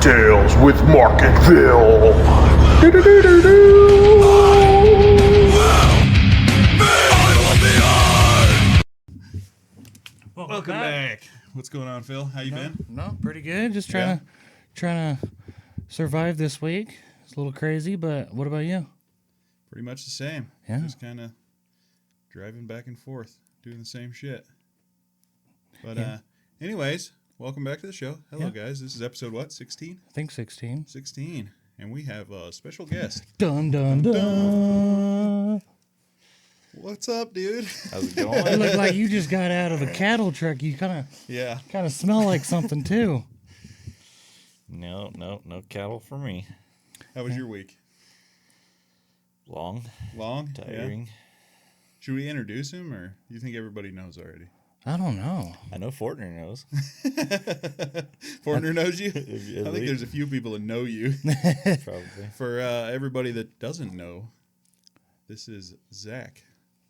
Tales with Marketville. Welcome back. What's going on, Phil? How you been? No, pretty good. Just trying to survive this week. It's a little crazy, but what about you? Pretty much the same. Yeah. Just kind of driving back and forth, doing the same shit. But anyways, welcome back to the show. Hello, guys. This is episode what? 16? I think 16. 16. And we have a special guest. Dun dun dun. What's up, dude? How's it You going? look like you just got out of a cattle truck. You kind of smell like something too. No cattle for me. How was your week? Long, Tiring? tiring. Should we introduce him, or do you think everybody knows already? I don't know. I know Fortner knows. Fortner knows you? I think there's a few people that know you. Probably. For everybody that doesn't know, this is Zack.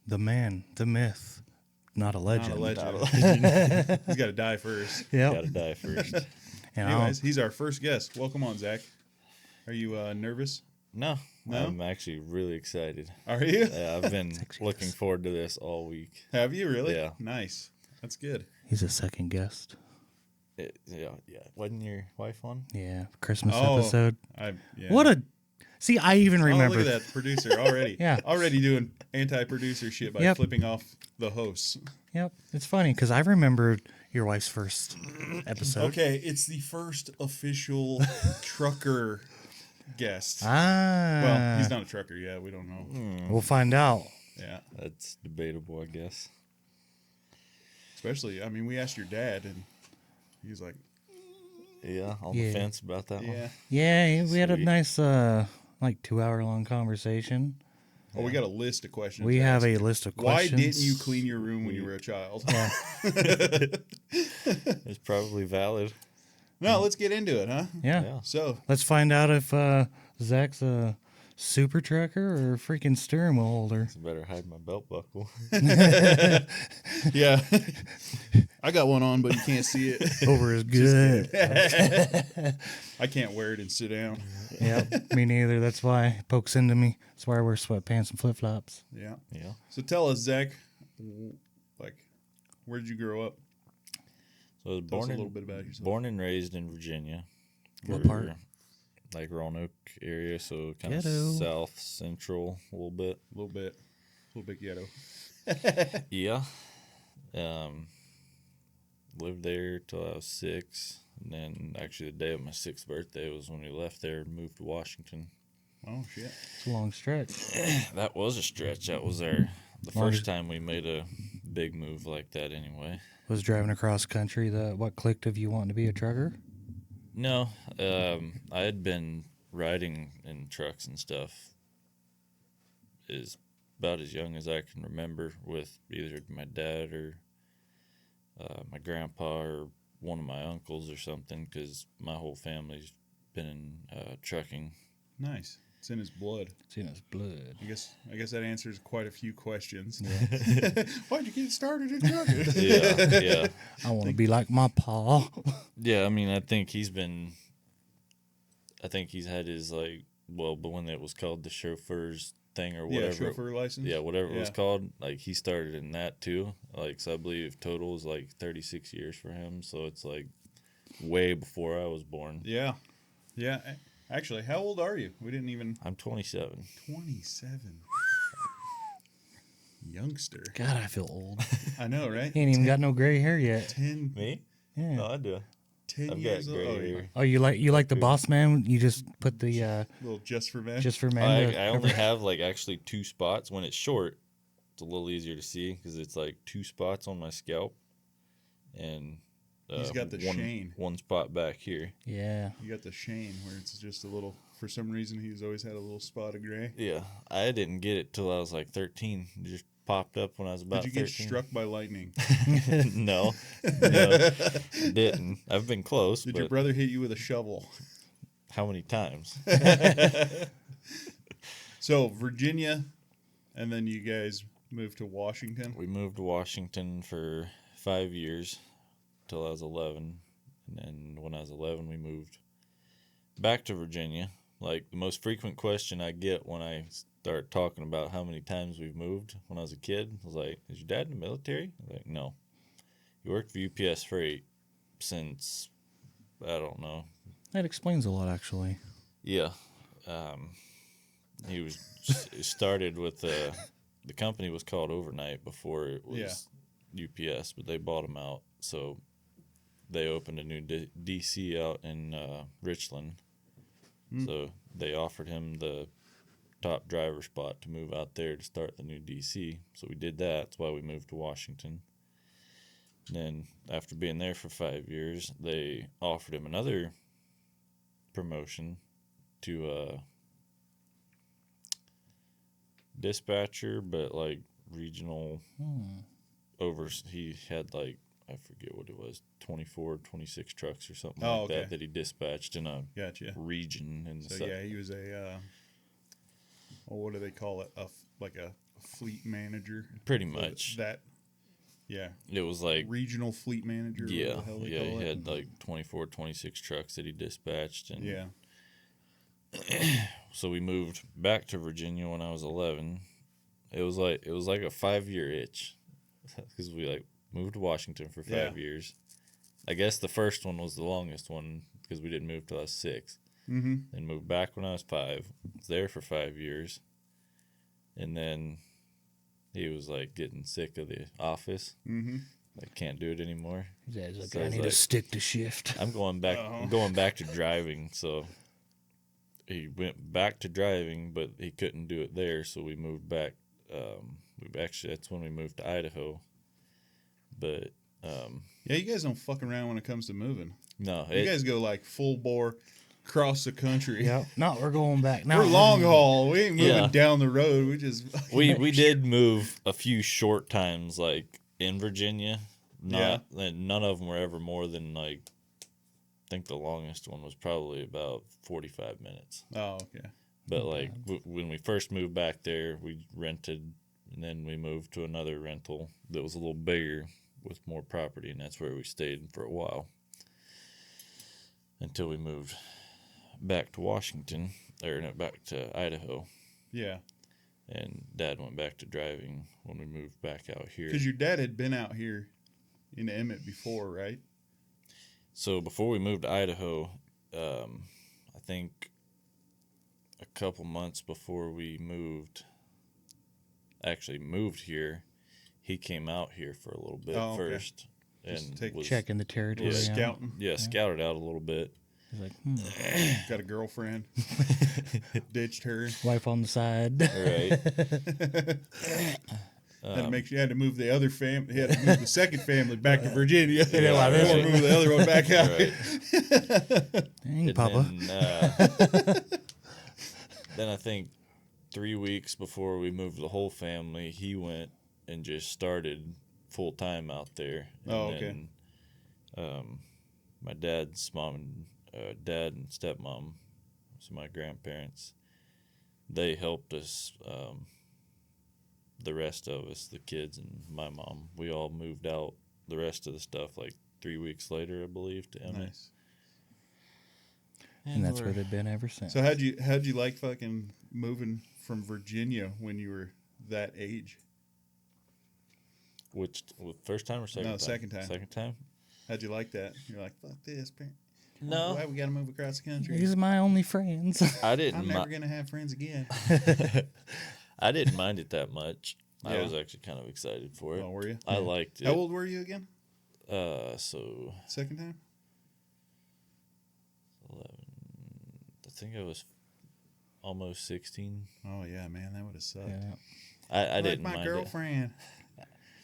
The man, the myth, not a legend. Not a legend. He's got to die first. Yep. Gotta die first. And Anyways, he's our first guest. Welcome on, Zack. Are you nervous? No, No? I'm actually really excited. Are you? Yeah, I've been looking forward to this all week. Have you really? Yeah. Nice. That's good. he's a second guest. Yeah. Wasn't your wife on? Yeah, Christmas Oh, episode. Yeah. What a... See, I even remember. Oh, look at that producer already. Yeah. Already doing anti-producer shit by Yep. flipping off the hosts. Yep, it's funny because I remembered your wife's first episode. Okay, it's the first official trucker guest. Ah. Well, he's not a trucker yet. We don't know. We'll find out. Yeah. That's debatable, I guess. Especially, I mean, we asked your dad, and he's like, Yeah, on Yeah. the fence about that one. yeah. Yeah, we had a Sweet. nice, 2-hour long conversation. Oh, we got a list of questions. We to have ask a you. list of Why questions. didn't you clean your room when you were a child? Yeah. It's probably valid. No, let's get into it, huh? Yeah. Yeah. So, Let's find out if Zach's a super trucker or a freaking steering wheel holder. I better hide my belt buckle. yeah. I got one on, but you can't see it. Over is good. I can't wear it and sit down. Yep, me neither. That's why it pokes into me. That's why I wear sweatpants and flip flops. Yeah. Yeah. So tell us, Zack, like, where did you grow up? So I was Tell us a little bit about yourself. born and raised in Virginia. What We're, part? Like Roanoke area, so kind of Ghetto. south central a little bit. A little bit ghetto. Yeah. Lived there till I was 6. And then actually the day of my 6th birthday was when we left there and moved to Washington. Oh, shit. It's a long stretch. That was a stretch. That was the first time we made a big move like that anyway. Was driving across country what clicked of you wanting to be a trucker? No, I had been riding in trucks and stuff about as young as I can remember with either my dad or my grandpa or one of my uncles or something, because my whole family's been in trucking. Nice. It's in his blood. It's in his blood. I guess that answers quite a few questions. Yeah. Why'd you get started in trucking? Yeah. I want to be like my pa. Yeah, I mean, I think he's had his, but when it was called the chauffeur's thing or whatever. Yeah, chauffeur license. Yeah, whatever it was called. Like, he started in that too. Like, so I believe total is 36 years for him. So it's way before I was born. Yeah. Yeah. Actually, how old are you? We didn't even. I'm 27. 27. Youngster. God, I feel old. I know, right? He ain't even got no gray hair yet. 10 Me? Yeah. No, I do. 10 I've years got old. gray Oh, hair. Oh, you like the boss man? You just put the little just for men. just for men. I only have actually 2 spots. When it's short, it's a little easier to see because it's 2 spots on my scalp, and He's got the shane. one spot back here. Yeah. You got the shane where it's just a little. For some reason, he's always had a little spot of gray. Yeah, I didn't get it till I was 13. It just popped up when I was about 13. Did you get struck by lightning? No, didn't. I've been close. Did but your brother hit you with a shovel? how many times? So Virginia, and then you guys moved to Washington. We moved to Washington for 5 years till I was 11, and then when I was 11, we moved back to Virginia. Like, the most frequent question I get when I start talking about how many times we've moved when I was a kid was like, is your dad in the military? I was like, no. He worked for UPS Freight since, I don't know. That explains a lot, actually. Yeah. He was started with the company was called Overnight before it was UPS, but they bought him out. So they opened a new DC out in Richland. So they offered him the top driver spot to move out there to start the new DC. So we did that. That's why we moved to Washington. And then after being there for 5 years, they offered him another promotion to dispatcher, but like regional he had like, I forget what it was, 24, 26 trucks or something that he dispatched in a region. And so yeah, he was a what do they call it, a fleet manager, pretty much that. Yeah, it was like regional fleet manager. He had like 24, 26 trucks that he dispatched. And so we moved back to Virginia when I was 11. It was like a 5-year itch, because we like moved to Washington for 5 years. I guess the first one was the longest one because we didn't move till I was 6. Then moved back when I was 5. Was there for 5 years, and then he was like getting sick of the office. Like, can't do it anymore. He's like, I need to stick to shift. I'm going back. I'm going back to driving. So he went back to driving, but he couldn't do it there. So we moved back. That's when we moved to Idaho. But you guys don't fuck around when it comes to moving. No, you guys go like full bore, across the country. Yeah, no, we're going back. No, we're long haul. We ain't moving down the road. We just we did move a few short times, like in Virginia. None of them were ever more than like, I think the longest one was probably about 45 minutes. Oh, okay. But like when we first moved back there, we rented, and then we moved to another rental that was a little bigger with more property, and that's where we stayed for a while until we moved back to Washington, or no, back to Idaho. Yeah. And Dad went back to driving when we moved back out here. Because your dad had been out here in Emmett before, right? So before we moved to Idaho, I think a couple months before we moved here, he came out here for a little bit first. And was checking the territory. Scouting. Yeah, scouted out a little bit. He's like, got a girlfriend. Ditched her. Wife on the side. Right. Had to move the other family. He had to move the second family back to Virginia. Right. Move the other one back out. Right. Dang, Papa. Then I think 3 weeks before we moved the whole family, he went and just started full time out there. And then, my dad's mom and dad and stepmom, so my grandparents, they helped us. The rest of us, the kids and my mom, we all moved out. The rest of the stuff like 3 weeks later, I believe, to Emmett. Nice. And that's where they've been ever since. So how'd you like fucking moving from Virginia when you were that age? Which, first time or second time? No, second time. Second time? How'd you like that? You're like, fuck this, parent. No. Why we gotta move across the country? These are my only friends. I didn't. I'm never gonna have friends again. I didn't mind it that much. Yeah. I was actually kind of excited for it. Oh, were you? I liked it. How old were you again? So Second time? 11. I think I was almost 16. Oh yeah, man, that would have sucked. Yeah. I didn't my mind girlfriend.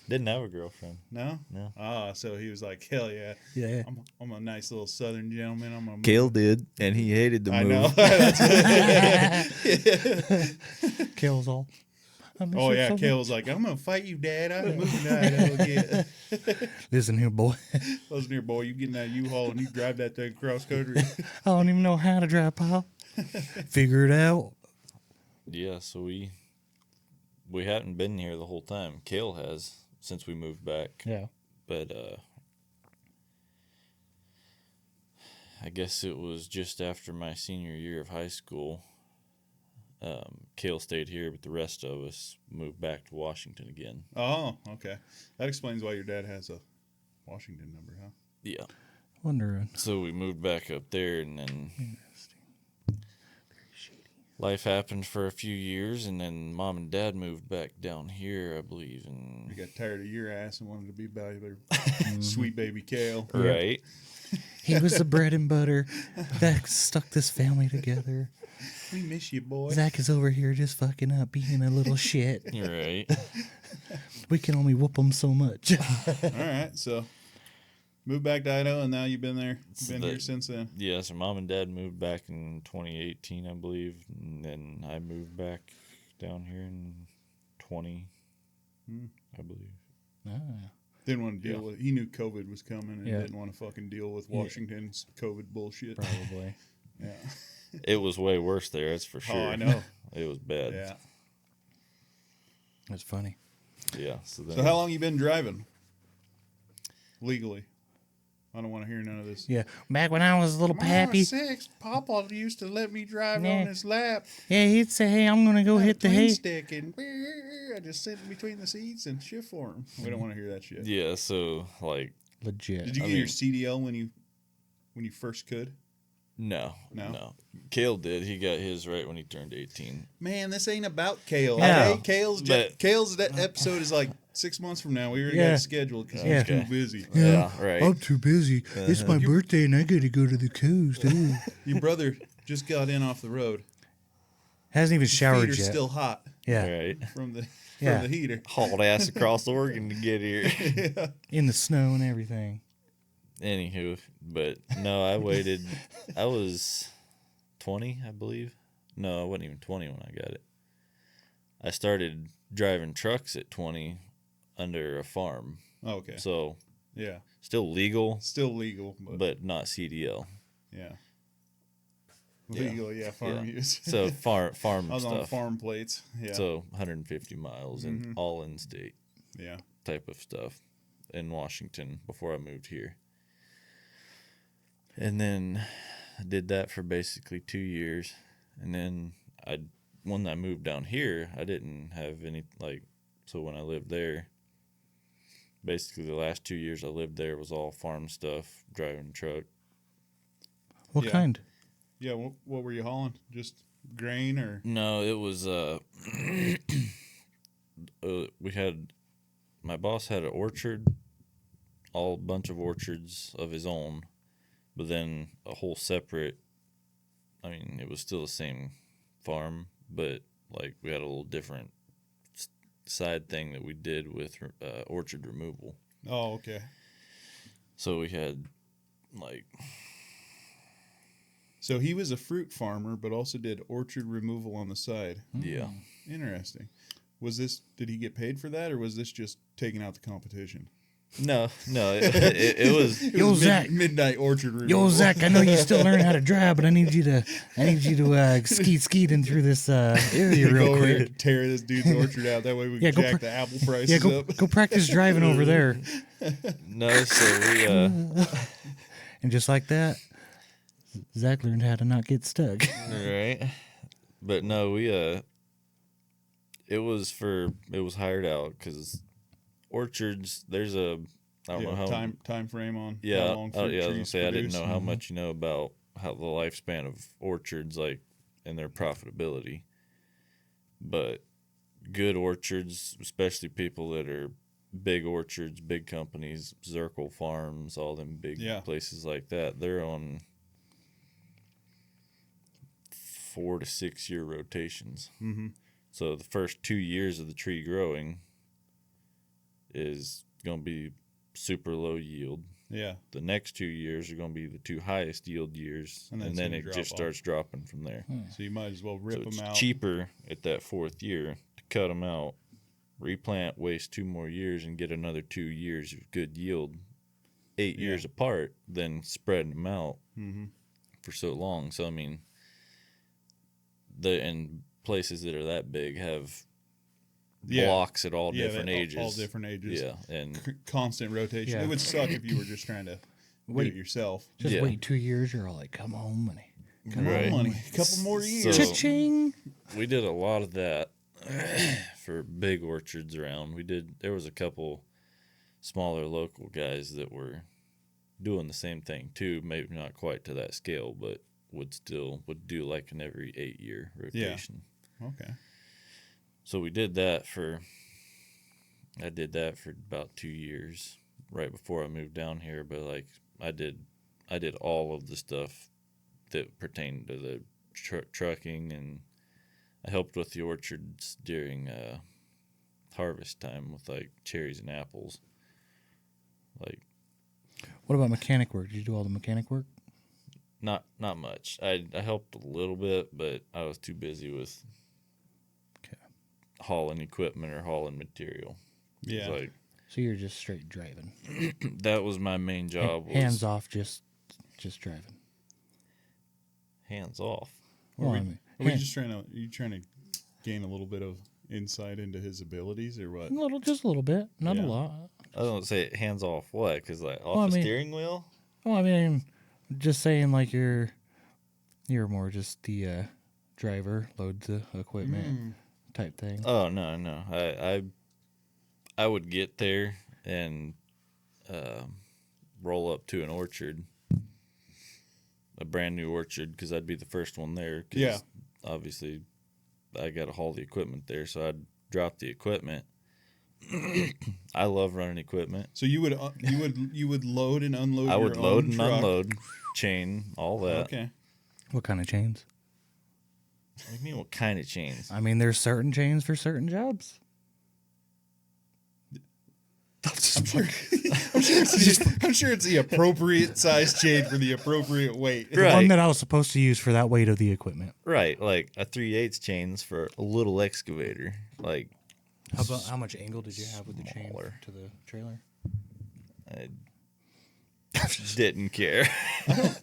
Didn't have a girlfriend. No? No. Ah, so he was like, hell yeah. Yeah. I'm a nice little Southern gentleman. I'm a Kale did, and he hated the I move. know. Kale's all. Oh yeah, Kale's like, I'm gonna fight you, Dad. I'm moving to Idaho again. Listen here, boy. Listen here, boy. You get in that U-Haul and you drive that thing cross country. I don't even know how to drive, Pop. Figure it out. Yeah, so we hadn't been here the whole time. Kale has since we moved back. Yeah. But I guess it was just after my senior year of high school. Kale stayed here, but the rest of us moved back to Washington again. Oh, okay. That explains why your dad has a Washington number, huh? Yeah. Wondering. So we moved back up there, and then Interesting. Very shady. life happened for a few years, and then Mom and Dad moved back down here, I believe. And You got tired of your ass and wanted to be by their sweet baby Kale. right. He was the bread and butter that stuck this family together. We miss you, boy. Zach is over here just fucking up, being a little shit. You're right. We can only whoop him so much. All right, so moved back to Idaho, and now you've been there. So Been here since then. Yeah, so Mom and Dad moved back in 2018, I believe, and then I moved back down here in 20, I believe. Ah. Didn't want to deal with. He knew COVID was coming, and Yeah. didn't want to fucking deal with Washington's COVID bullshit. Probably. Yeah. It was way worse there, that's for sure. Oh, I know. It was bad. Yeah. That's funny. Yeah. So then So how long you been driving legally? I don't want to hear none of this. Yeah. Back when I was a little When I pappy, was 6, Papa used to let me drive Yeah. on his lap. yeah, he'd say, "Hey, I'm gonna go hit the twin hay." stick, and I just sit in between the seats and shift for him. We don't want to hear that shit. Yeah, so like Legit. Did you I get your mean- CDL when you first could? no. No? Kale did. He got his right when he turned 18. Man, this ain't about Kale. Yeah. Okay? Kale's that episode is like 6 months from now. We already got Yeah. it scheduled because Yeah. he's too busy. Yeah, right. I'm too busy. It's my birthday and I gotta go to the coast. Ooh. Your brother just got in off the road. Hasn't even Feet showered are yet. still hot Yeah. Right. from the Yeah. from the heater. Hauled ass across Oregon to get here. In the snow and everything. Anywho, but no, I waited. I was 20, I believe. No, I wasn't even 20 when I got it. I started driving trucks at 20 under a farm. Oh, okay. So Yeah. still legal, Still legal, but not CDL. yeah. Yeah. Legal, yeah, farm Yeah. use. So farm I was on stuff. farm plates. Yeah. So 150 miles and all in state yeah. type of stuff in Washington before I moved here. And then I did that for basically 2 years. And then when I moved down here, I didn't have any, so when I lived there, basically the last 2 years I lived there was all farm stuff, driving truck. What Yeah. kind? Yeah, what were you hauling? Just grain or? No, it was, my boss had an orchard, a bunch of orchards of his own, but then a whole separate, it was still the same farm, but we had a little different side thing that we did with orchard removal. Oh, okay. So we had So he was a fruit farmer, but also did orchard removal on the side. yeah. Interesting. Did he get paid for that, or was this just taking out the competition? No, it was. Yo, Zach. Midnight orchard removal. Yo, Zach, I know you still learning how to drive, but I need you to skeeting through this area Go real over here quick. and tear this dude's orchard out. That way we Yeah, can go jack pra- the apple prices Yeah, go up. go practice driving over there. No, so we And just like that, Zach learned how to not get stuck. right, but no, we it was hired out because orchards. There's I don't know how time frame on Yeah, how long fruit I was gonna trees say I didn't produce. know how much you know about how the lifespan of orchards and their profitability. But good orchards, especially people that are big orchards, big companies, Zirkle Farms, all them big places like that, they're on 4 to 6 year rotations. Mm-hmm. So the first 2 years of the tree growing is going to be super low yield. Yeah. The next 2 years are going to be the 2 highest yield years, And and then then it's gonna it drop just off. starts dropping from there. So you might as well So rip it's them out. cheaper at that 4th year to cut them out, replant, waste 2 more years, and get another 2 years of good yield, 8 years apart, than spreading them out for so long. So and places that are that big have blocks at all different ages. All different ages. Yeah, and Constant rotation. Yeah. It would suck if you were just trying to do it yourself. Just Yeah. wait 2 years. You're all like, come on, money. Come Right. on, money. A couple more years. So- Cha-ching. We did a lot of that for big orchards around. There was a couple smaller local guys that were doing the same thing too, maybe not quite to that scale, but would do like an every 8-year rotation. Okay. So I did that for about 2 years right before I moved down here, but like I did all of the stuff that pertained to the trucking, and I helped with the orchards during harvest time with like cherries and apples. Like, What about mechanic work? Did you do all the mechanic work? not much. I helped a little bit, but I was too busy with hauling equipment or hauling material. Yeah. Like, So you're just straight driving. that was my main job. Hands off, just driving. Hands off. Well, Are you trying to gain a little bit of insight into his abilities or what? just a little bit, not Yeah. a lot. I don't say hands off what, because like off Well, I the mean- steering wheel. Well, I mean, just saying like you're more just the driver, load the equipment type thing. Oh no. I would get there and roll up to an orchard, a brand new orchard, because I'd be the first one there. 'Cause Yeah. obviously, I got to haul the equipment there, so I'd drop the equipment. I love running equipment. So you would load and unload. I your would load own and truck. unload, chain, all that. Okay. What kind of chains? What do you mean, what kind of chains? I mean, there's certain chains for certain jobs. I'm sure it's the appropriate size chain for the appropriate weight. The Right. one that I was supposed to use for that weight of the equipment. Right, like a 3/8 chains for a little excavator. Like, How much angle did you have with the chain Smaller. to the trailer? I didn't care.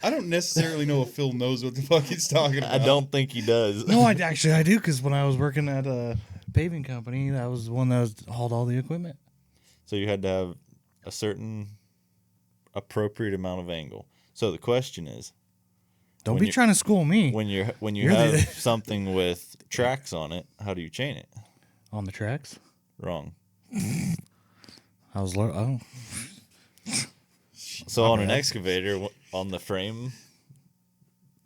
I don't necessarily know if Phil knows what the fuck he's talking about. I don't think he does. No, I do, because when I was working at a paving company, that was the one that hauled all the equipment. So you had to have a certain appropriate amount of angle. So the question is, Don't When be you're- trying to school me when you You're have the- something with tracks on it, how do you chain it? on the tracks. Wrong. I was oh, So on an excavator, on the frame,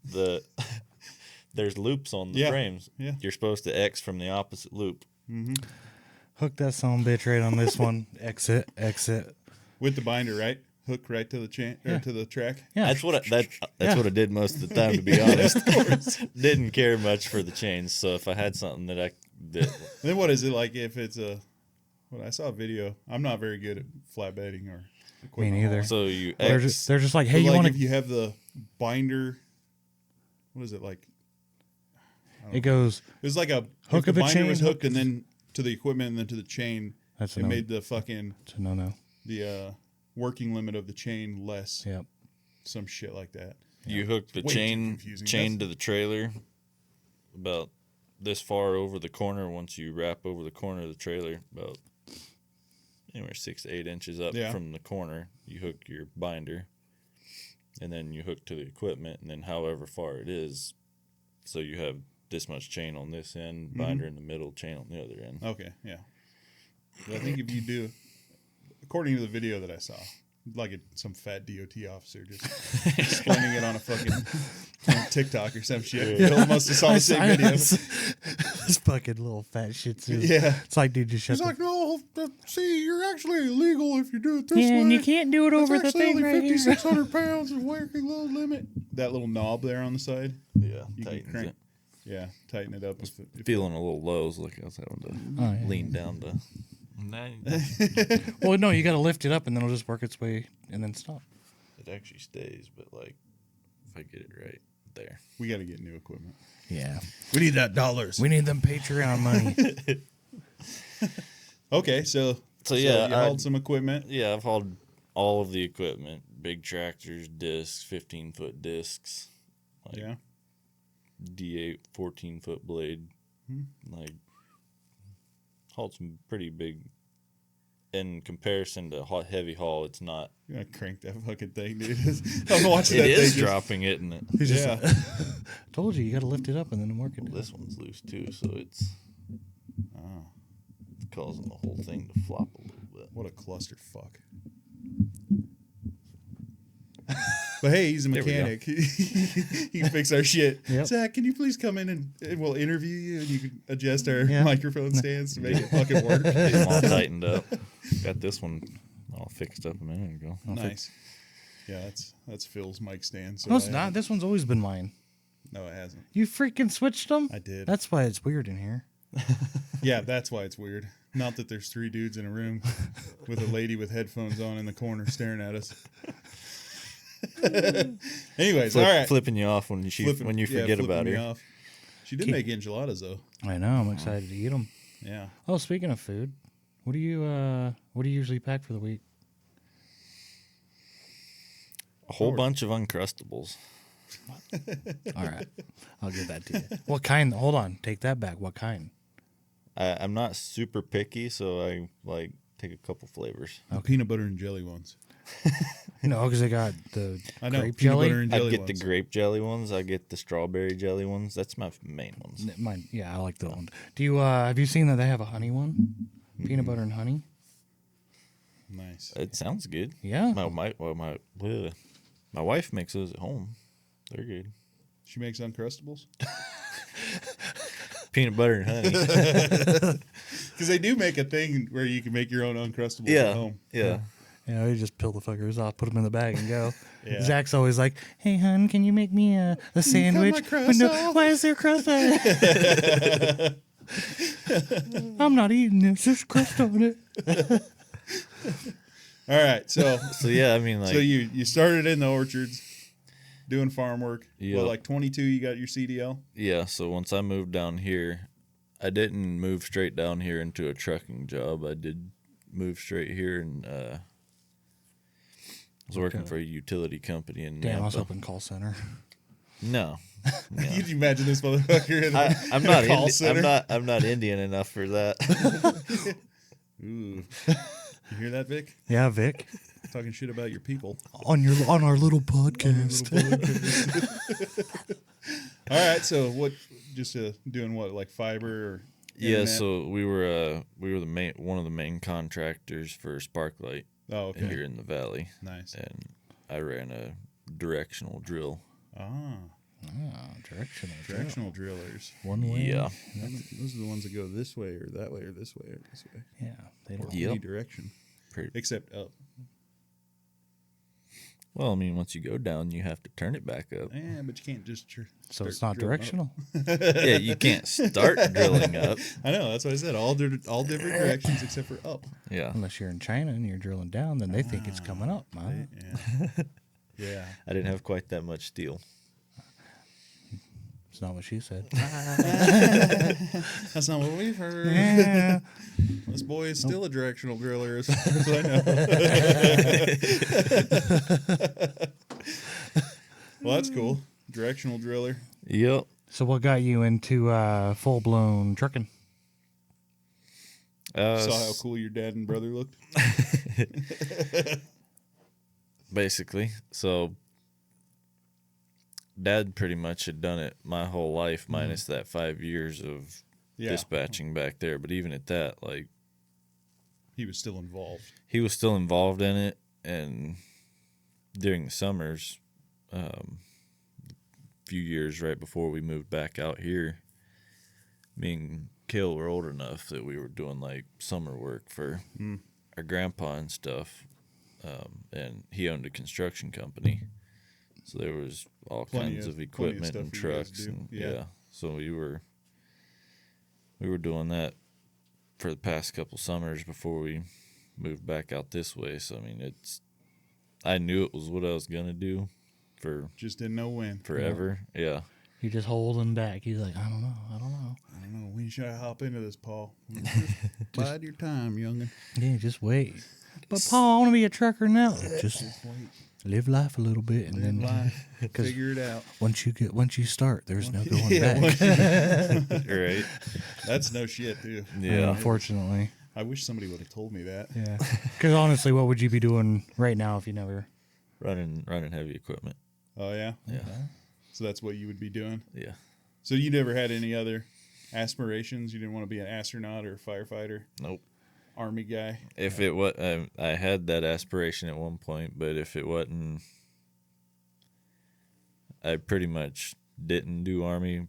there's loops on the Yeah, frames. yeah. You're supposed to X from the opposite loop. hook that son bitch right on this one. Exit. With the binder, right? Hook right to the chain or Yeah. to the track. Yeah, That's what Yeah. what I did most of the time, to be honest. Didn't care much for the chains. So if I had something that And then what is it like if it's a? Well, I saw a video. I'm not very good at flatbedding or me equipment neither. hauling. so you They're X. just like, hey, But you like want if to? you have the binder, what is it like? It goes. It was like a Hook if of the the binder chain, was hook hooked and then to the equipment and then to the chain. That's a It no. made the fucking It's a no. the working limit of the chain less. Yep. Some shit like that. You hook the Way too chain confusing. to the trailer about this far over the corner. Once you wrap over the corner of the trailer, about anywhere 6 to 8 inches up Yeah. from the corner, you hook your binder, and then you hook to the equipment, and then however far it is, so you have this much chain on this end, binder in the middle, chain on the other end. Okay, yeah. But I think if you do, according to the video that I saw, like some fat DOT officer just explaining it on a fucking on TikTok or some shit. Phil must have saw the same video. This fucking little fat shit too. Yeah. It's like, dude, just shut He's the like, no, see, you're actually illegal if you do it this Yeah, way. and you can't do it It's over the actually thing only right here. 5,600 pounds of working load limit. That little knob there on the side. Yeah, You can tightens crank. it. Yeah, tighten it up. If Feeling a little low, so like I was having to Oh, yeah. lean down to. Well, no, you got to lift it up, and then it'll just work its way, and then stop. It actually stays, but like if I get it right there. we got to get new equipment. Yeah, We need that dollars. we need them Patreon money. Okay, so yeah, you hauled some equipment. Yeah, I've hauled all of the equipment, big tractors, discs, 15-foot discs, like Yeah. D8 14-foot blade, like hauled some pretty big in comparison to heavy haul, it's not. You're gonna crank that fucking thing, dude. I'm watching It that is thing. dropping it, and it. Yeah. Told you got to lift it up and then work it. This one's loose too, so it's causing the whole thing to flop a little bit. What a clusterfuck. But hey, he's a There we go. mechanic. He can fix our shit. Yep. Zach, can you please come in and we'll interview you and you can adjust our Yeah. microphone stands to make it fucking work. Get them all tightened up. Got this one all fixed up a minute ago. Nice. Yeah, that's Phil's mic stand. So No, it's I not. haven't- This one's always been mine. No, it hasn't. You freaking switched them? I did. That's why it's weird in here. Yeah, that's why it's weird. Not that there's 3 dudes in a room with a lady with headphones on in the corner staring at us. Anyways, all right. Flipping you off when you forget flipping about me her. off. She did make enchiladas though. I know. I'm excited to eat them. Yeah. Oh, speaking of food, what do you usually pack for the week? A whole bunch of Uncrustables. All right, I'll give that to you. What kind? Hold on, take that back. What kind? I'm not super picky, so I take a couple flavors. Peanut butter and jelly ones. No, because I got the I know. grape peanut jelly. butter and I jelly get ones. the grape jelly ones. I get the strawberry jelly ones. That's my main ones. Mine, yeah, I like the one. Do you have you seen that they have a honey one? Peanut butter and honey. Nice. It sounds good. Yeah. My wife makes those at home. They're good. She makes Uncrustables? Peanut butter and honey. Because they do make a thing where you can make your own Uncrustables at home. Yeah. You know, you just peel the fuckers off, put them in the bag, and go. Yeah. Zach's always like, "Hey, hun, can you make me a sandwich? my crust But no, off?" why is there crust on it? I'm not eating this. There's crust on it. All right. So So yeah, I mean, like, so you started in the orchards doing farm work. Yep. Well, like 22, you got your CDL? yeah. So once I moved down here, I didn't move straight down here into a trucking job. I did move straight here, and I was working for a utility company in Damn, I was Nampa. hoping call center. No, Could you imagine this motherfucker in a I'm not. call center? I'm not Indian enough for that. Ooh. You hear that, Vic? Yeah, Vic, Talking shit about your people. on our little podcast. All right. So what? Just doing what? Like fiber or Yeah. internet? So we were one of the main contractors for Sparklight Oh, okay. here in the valley, Nice. and I ran a directional drill. Directional drillers. One way. Yeah. Those are the ones that go this way or that way or this way or this way. Yeah. They don't. Yep. Any direction. Pretty- Except up. Well, I mean, once you go down, you have to turn it back up. Yeah, but you can't just. So it's not directional. Yeah, you can't start drilling up. I know. That's what I said. All different directions except for up. Yeah. Unless you're in China and you're drilling down, then they think it's coming up. Man. Yeah. Yeah. I didn't have quite that much steel. It's not what she said. That's not what we've heard. Yeah. This boy is still a directional driller, as far as I know. Well, that's cool. Directional driller. Yep. So what got you into full blown trucking? Saw how cool your dad and brother looked. Basically. So, Dad pretty much had done it my whole life, minus that 5 years of dispatching back there. But even at that, like, He was still involved. he was still involved in it. And during the summers, few years right before we moved back out here, me and Kale were old enough that we were doing like summer work for our grandpa and stuff, and he owned a construction company, so there was all kinds of equipment stuff and for you guys trucks to do. and Yeah. so we were doing that for the past couple summers before we moved back out this way. So I mean, I knew it was what I was gonna do for Just didn't know when. forever. Yeah. You're just holding back. He's like, I don't know. I don't know. When should I hop into this, Paul? Bide your time, youngin. Yeah, just wait. But Paul, I want to be a trucker now. Just live life a little bit, and then Life. 'cause Figure it out. once you start, there's no going Yeah, back. Right. That's no shit, too. Yeah. Unfortunately, I wish somebody would have told me that. Yeah. Because honestly, what would you be doing right now if you never? Running heavy equipment. Oh, yeah? Yeah. So that's what you would be doing? Yeah. So you never had any other aspirations? You didn't want to be an astronaut or a firefighter? Nope. Army guy? If it was, I had that aspiration at one point, but if it wasn't, I pretty much didn't do Army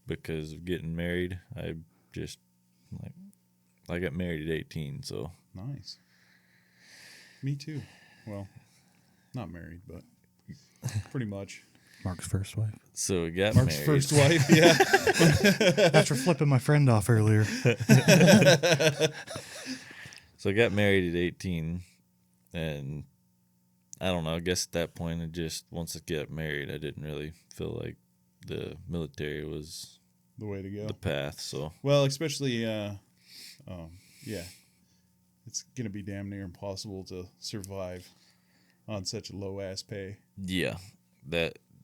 because of getting married. I just, I got married at 18, so. Nice. Me too. Well, not married, but pretty much. Mark's first wife. So we got Mark's married. first wife, yeah. After flipping my friend off earlier. So I got married at 18, and I don't know, I guess at that point, once I got married, I didn't really feel like the military was The way to go. the path, so. Well, especially, yeah. It's going to be damn near impossible to survive on such a low-ass pay. Yeah,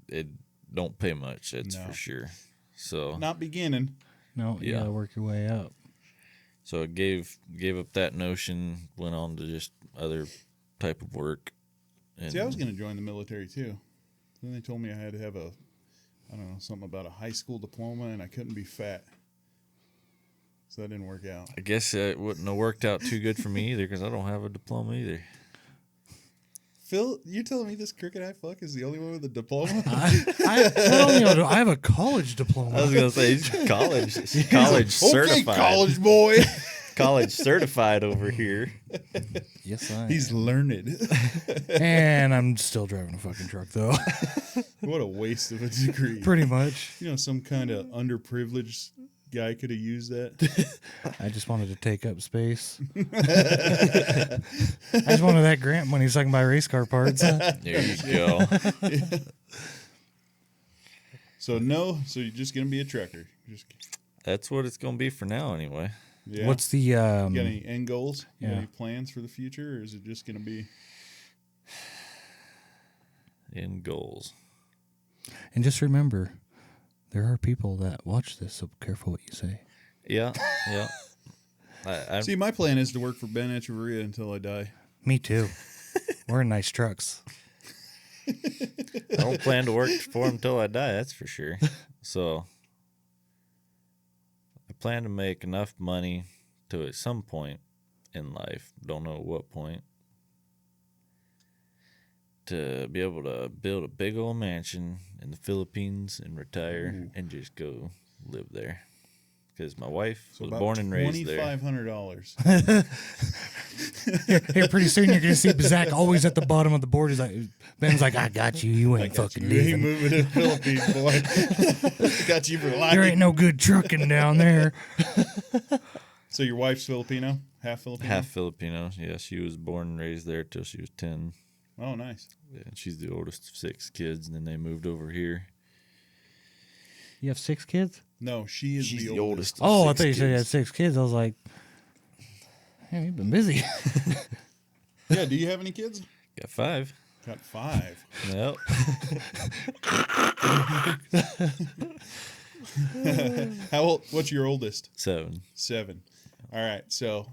it don't pay much, that's No. for sure. So Not beginning. No, you Yeah. gotta work your way up. so I gave up that notion, went on to just other type of work. And See, I was going to join the military, too. Then they told me I had to have something about a high school diploma, and I couldn't be fat. So that didn't work out. I guess it wouldn't have worked out too good for me either because I don't have a diploma either. Phil, you telling me this crooked eye fuck is the only one with a diploma? I have a college diploma. I was gonna say he's college certified. Okay, college boy. College certified over here. Yes, I He's learned. And I'm still driving a fucking truck, though. What a waste of a degree. Pretty much. You know, some kind of underprivileged guy could have used that. I just wanted to take up space. I just wanted that grant money so I can buy race car parts. There you go. So you're just gonna be a trucker. That's what it's gonna be for now, anyway. Yeah. What's the You got any end goals? You got Yeah. any plans for the future, or is it just gonna be? In goals. And just remember, there are people that watch this, so careful what you say. Yeah. I See, my plan is to work for Ben Echeverria until I die. Me too. We're in nice trucks. don't plan to work for him until I die. That's for sure. So I plan to make enough money to at some point in life, don't know at what point, to be able to build a big old mansion in the Philippines and retire and just go live there. Because my wife was born and raised there. $2,500. Here, pretty soon you're gonna see Zack always at the bottom of the board. He's like, Ben's like, I got you. You ain't fucking You ain't leaving. moving to the Philippines, boy. Got you for life. There ain't no good trucking down there. So your wife's Filipino? Half Filipino? Half Filipino. Yeah, she was born and raised there till she was 10. Oh, nice. Yeah, she's the oldest of 6 kids, and then they moved over here. You have 6 kids? No, she's the oldest. of Oh, I 6 thought you said you had kids. 6 kids. I was like, man, you've been busy. Yeah, do you have any kids? Got 5. Got 5. Yep. How old? What's your oldest? 7. 7. All right, so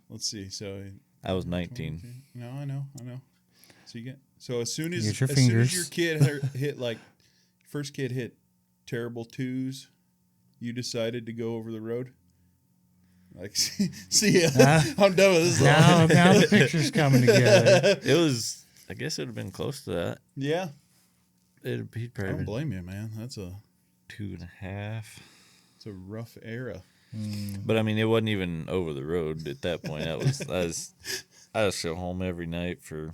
let's see. So I was 19. no, I know. So you get as soon as Use your as soon as fingers. your kid hit like first kid hit terrible 2s, you decided to go over the road. Like, see ya. I'm done with this. now the picture's coming together. It was, I guess it would have been close to that. Yeah, He'd I probably don't been blame you, man. That's a 2.5. it's a rough era. But I mean, it wasn't even over the road at that point. I was still home every night for.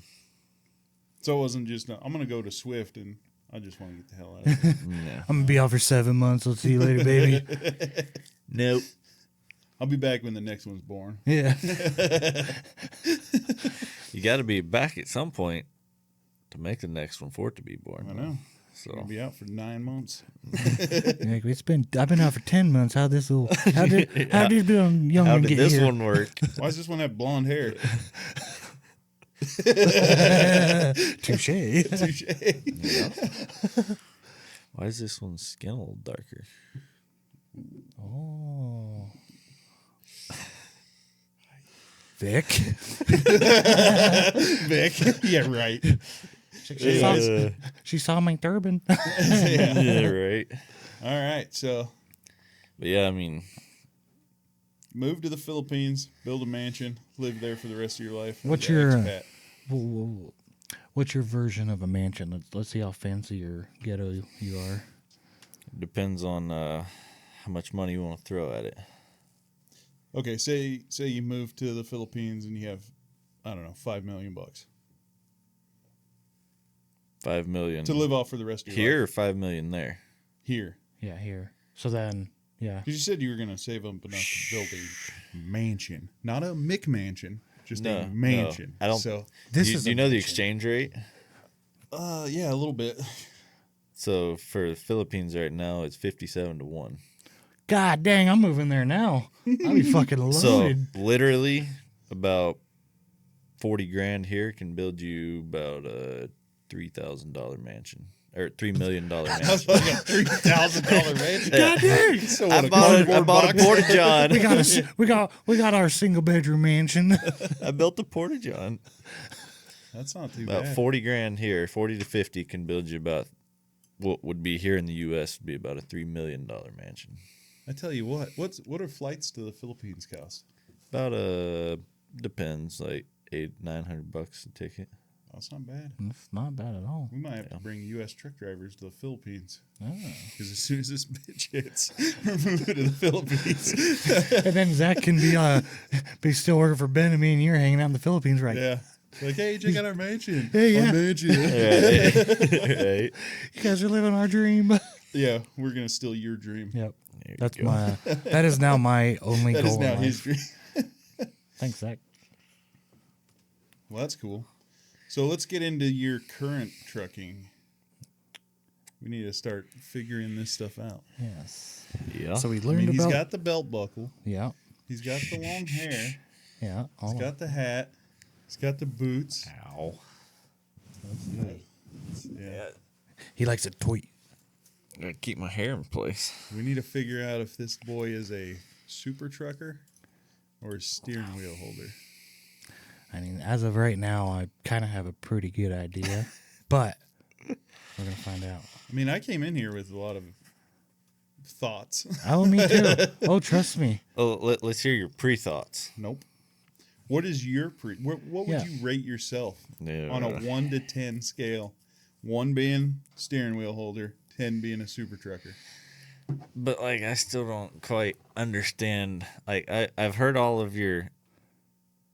So it wasn't just I'm gonna go to Swift and I just want to get the hell out of here. No. I'm gonna be out for 7 months. I'll see you later, baby. Nope. I'll be back when the next one's born. Yeah. You got to be back at some point to make the next one for it to be born. I know. So I'll be out for 9 months. Like, I've been out for 10 months. How did young how one did get this here? one work? Why does this one have blonde hair? Touche. Touche. Yeah. Why is this one's skin a little darker? Oh. Vic. Vic. Yeah, right. She saw my turban. Yeah, right. All right. So But yeah, I mean, move to the Philippines, build a mansion, live there for the rest of your life. as What's an your expat. what's your version of a mansion? Let's see how fancy or ghetto you are. it depends on how much money you want to throw at it. Okay, say you move to the Philippines and you have, I don't know, $5 million $5 million to live off for the rest of your here, life. or $5 million there. Here. Yeah, here. So then, yeah. Because you said you were going to save up enough to build a mansion, not a McMansion, just a mansion. I don't. So, Do you know the exchange rate? yeah, a little bit. So for the Philippines right now, it's 57 to 1. God dang, I'm moving there now. I'll be fucking loaded. So literally, about 40 grand here can build you about a $3,000 mansion or $3 million mansion. That's like a $3,000 mansion. God dang. So I what, bought a porta john. we got our single bedroom mansion. I built a porta john. That's not too About bad. 40 grand here, 40 to 50 can build you about what would be here in the U.S. would be about a $3 million mansion. I tell you what are flights to the Philippines cost? About depends, like $800-900 a ticket. That's not bad. It's not bad at all. We might have to bring U.S. truck drivers to the Philippines. Oh. Because as soon as this bitch hits, we're moving to the Philippines. And then Zach can be still working for Ben and me, and you're hanging out in the Philippines, right? Yeah. Like, hey, check out our mansion. Hey, yeah. Our mansion. Right. You guys are living our dream. Yeah, we're going to steal your dream. Yep. There you That's go. that is now my only That goal is now in his life. dream. Thanks, Zach. Well, that's cool. So let's get into your current trucking. We need to start figuring this stuff out. Yes. Yeah. So we I learned mean, he's about. got the belt buckle. Yeah. He's got the long hair. Yeah. He's got the hat. He's got the boots. Ow. Yeah. He likes it tight. Gotta keep my hair in place. We need to figure out if this boy is a super trucker or a steering wheel holder. I mean, as of right now, I kind of have a pretty good idea, but we're gonna find out. I mean, I came in here with a lot of thoughts. Oh, me too. Oh, trust me. Oh, let's hear your pre-thoughts. Nope. What is your what would Yeah. you rate yourself Yeah. on a 1 to 10 scale? 1 being steering wheel holder, 10 being a super trucker. But like, I still don't quite understand. Like, I've heard all of your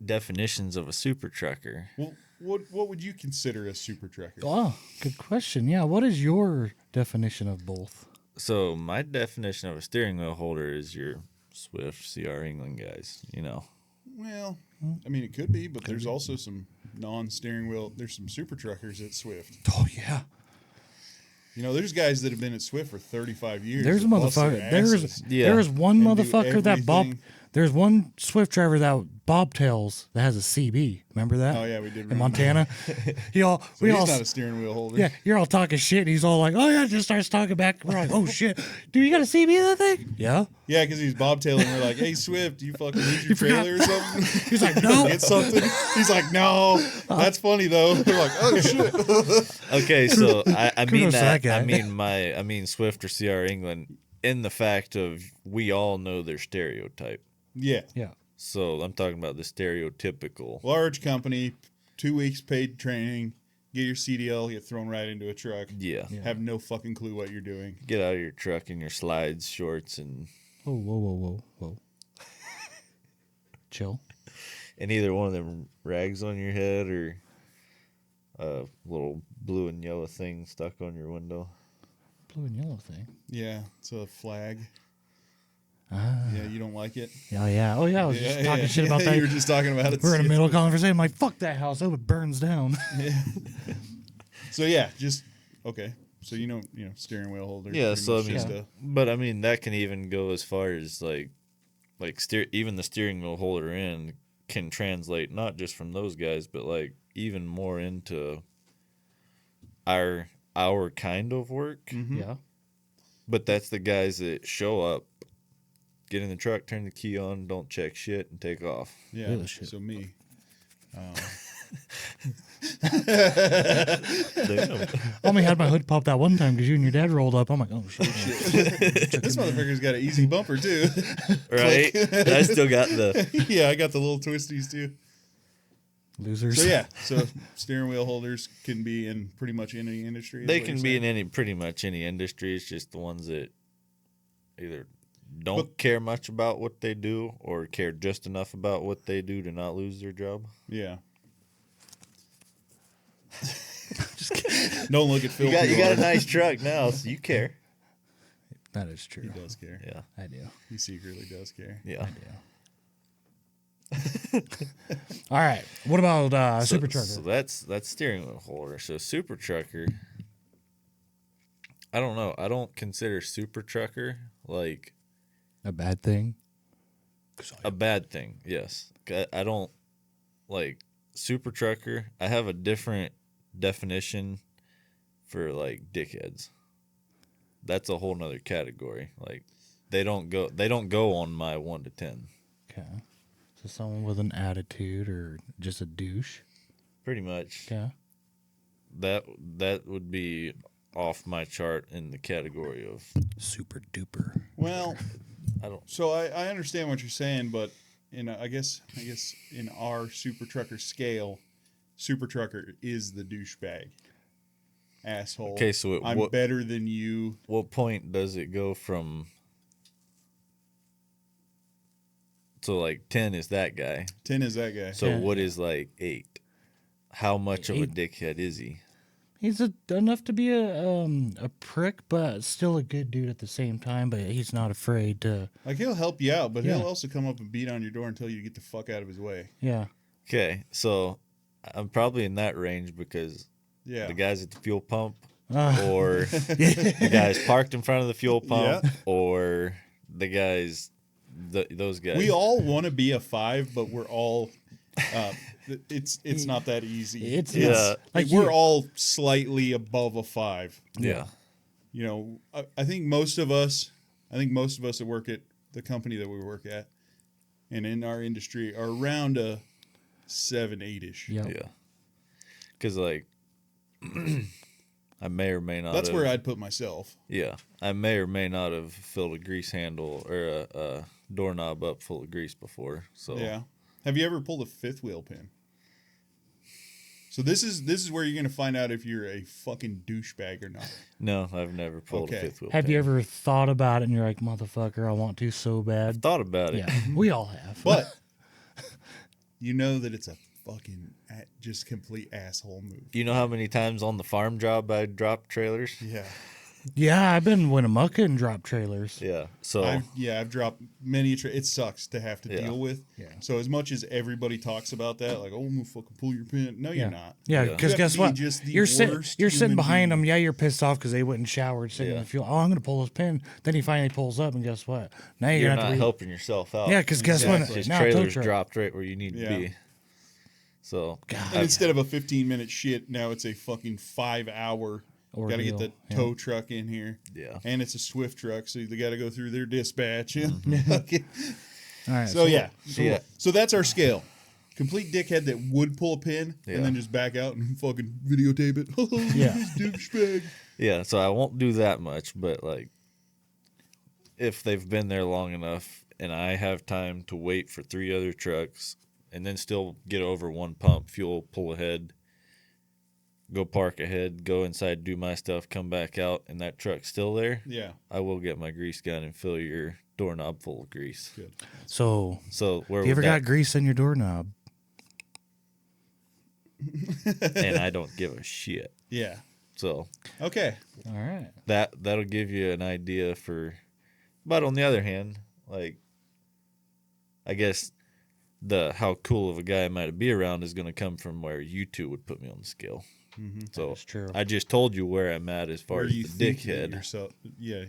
definitions of a super trucker. Well, what would you consider a super trucker? Oh, good question. Yeah, what is your definition of both? So my definition of a steering wheel holder is your Swift CR England guys. You know. Well, I mean, it could be, but there's also some non-steering wheel. There's some super truckers at Swift. Oh yeah, You know, there's guys that have been at Swift for 35 years. there's a that bust their motherfucker. asses. Yeah. There's one And do motherfucker that bob. everything. There's one Swift driver that bobtails that has a CB. Remember that? Oh, yeah, we did In remember Montana. So we all he's not a steering wheel holder. yeah. You're all talking shit. And he's all like, oh yeah, just starts talking back. We're like, oh shit, dude, you got a CB in that thing? Yeah. Yeah, because he's bobtailing. We're like, hey, Swift, you fucking need your trailer or something? He's like, no. Get something? He's like, no. That's funny, though. We're like, oh, shit. Okay, so I mean Kudos to that that. guy. I mean Swift or CR England in the fact of we all know their stereotype. Yeah. Yeah. So I'm talking about the stereotypical. Large company, 2 weeks paid training, get your CDL, get thrown right into a truck. Yeah. Have no fucking clue what you're doing. Get out of your truck in your slides, shorts, and Whoa. Chill. either one of them rags on your head or a little blue and yellow thing stuck on your window. Blue and yellow thing. Yeah, it's a flag. Ah. Yeah, you don't like it? Oh yeah. Oh yeah. I was just talking shit about that. You were just talking about it. We're in the middle of conversation. I'm like, fuck that house. I hope it burns down. So yeah, just okay. So you know, steering wheel holder. Yeah, pretty so I much mean, just but I mean that can even go as far as like even the steering wheel holder in can translate not just from those guys, but like even more into our kind of work. Mhm. Yeah. But that's the guys that show up, get in the truck, turn the key on, don't check shit, and take off. Yeah. Really shit. So me. I only had my hood pop that one time because you and your dad rolled up. I'm like, oh shit. This motherfucker's got an easy bumper too. Right? I still got the... Yeah, I got the little twisties too. Losers. So yeah, so steering wheel holders can be in pretty much any industry. is They what can you're be saying? in pretty much any industry. It's just the ones that either don't care much about what they do or care just enough about what they do to not lose their job. Yeah. Don't look at Phil. You got a nice truck now, so you care. That is true. He does care. Yeah. I do. He secretly does care. Yeah. All right. What about Super Trucker? So that's steering wheel holder. So Super Trucker, I don't know. I don't consider Super Trucker like A bad thing? a bad thing. Yes. I don't like Super Trucker. I have a different definition for like dickheads. That's a whole nother category. Like they don't go on my 1 to 10. Okay. So someone with an attitude or just a douche? Pretty much. Okay. That would be off my chart in the category of Super duper. Well, I don't. so I understand what you're saying, but I guess in our Super Trucker scale, Super Trucker is the douchebag. Asshole. Okay, so I'm better than you. What point does it go from? So like 10 is that guy. 10 is that guy. So Yeah. what is like 8? How much of a 8. dickhead is he? He's enough to be a prick, but still a good dude at the same time. But he's not afraid to. Like he'll help you out, but Yeah. he'll also come up and beat on your door until you get the fuck out of his way. Yeah. Okay, so I'm probably in that range because Yeah. the guys at the fuel pump, Uh, or the guys parked in front of the fuel pump, Yeah. or the guys, those guys. We all want to be a 5, but we're all. It's not that easy. It's Yeah. like you- we're all slightly above a 5. Yeah. You know, I think most of us that work at the company that we work at, and in our industry, are around a 7, 8-ish. Yeah. Yeah. Because, like, I may or may not That's have, where I'd put myself. Yeah. I may or may not have filled a grease handle or a doorknob up full of grease before. So, Yeah. Have you ever pulled a 5th wheel pin? So this is where you're gonna find out if you're a fucking douchebag or not. no, I've never pulled a Okay. fifth wheel. Have you pin. ever thought about it and you're like, motherfucker, I want to so bad? thought about it? Yeah. We all have. But you know that it's a fucking just complete asshole move. You know how many times on the farm job I dropped trailers? Yeah. Yeah, I've been Winnemucca and drop trailers. Yeah. So, I've dropped many. It sucks to have to Yeah. deal with. Yeah. So as much as everybody talks about that, like, oh, I'm gonna fucking pull your pin. No, Yeah. you're not. Yeah, Yeah. because You have guess to be what? just the You're sitting worst sitting behind human them. Yeah, you're pissed off because they wouldn't shower sitting in Yeah. the fuel. Oh, I'm going to pull his pin. Then he finally pulls up, and guess what? Now you're you're going to not have to helping yourself out. Yeah, because guess Exactly. what? His Now tow trailer's truck. dropped right where you need Yeah. to be. So, And instead of a 15-minute shit, now it's a fucking 5-hour. Got to get the Ordeal, yeah. tow truck in here. yeah. And it's a Swift truck, so they got to go through their dispatch. Mm-hmm. All right. So yeah, Yeah. so that's our scale. Complete dickhead that would pull a pin Yeah. and then just back out and fucking videotape it. Yeah. This douchebag. Yeah, so I won't do that much, but like if they've been there long enough and I have time to wait for 3 other trucks and then still get over one pump, fuel, pull ahead, go park ahead, go inside, do my stuff, come back out, and that truck's still there, Yeah. I will get my grease gun and fill your doorknob full of grease. Good. So, So where you ever would got that, grease in your doorknob? and I don't give a shit. Yeah. So Okay. All right. that'll give you an idea for, but on the other hand, like I guess the how cool of a guy am I to be around is going to come from where you two would put me on the scale. So That's true. I just told you where I'm at as far Where as you the think you dickhead. yourself? Yeah,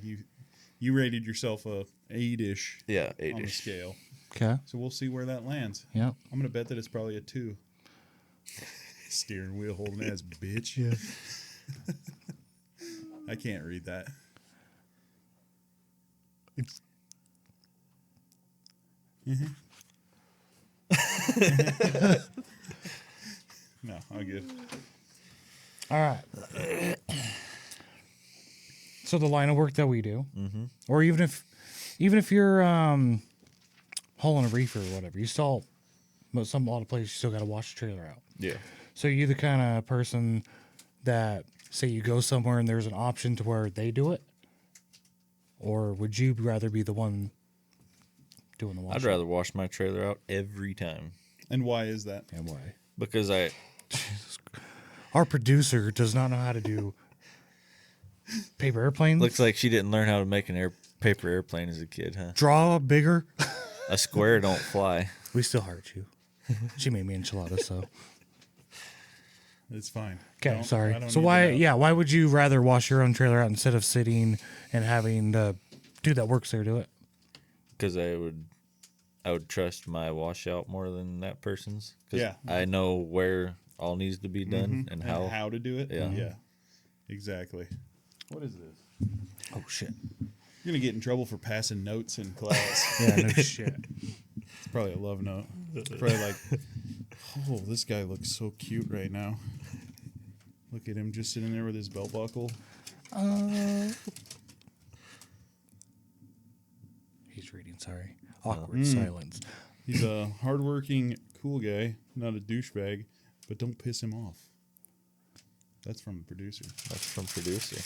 you rated yourself a 8-ish Yeah, on the 8-ish. scale. Okay. So we'll see where that lands. Yep. I'm gonna bet that it's probably a 2. Steering wheel holding ass bitch. Yeah. I can't read that. No, I'm good. All right. So the line of work that we do, or even if you're hauling a reefer or whatever, you still, a lot of places you still got to wash the trailer out. Yeah. So you the kind of person that, say you go somewhere and there's an option to where they do it, or would you rather be the one doing the washing? I'd rather wash my trailer out every time. And why is that? And why? Because Our producer does not know how to do paper airplanes. looks like she didn't learn how to make an paper airplane as a kid, huh? Draw bigger. A square don't fly. We still heart you. She made me enchiladas, so. It's fine. Okay, sorry. I don't So need why? to know. Yeah, why would you rather wash your own trailer out instead of sitting and having the dude that works there do it? Because I would trust my washout more than that person's. 'Cause Yeah. I know where all needs to be done and how. to do it? Yeah. Yeah. Exactly. What is this? Oh shit! You're going to get in trouble for passing notes in class. Yeah, no shit. It's probably a love note. It's probably like, oh, this guy looks so cute right now. Look at him just sitting there with his belt buckle. He's reading. Sorry. Awkward silence. He's a hardworking, cool guy, not a douchebag, but don't piss him off. That's from the producer. That's from producer.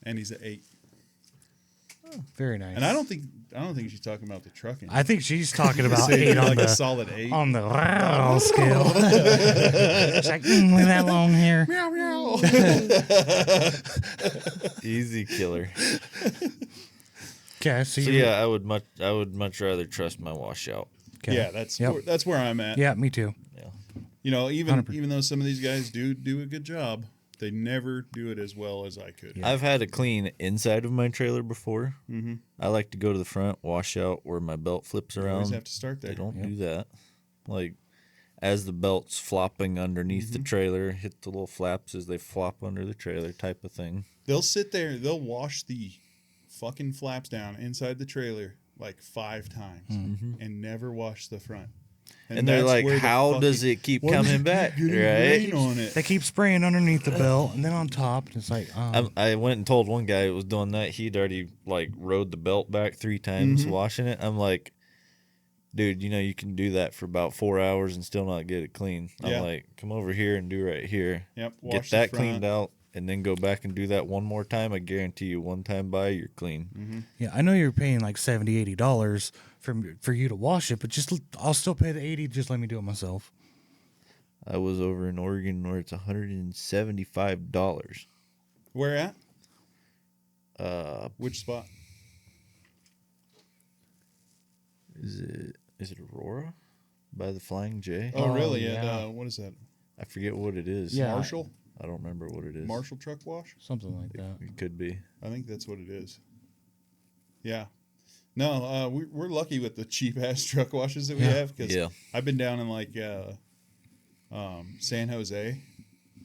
And he's an 8. Very nice. And I don't think she's talking about the trucking. I think she's talking about Say 8 on like a the solid 8. on the scale. It's like, look at that long hair. Meow meow. Easy killer. Okay, so So yeah, I would much rather trust my washout. Okay. Yeah, that's where I'm at. Yeah, me too. Yeah. You know, even 100%. though some of these guys do a good job, they never do it as well as I could. Yeah. I've had to clean inside of my trailer before. Mm-hmm. I like to go to the front, wash out where my belt flips You around. always have to start there. They don't do that. Like, as the belt's flopping underneath the trailer, hit the little flaps as they flop under the trailer type of thing. They'll sit there, they'll wash the fucking flaps down inside the trailer like 5 times and never wash the front. And they're that's like, where the how fucking- does it keep What is coming it back? getting Right? rain on it. They keep spraying underneath the belt and then on top. And it's like, I went and told one guy who was doing that. He'd already like rode the belt back 3 times washing it. I'm like, dude, you know you can do that for about 4 hours and still not get it clean. Yeah. I'm like, come over here and do right here. Yep, Get wash the that front. cleaned out and then go back and do that one more time. I guarantee you, one time by you're clean. yeah, I know you're paying like $70, $80 for you to wash it, but I'll still pay the $80. Just let me do it myself. I was over in Oregon where it's $175. Where at? Which spot? Is it Aurora by the Flying J? Oh, really? yeah. What is that? I forget what it is. Yeah. Marshall? I don't remember what it is. Marshall Truck Wash? Something like that. It could be. I think that's what it is. Yeah. No, we're lucky with the cheap ass truck washes that we have because Yeah. I've been down in like San Jose,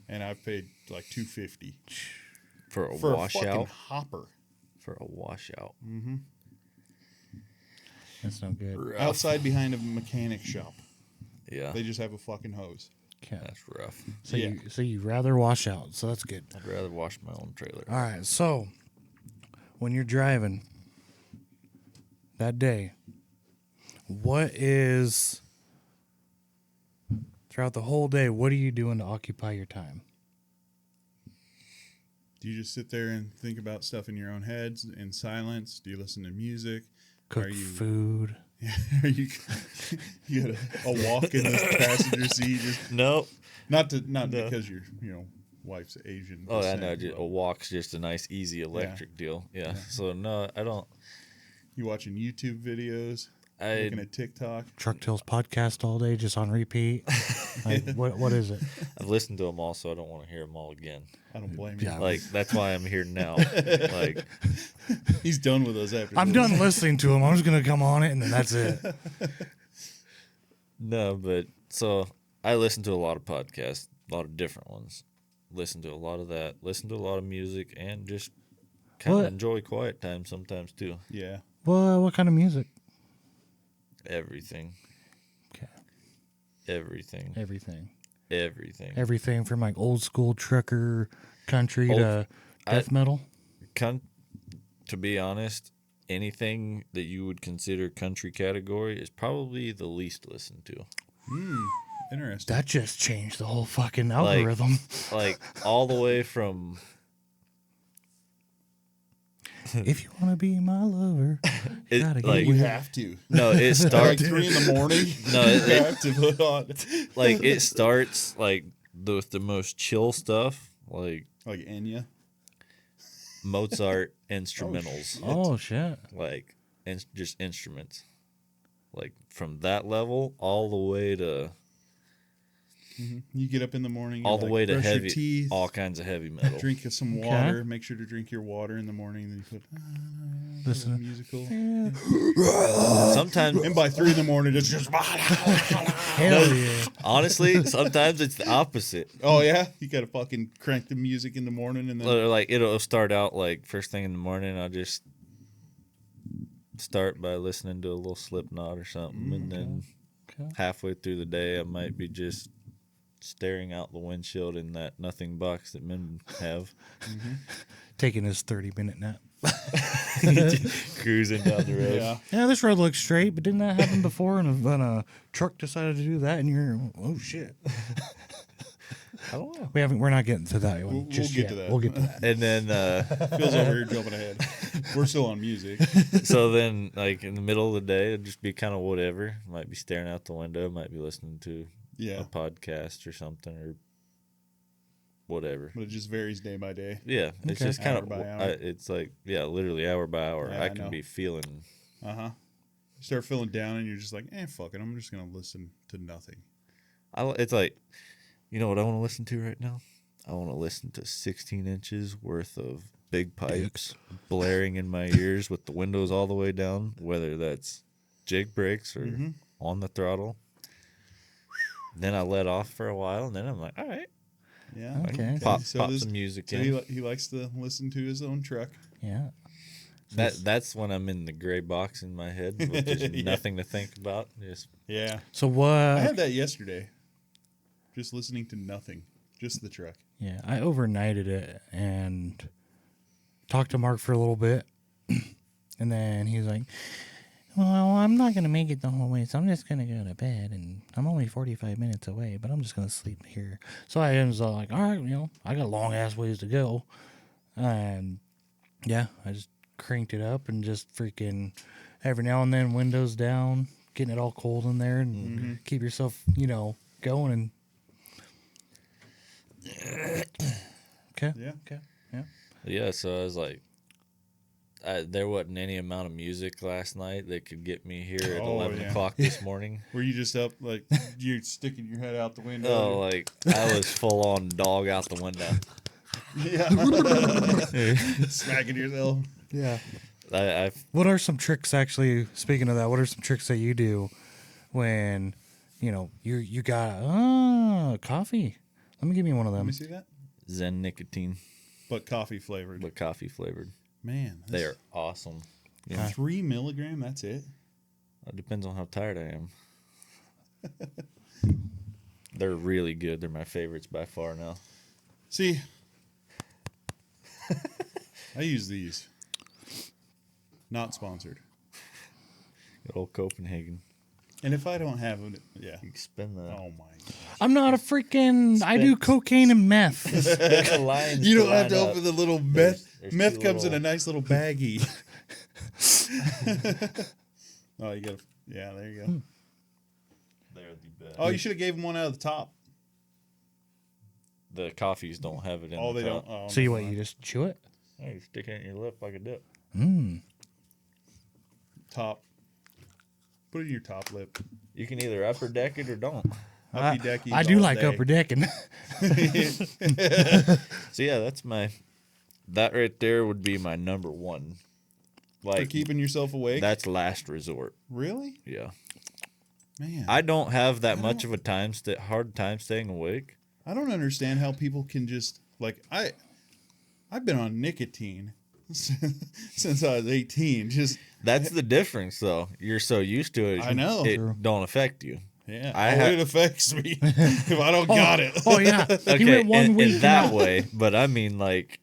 and I've paid like $250 For a for a fucking washout. hopper For a washout. That's no good. Rough. outside behind a mechanic shop. Yeah. They just have a fucking hose. Okay. That's rough. So Yeah. you rather wash out. So that's good. I'd rather wash my own trailer. All right. So when you're driving that day, what is throughout the whole day? What are you doing to occupy your time? Do you just sit there and think about stuff in your own heads in silence? Do you listen to music? Cook Are you food. Are you got a walk in the passenger seat? Just, Nope. not because your wife's Asian. Oh, I descent, know. but A walk's just a nice, easy electric deal. Yeah. So, no, I don't. You watching YouTube videos, looking at TikTok. Truck Tales podcast all day, just on repeat. Like, what is it? I've listened to them all, so I don't want to hear them all again. I don't blame you. Yeah. Like, that's why I'm here now. Like, He's done with us after I'm this. done listening to them. I'm just gonna come on it, and then that's it. no, but so I listen to a lot of podcasts, a lot of different ones. Listen to a lot of that. Listen to a lot of music, and just kind of What? enjoy quiet time sometimes too. Yeah. What kind of music? Everything. Okay. Everything. Everything. Everything. Everything from like old school trucker country to death metal. To be honest, anything that you would consider country category is probably the least listened to. Interesting. That just changed the whole fucking algorithm. Like all the way from If you want to be my lover, it, gotta get like You have to. no, it Like starts 3 in the morning. no, You it, have to put on. like it starts like with the most chill stuff, like Like Enya. Mozart instrumentals, Oh shit! like just instruments, like from that level all the way to You get up in the morning. all you're the like, way to brush your heavy, teeth, all kinds of heavy metal. drink some Okay. water. Make sure to drink your water in the morning. Then you put Listen. musical. Sometimes, And by 3 in the morning, it's just. Hell yeah! honestly, sometimes it's the opposite. Oh yeah, you gotta fucking crank the music in the morning and then. Like it'll start out like first thing in the morning. I'll just start by listening to a little Slipknot or something, and then Okay. halfway through the day, I might be just staring out the windshield in that nothing box that men have, Taking his 30-minute nap. cruising down the road. Yeah. Yeah, this road looks straight, but didn't that happen before? And a truck decided to do that, and you're oh shit. I don't know. We're not getting to that one We'll just get yet. to that. We'll get to that. And then, Feels over here jumping ahead. We're still on music. so then, like in the middle of the day, it'd just be kind of whatever. Might be staring out the window. Might be listening to Yeah, a podcast or something or whatever. but it just varies day by day. Yeah, it's Okay. just kind Hour of. by hour. It's like literally hour by hour. Yeah, I I can know. be feeling. You start feeling down, and you're just like, fuck it. I'm just gonna listen to nothing. It's like, you know what I want to listen to right now? I want to listen to 16 inches worth of big pipes blaring in my ears with the windows all the way down, whether that's jig brakes or on the throttle. Then I let off for a while, and then I'm like, all right, Yeah. Okay. pop So this- some music So in. he likes to listen to his own truck. Yeah. That's when I'm in the gray box in my head with just Yeah. nothing to think about. Just Yeah. So I what? had that yesterday. Just listening to nothing. Just the truck. Yeah, I overnighted it and talked to Mark for a little bit, and then he was like, "Well, I'm not gonna make it the whole way, so I'm just gonna go to bed, and I'm only 45 minutes away, but I'm just gonna sleep here." So I was like, "All right, I got a long ass ways to go," and yeah, I just cranked it up and just freaking every now and then windows down, getting it all cold in there, and keep yourself, going and. Okay. Yeah. Okay. Yeah. yeah, so I was like, there wasn't any amount of music last night that could get me here at Oh, 11 yeah. o'clock this morning. Were you just up, like, you're sticking your head out the window? Oh, like I was full on dog out the window. Yeah. Smacking yourself. Yeah. I What are some tricks actually, speaking of that, what are some tricks that you do when, you got coffee? Let me give you one of Let them. me see that. Zen nicotine, But coffee flavored. but coffee flavored. Man. They are awesome. 3 milligram, that's it? It depends on how tired I am. They're really good. They're my favorites by far now. See, I use these. Not sponsored. Good old Copenhagen. And if I don't have it, yeah. You can spend the Oh my God. I'm not a freaking, I do cocaine and meth. lines. You to don't have line to up. open the little meth. There's Meth two comes in little- a nice little baggie. Oh, you got to, yeah, there you go. They're the best. Oh, you should have gave him one out of the top. The coffees don't have it in Oh, the they top. don't. Oh, So you never what, you mind. just chew it? Hey, you stick it in your lip like a dip. Top. Put it in your top lip. You can either upper deck it or don't. Uppy deckies I do all like day. upper decking. So yeah, that right there would be my number one. For Like keeping yourself awake. that's last resort. Really? Yeah. Man. I don't have that much of a hard time staying awake. I don't understand how people can just like I've been on nicotine since I was 18. Just That's the difference, though. You're so used to it. I know. It don't affect you. yeah, it affects me if I don't got it. Oh yeah. He Okay, went one in week that and way, but I mean, like,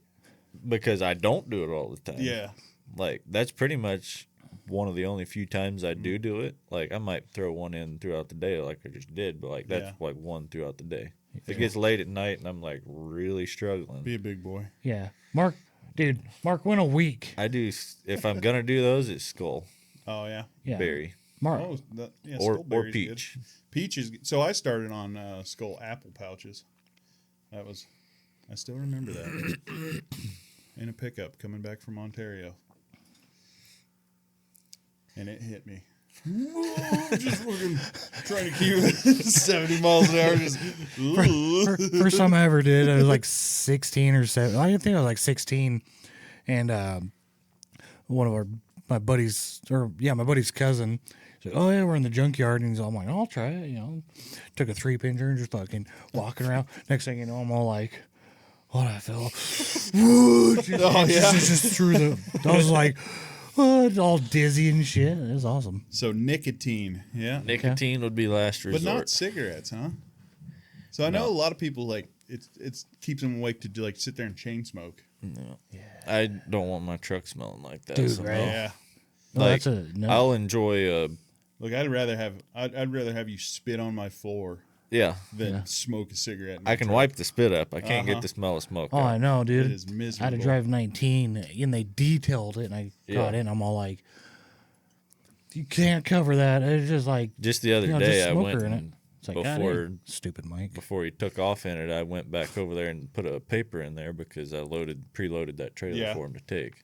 because I don't do it all the time. Yeah, Like, that's pretty much one of the only few times I Mm-hmm. do it. Like, I might throw one in throughout the day, like I just did, but like that's Yeah. like one throughout the day. If it gets late at night and I'm like really struggling, be a big boy. yeah. Mark went a week. I do. If I'm gonna do those, it's skull, Oh yeah. Yeah. berry, Mark. Oh, yeah. or Skullberry's peach. Good. Peach is so. I started on Skull apple pouches. That was. I still remember that. In a pickup coming back from Ontario, and it hit me. Just fucking trying to keep it 70 miles an hour. Just First time I ever did, I was like 16 or 7. I think I was like 16, and one of my buddy's cousin. Said, "Oh yeah, we're in the junkyard," and I'm like, "I'll try it." You know, took a 3-pinger and just fucking walking around. Next thing you know, I'm all like, "What I fell?" Oh yeah. just through the. I was like, oh, it's all dizzy and shit. It was awesome. So nicotine, yeah, Nicotine would be last resort. but not cigarettes, huh? So I know a lot of people like it keeps them awake to like sit there and chain smoke. No. I don't want my truck smelling like that. Dude, so right? no. Yeah. No, Like, that's a no. I'll enjoy Look, I'd rather have you spit on my floor yeah. than Yeah. smoke a cigarette. In I my can truck. wipe the spit up. I can't Uh-huh. get the smell of smoke Oh, out. I know, dude. It is I miserable. had to drive 19, and they detailed it, and I got Yeah. in. I'm all like, you can't cover that. It's just like, Just the other you know, day, just I smoker went in it. and It's like, before- God, stupid Mike. before he took off in it, I went back over there and put a paper in there because I preloaded that trailer Yeah. for him to take.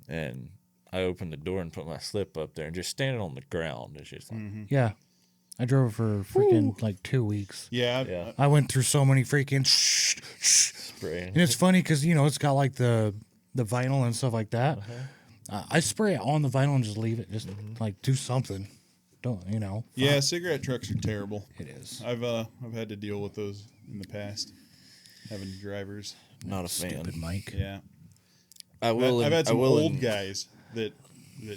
And I opened the door and put my slip up there and just standing on the ground. It's just like, Yeah. I drove for freaking like 2 weeks. Yeah, Yeah. I went through so many freaking spraying. and it's funny because, you know, it's got like the vinyl and stuff like that. I spray it on the vinyl and just leave it. Just like do something. Don't, you know. yeah. Cigarette trucks are terrible. It is. I've had to deal with those in the past. Having drivers. Not a fan. Stupid Mike. Yeah. I will. I've had some I will old guys that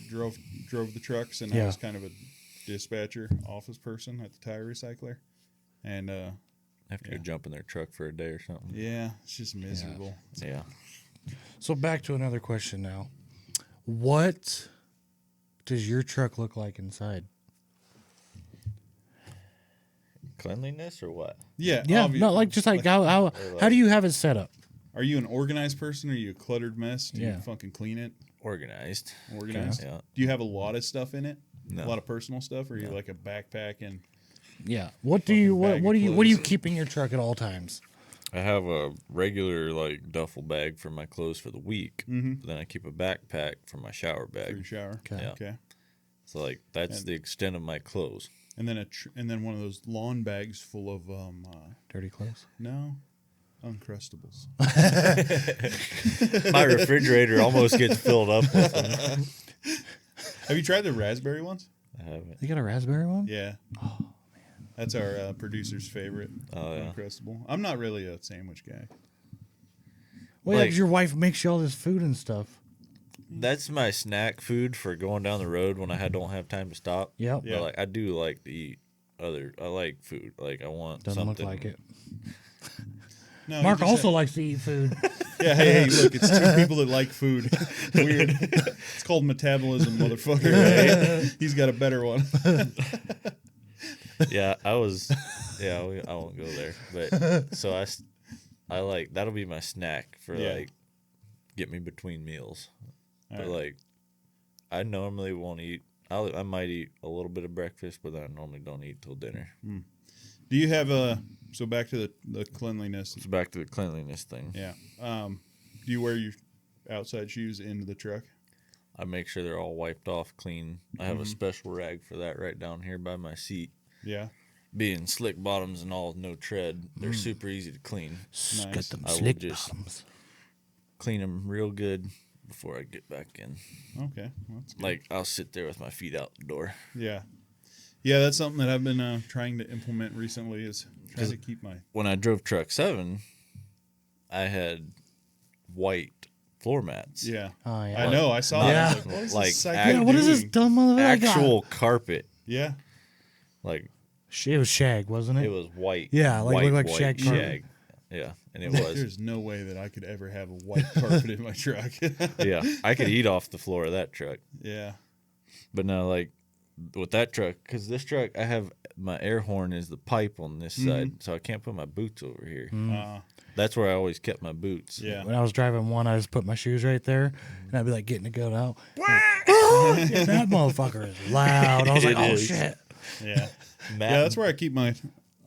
drove the trucks, and I Yeah. was kind of a dispatcher, office person at the tire recycler, and have to go jump in their truck for a day or something. yeah, it's just miserable. Yeah. So back to another question now. What does your truck look like inside? Cleanliness or what? Yeah, Yeah, obvious- no, like just like how do you have it set up? Are you an organized person? Or are you a cluttered mess? Do Yeah. you fucking clean it? Organized. Organized. Yeah. Do you have a lot of stuff in it? No. A lot of personal stuff, or are you like a backpack and Yeah. What do you bag of what do you clothes. keep in your truck at all times? I have a regular like duffel bag for my clothes for the week. But then I keep a backpack for my shower for your bag. shower? Okay. Okay. So like that's the extent of my clothes. And then and then one of those lawn bags full of Dirty clothes. no, Uncrustables. My refrigerator almost gets filled up with them. Have you tried the raspberry ones? I haven't. You got a raspberry one? Yeah. Oh man, that's our producer's favorite. Oh, yeah. Uncrustable. I'm not really a sandwich guy. Well, yeah, Like- 'cause your wife makes you all this food and stuff. That's my snack food for going down the road when I don't have time to stop. Yep. Yeah. But like I do like to eat I like food. Like I want Doesn't something. look like it. No, Mark you just also likes to eat food. Yeah, hey, look, it's two people that like food. Weird. It's called metabolism, motherfucker. He's got a better one. Yeah, I was. Yeah, I won't go there. But so I like that'll be my snack for Yeah. like get me between meals. All But right. like I normally won't eat. I might eat a little bit of breakfast, but I normally don't eat till dinner. Do you have so back to the cleanliness? It's back to the cleanliness thing. Yeah. Do you wear your outside shoes into the truck? I make sure they're all wiped off clean. I have a special rag for that right down here by my seat. Yeah. Being slick bottoms and all, no tread, they're super easy to clean. Got Nice. them I will slick just- bottoms. Clean them real good before I get back in. Okay. Well, that's good. Like I'll sit there with my feet out the door. Yeah. Yeah, that's something that I've been trying to implement recently is trying to keep my... When I drove truck 7, I had white floor mats. Yeah. Oh, yeah. I know. I saw Yeah. that. I was like, what is Like, this psycho Yeah, what is this doing? dumb motherfucker got? Actual carpet. Yeah. Like, It was shag, wasn't it? it was white. Yeah, like white, looked like white shag carpet. Yeah, and it Like, was. there's no way that I could ever have a white carpet in my truck. Yeah, I could eat off the floor of that truck. Yeah. But no, like with that truck, because this truck, I have my air horn is the pipe on this side, so I can't put my boots over here. That's where I always kept my boots. Yeah. When I was driving one, I just put my shoes right there, and I'd be like getting the goat out. Yeah, that motherfucker is loud. I was like, It oh is. shit. Yeah. Matt, Yeah, that's where I keep my.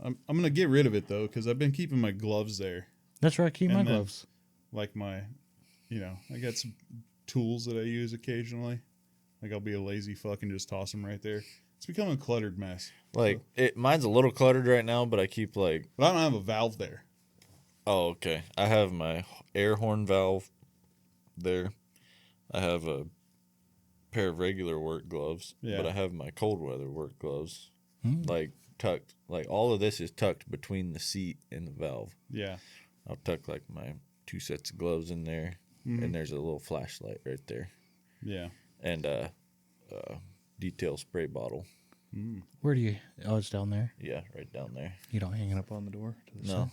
I'm going to get rid of it, though, because I've been keeping my gloves there. That's where I keep my And then- gloves. Like my, I got some tools that I use occasionally. Like I'll be a lazy fuck and just toss them right there. It's become a cluttered mess. like mine's a little cluttered right now, but I keep like, But I don't have a valve there. oh okay, I have my air horn valve there. I have a pair of regular work gloves, Yeah. but I have my cold weather work gloves, like tucked. Like all of this is tucked between the seat and the valve. Yeah. I'll tuck like my 2 sets of gloves in there, and there's a little flashlight right there, Yeah. and detail spray bottle. Where do you? Oh, it's down there. Yeah, right down there. You don't hang it up on the door. To the No, side?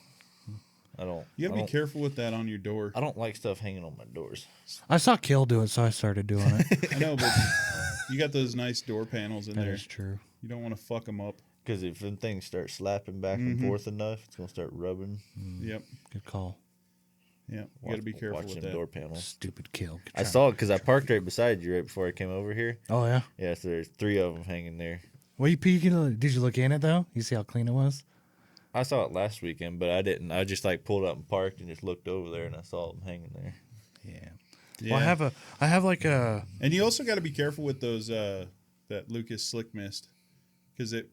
I don't. You got to I be don't- careful with that on your door. I don't like stuff hanging on my doors. I saw Kill do it, so I started doing it. I know, but you got those nice door panels in That there. is true. You don't want to fuck them up. Because if them things start slapping back and forth enough, it's gonna start rubbing. Yep. Good call. Yep. You got to be careful Watch with them that. door panels. Stupid Kill. Good I try. saw it because I parked right beside you right before I came over here. Oh yeah. Yeah, so there's 3 of them hanging there. What you peeking? Did you look in it though? You see how clean it was? I saw it last weekend, but I didn't. I just like pulled up and parked and just looked over there and I saw them hanging there. Yeah. Yeah. Well, I have like a. And you also got to be careful with those that Lucas Slick Mist, because it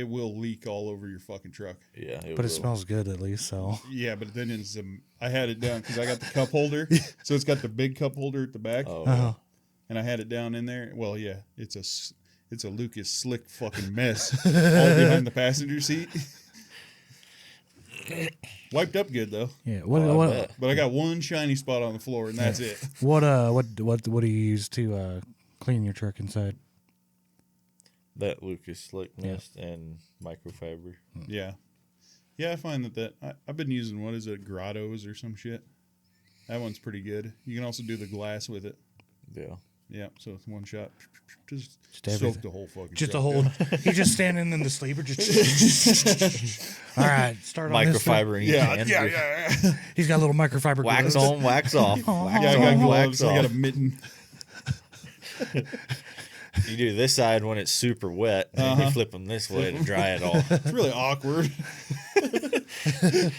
will leak all over your fucking truck. Yeah, But it smells good at least. So. Yeah, but then it's I had it down because I got the cup holder, so it's got the big cup holder at the back, Oh, Uh-huh. and I had it down in there. Well, yeah, it's a Lucas Slick fucking mess all behind the passenger seat. Wiped up good though, Yeah. I What bet. but I got one shiny spot on the floor, and that's it. what do you use to clean your truck inside? That Lucas Slick Mist and microfiber. Yeah, yeah, I find that I've been using, what is it, Grottos or some shit. That one's pretty good. You can also do the glass with it. Yeah. Yeah, so it's one shot. Just everything. soak the whole fucking Just a truck whole. down. He's just standing in the sleeper. Just. All right, start on this. Microfiber in your Yeah, hand. yeah. He's got a little microfiber. Wax gloves. on, wax off. Wax Yeah, I on, got wax gloves. I got a off. mitten. You do this side when it's super wet, and you flip them this way to dry it off. It's really awkward.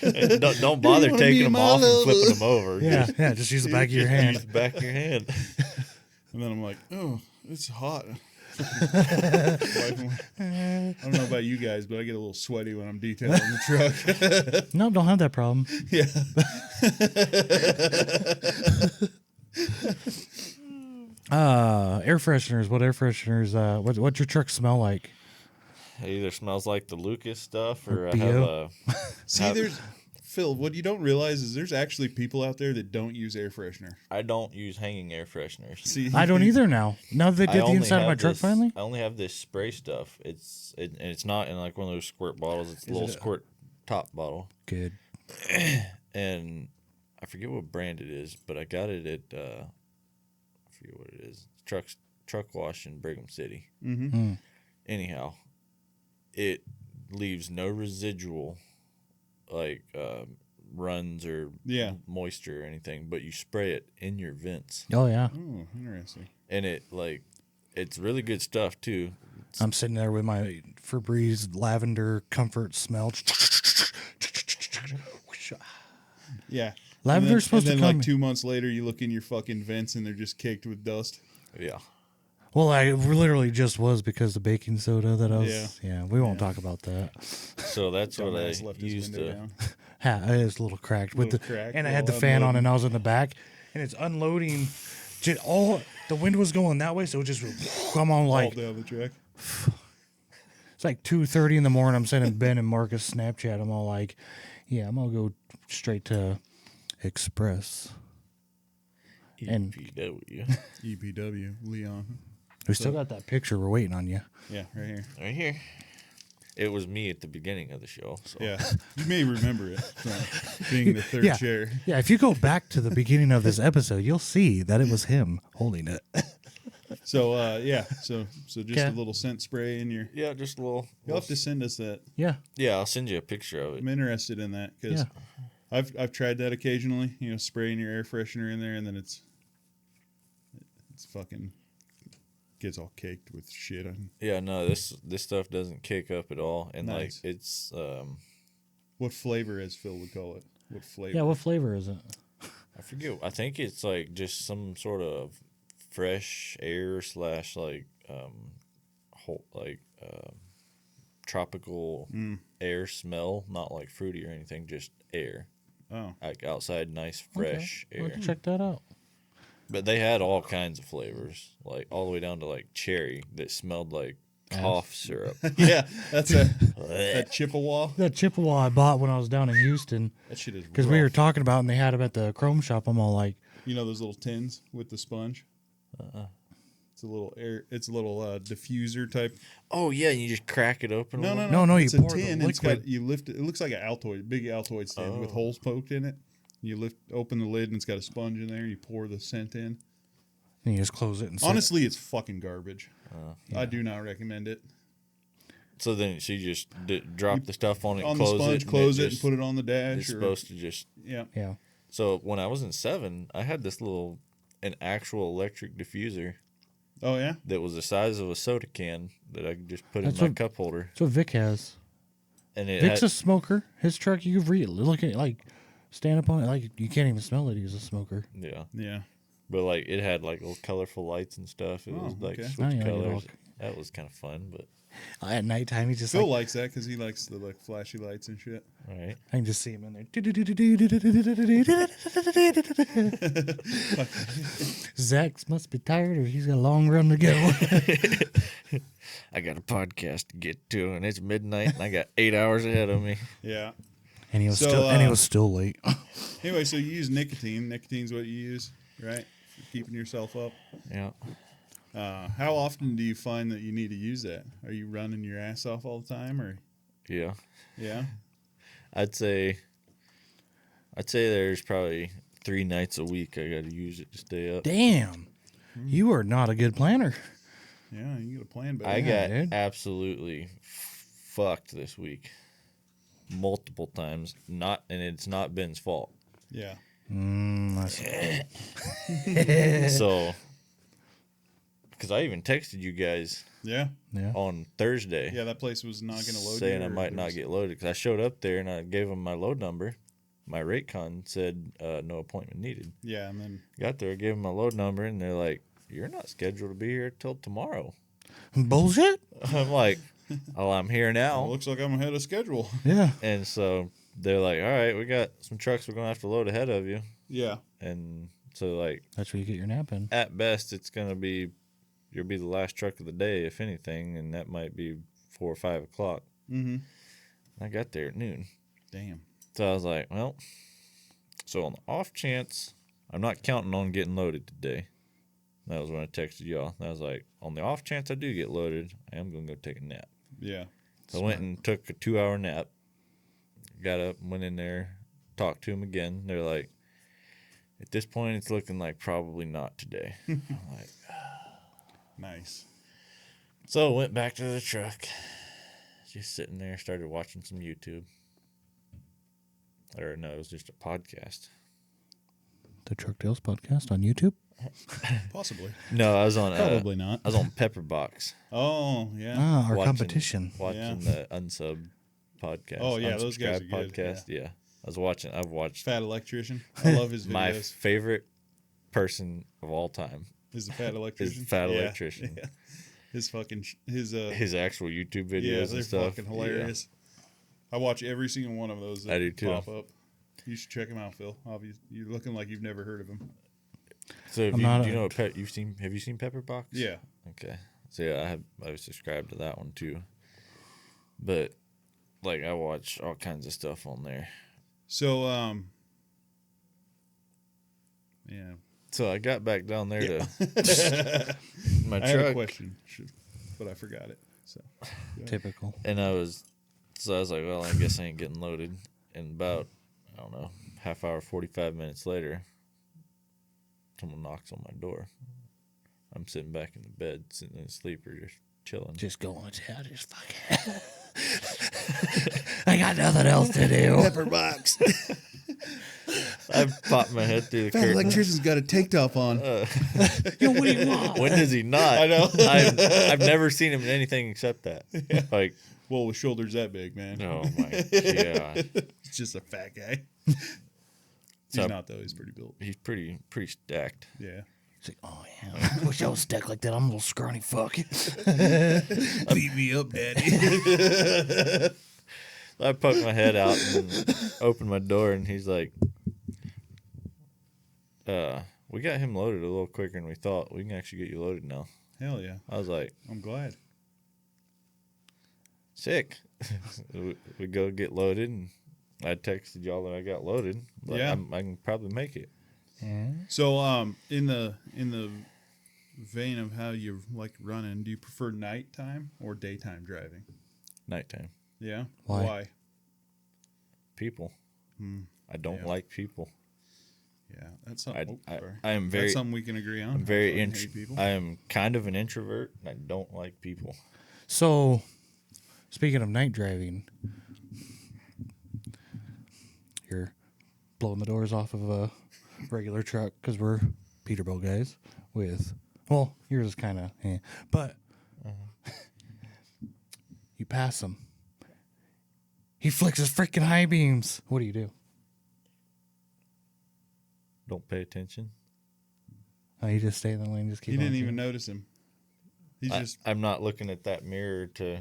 And don't bother wanna taking be them my off and lover? flipping them over. Yeah, yeah. Just use the back of your Use hand. the back of your hand. And then I'm like, oh, it's hot. I don't know about you guys, but I get a little sweaty when I'm detailing the truck. No, don't have that problem. Yeah. Air fresheners. What air fresheners? What's your truck smell like? It either smells like the Lucas stuff, or I BO. have a. See, there's Phil. What you don't realize is there's actually people out there that don't use air freshener. I don't use hanging air fresheners. See, I don't either now. Now that they I did the only inside of my have truck this- finally. I only have this spray stuff. And it's not in like one of those squirt bottles. It's a little squirt top bottle. Good. And I forget what brand it is, but I got it at I forget what it is. Truck wash in Brigham City. Mm-hmm. Anyhow, it leaves no residual like runs or Yeah. moisture or anything, but you spray it in your vents, Oh yeah. Oh, interesting. and it's really good stuff too. I'm sitting there with my Febreze lavender comfort smell. Yeah. Lavender's supposed and to then come. like 2 months later, you look in your fucking vents and they're just caked with dust. Yeah. Well, I literally just was because the baking soda that I was. Yeah. Yeah, we won't talk about that. So that's what I Dumbass left his used window to. down. Ha, it is a little cracked with the Little crack, and I had the little fan on unloading. and I was in the back and it's unloading. Just all the wind was going that way, so it just I'm on All like down the track. it's like 2:30 in the morning. I'm sending Ben and Marcus Snapchat. I'm all like, yeah, I'm gonna go straight to Express. And EPW. EPW, Leon. we still got that picture. We're waiting on you. Yeah, right here. Right here. It was me at the beginning of the show. So. Yeah, you may remember it from being the third chair. Yeah, if you go back to the beginning of this episode, you'll see that it was him holding it. So so just Okay. a little scent spray in your. Yeah, just a little. You'll have to send us that. Yeah. Yeah, I'll send you a picture of it. I'm interested in that because Yeah. I've tried that occasionally. You know, spraying your air freshener in there, and then it's fucking gets all caked with shit. Yeah, no, this stuff doesn't kick up at all, and Nice. like it's What flavor, as Phil would call it? What flavor? Yeah, what flavor is it? I forget. I think it's like just some sort of fresh air / like tropical air smell, not like fruity or anything, just air. Oh, Like outside, nice fresh Okay. I'll air. check that out. But they had all kinds of flavors, like all the way down to like cherry that smelled like cough syrup. yeah, that's that Chippewa. That Chippewa I bought when I was down in Houston That shit is because we were rough. talking about it and they had them at the Chrome shop. I'm all like, You know those little tins with the sponge. It's a little air. It's a little diffuser type. Oh yeah, you just crack it open. No, a little? no, no. No, It's you a pour the tin. And it's got liquid. you lift it. It looks like an Altoid, big Altoid stand with holes poked in it. You open the lid, and it's got a sponge in there. You pour the scent in. and you just close it and sit. Honestly, it's fucking garbage. I do not recommend it. So then she just drop the stuff on it, On close the sponge, it, close and it, and put it on the dash. It's or, supposed to just. yeah. Yeah. So when I was in 7, I had this an actual electric diffuser Oh yeah. that was the size of a soda can that I could just put That's in my what- cup holder, That's what Vic has. and it Vic's had, a smoker. His truck, you can look at it, like, stand up on it. Like, you can't even smell that he's a smoker. yeah, Yeah. but like it had like little colorful lights and stuff. It was like okay. switch Oh, yeah, colors. you're That was kind of fun, but At nighttime, he's just Phil like, likes that because he likes the like flashy lights and shit. right. I can just see him in there. Zack must be tired or he's got a long run to go. I got a podcast to get to, and it's midnight, and I got 8 hours ahead of me. Yeah. And he was So, still late. Anyway, so you use nicotine. Nicotine's what you use, right? For keeping yourself up. Yeah. How often do you find that you need to use that? Are you running your ass off all the time, or Yeah. yeah? I'd say there's probably 3 nights a week I got to use it to stay up. Damn. You are not a good planner. Yeah, you get a plan, but I Yeah, got dude. absolutely fucked this week, multiple times. And it's not Ben's fault. yeah. So, because I even texted you guys Yeah. Yeah. on Thursday, Yeah, that place was not going to load saying you, I or might there not was- get loaded because I showed up there and I gave them my load number. My rate con said no appointment needed. Yeah, and then Got there, gave them my load number, and they're like, "You're not scheduled to be here till tomorrow." Bullshit? I'm like, "Oh, I'm here now." it looks like I'm ahead of schedule. Yeah. And so they're like, "All right, we got some trucks we're gonna have to load ahead of you." Yeah. And so, like, That's where you get your nap in. at best, it's gonna be you'll be the last truck of the day, if anything, and that might be 4 or 5 o'clock. Mm-hmm. I got there at noon, Damn. so I was like, "Well," so on the off chance, I'm not counting on getting loaded today. That was when I texted y'all. I was like, on the off chance I do get loaded, I am gonna go take a nap. Yeah. So I went and took a 2-hour nap. Got up, went in there, talked to them again. They're like, at this point, it's looking like probably not today. I'm like, Nice. so went back to the truck. Just sitting there, started watching some YouTube. Or no, it was just a podcast. The Truck Tales podcast on YouTube. Possibly. No, I was on Probably not. I was on Pepperbox Oh yeah. Ah, our Watching- competition. watching the Unsub podcast. Oh, yeah, those guys are Unsubscribed good, podcast. Yeah. I've watched Fat electrician. I love his my videos. favorite person of all time. Is the fat electrician? Fat Yeah. Electrician. Yeah. His fucking his His actual YouTube yeah, videos they're and stuff. fucking hilarious. I watch every single one of those. That I do, too. Pop up. You should check him out, Phil. You're looking like you've never heard of him. So have I'm you, not do you a- know what have you seen Pepperbox? Yeah. Okay. So yeah, I was subscribed to that one too. But like I watch all kinds of stuff on there. So yeah. So I got back down there to my I had a truck, question, but I forgot it. So Typical. and I was like, well, I guess I ain't getting loaded. And about, I don't know, half hour, 45 minutes later, someone knocks on my door. I'm sitting back in the bed, sitting in a sleeper, just chilling. Just going to town, just fucking. I got nothing else to do. pepper box. I popped my head through the Fat curtain. electrician's got a tank top on. Yo, what do you want? When does he not? I know. I've never seen him in anything except that. Like, Well, with shoulders that big, man. oh my god, It's just a fat guy. So- He's not though. He's pretty built. he's pretty stacked. Yeah. It's like, oh yeah, I wish I was stacked like that. I'm a little scrawny fuck. Beat me up, daddy. I poked my head out and opened my door, and he's like, we got him loaded a little quicker than we thought. We can actually get you loaded now. Hell yeah. I was like, I'm glad. sick. We go get loaded, and I texted y'all that I got loaded. But Yeah. I can probably make it. So, in the vein of how you like running, do you prefer nighttime or daytime driving? Nighttime. Yeah. Why? People. I don't Yeah. like people. Yeah, that's something. I am very. That's something we can agree on. I'm very I fucking hate people. I am kind of an introvert, and I don't like people. So, speaking of night driving, you're blowing the doors off of a regular truck because we're Peterbilt guys with, well, yours is kind of, but you pass him. He flicks his freaking high beams. What do? Don't pay attention. Oh, you just stay in the lane, just keep He on didn't keep- even notice him. He just I'm not looking at that mirror to.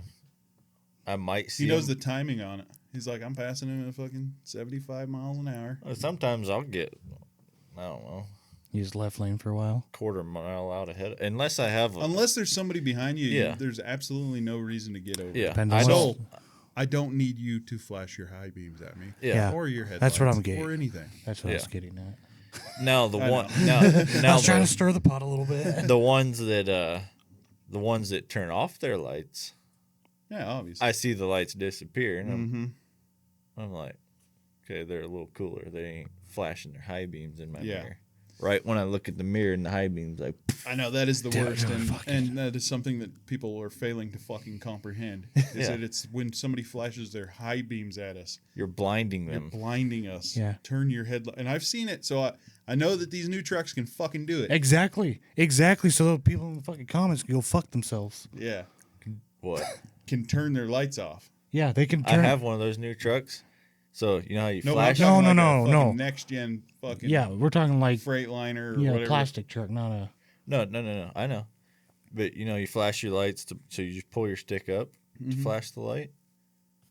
I might see. he knows him. the timing on it. He's like, I'm passing him at fucking 75 miles an hour. Sometimes I'll get, I don't know, You just left lane for a while. quarter mile out ahead, unless I have. Unless there's somebody behind you, Yeah. there's absolutely no reason to get over. Yeah, Depends I on don't. what- So I don't need you to flash your high beams at me. Yeah. Or your headlights. That's what I'm getting. Or anything. That's what I was Yeah. getting at. Now the I one. know. Now I was trying to the, stir the pot a little bit. the ones that turn off their lights. Yeah, obviously. I see the lights disappear, and Mm-hmm. I'm like, okay, they're a little cooler. They ain't flashing their high beams in my Yeah. mirror. Right when I look at the mirror and the high beams, like, I know that is the Dude, worst, and, fucking- and that is something that people are failing to fucking comprehend. Is Yeah. that it's when somebody flashes their high beams at us, you're blinding you're them. blinding us. Yeah. Turn your headlight, and I've seen it, so I know that these new trucks can fucking do it. Exactly. So the people in the fucking comments can go fuck themselves. Yeah, What? can turn their lights off. Yeah, they can I turn. have one of those new trucks. So you know how you No, flash? No, no. Next gen fucking Yeah, we're talking like Freightliner or whatever. plastic truck, not a. No. I know. But you know, you flash your lights, so you just pull your stick up to flash the light.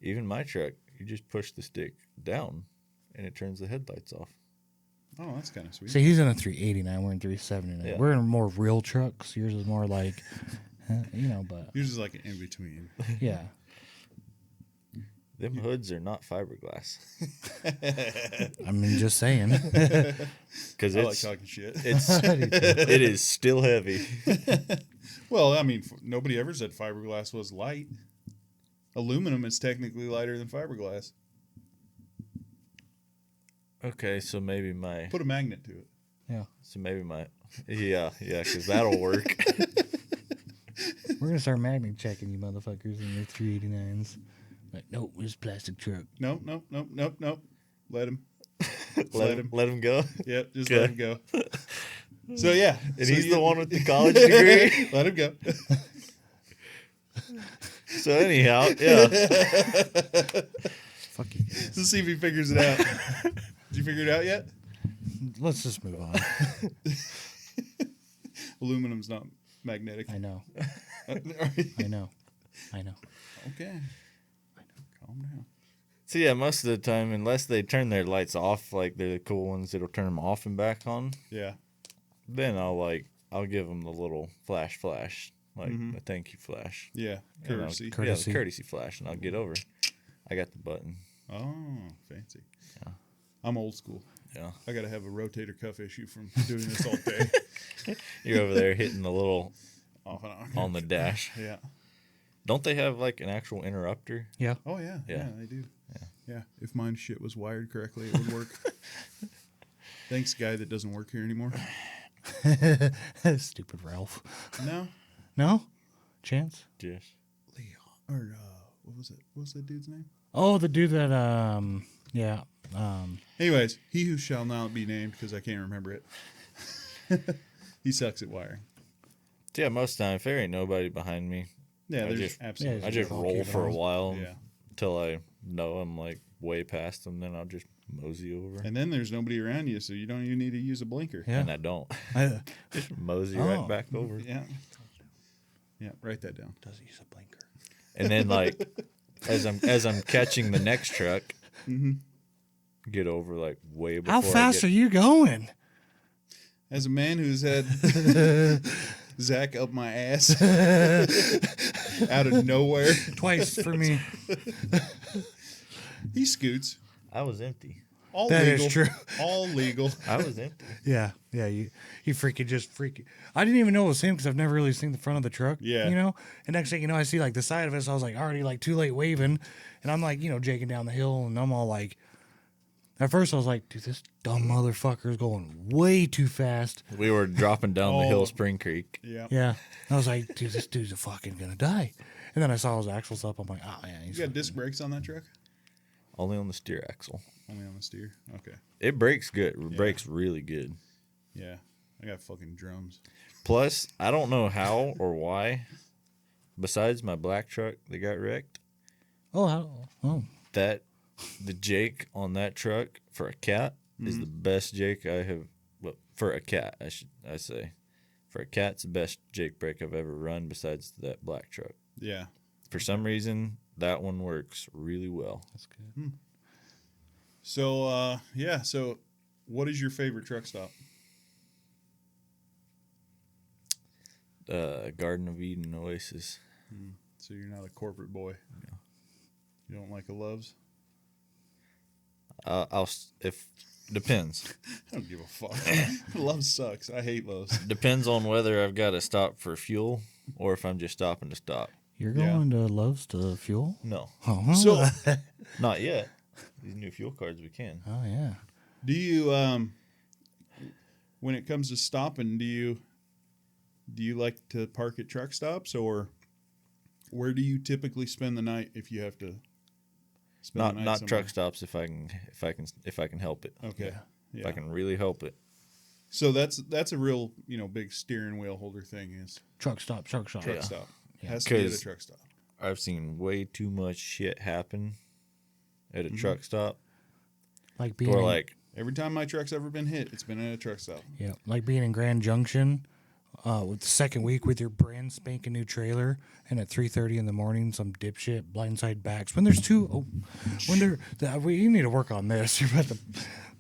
Even my truck, you just push the stick down, and it turns the headlights off. Oh, that's kind of sweet. See, he's in a 389. We're in 379. Yeah. We're in more real trucks. Yours is more like, but Yours is like an in between. yeah. Them hoods are not fiberglass I mean, just saying. because I like it's talking shit. it is still heavy. Well, I mean, nobody ever said fiberglass was light. Aluminum is technically lighter than fiberglass. Okay, so maybe my Put a magnet to it. Yeah. yeah, because that'll work. We're going to start magnet checking you motherfuckers in your 389s. Like, nope, it's a plastic truck. Nope. Let him. let him go. Yep, just Okay. let him go. So, yeah. And so he's the one with the college degree. Let him go. So anyhow, yeah. Fuck you guys. Let's see if he figures it out. Did you figure it out yet? Let's just move on. Aluminum's not magnetic. I know. Okay. I know. Calm down. So yeah, most of the time, unless they turn their lights off, like they're the cool ones that'll turn them off and back on, Yeah. then I'll give them the little flash, like a thank you flash. Yeah. You know, Courtesy. Yeah, the courtesy flash, and I'll get over. I got the button. Oh, fancy. Yeah. I'm old school. Yeah. I got to have a rotator cuff issue from doing this all day. You're over there hitting the little Off and on. on the dash. Yeah. Don't they have like an actual interrupter? Yeah. Oh, yeah. Yeah. Yeah, they do. Yeah. If mine shit was wired correctly, it would work. Thanks, guy that doesn't work here anymore. Stupid Ralph. No. No? Chance? Yes. Leon. Or, what was it? What was that dude's name? Oh, the dude that, yeah. Anyways, he who shall not be named because I can't remember it. He sucks at wiring. Yeah, most of the time, if there ain't nobody behind me, Yeah, I there's just- absolutely. Yeah, I just Just roll keep for a on. while Yeah. until I know I'm like way past them. Then I'll just mosey over. And then there's nobody around you, so you don't even need to use a blinker. Yeah. And I don't. Just mosey Oh. right back over. Yeah. Yeah, write that down. Does use a blinker. And then like as I'm catching the next truck, get over like way before. How fast are you going? As a man who's had Zack up my ass out of nowhere, Twice for me. he scoots. I was empty. All That is legal. true. All legal. I was empty. Yeah, yeah. You freaking. I didn't even know it was him because I've never really seen the front of the truck. Yeah. You know. And next thing you know, I see like the side of it. So I was like already like too late waving, and I'm like jaking down the hill, and I'm all like. At first, I was like, dude, this dumb motherfucker is going way too fast. We were dropping down the Oh. hill, Spring Creek. Yeah. Yeah. I was like, dude, this dude's fucking gonna die. And then I saw his axles up. I'm like, oh man, he's You got disc brakes on that truck? Only on the steer axle. Only on the steer. Okay. It brakes good. It brakes really good. Yeah. I got fucking drums. Plus, I don't know how or why. Besides my black truck that got wrecked, oh. the Jake on that truck for a cat is the best Jake I have. Well, for a cat, I say, for a cat, it's the best Jake brake I've ever run. Besides that black truck, Yeah. for some reason that one works really well. That's good. So, yeah. So, what is your favorite truck stop? Garden of Eden Oasis. So, you're not a corporate boy. No. You don't like a Love's? If depends. I don't give a fuck. Love's sucks. I hate Love's. Depends on whether I've got to stop for fuel or if I'm just stopping to stop. You're Yeah. going to Love's to fuel? No, Oh, So, not yet. These new fuel cards we can. oh yeah. do you, when it comes to stopping, do you like to park at truck stops, or where do you typically spend the night if you have to spend the night Not somewhere? truck stops if I can help it. Okay. If Yeah. I can really help it. So that's a real, big steering wheel holder thing is Truck stop. truck Yeah. stop. Has to be at a 'Cause- truck stop. I've seen way too much shit happen at a truck stop. Like being Or in, like Every time my truck's ever been hit, it's been at a truck stop. yeah, like being in Grand Junction with the second week with your brand spanking new trailer, and at 3:30 in the morning, some dipshit blindside backs. When there's you need to work on this. You're about to.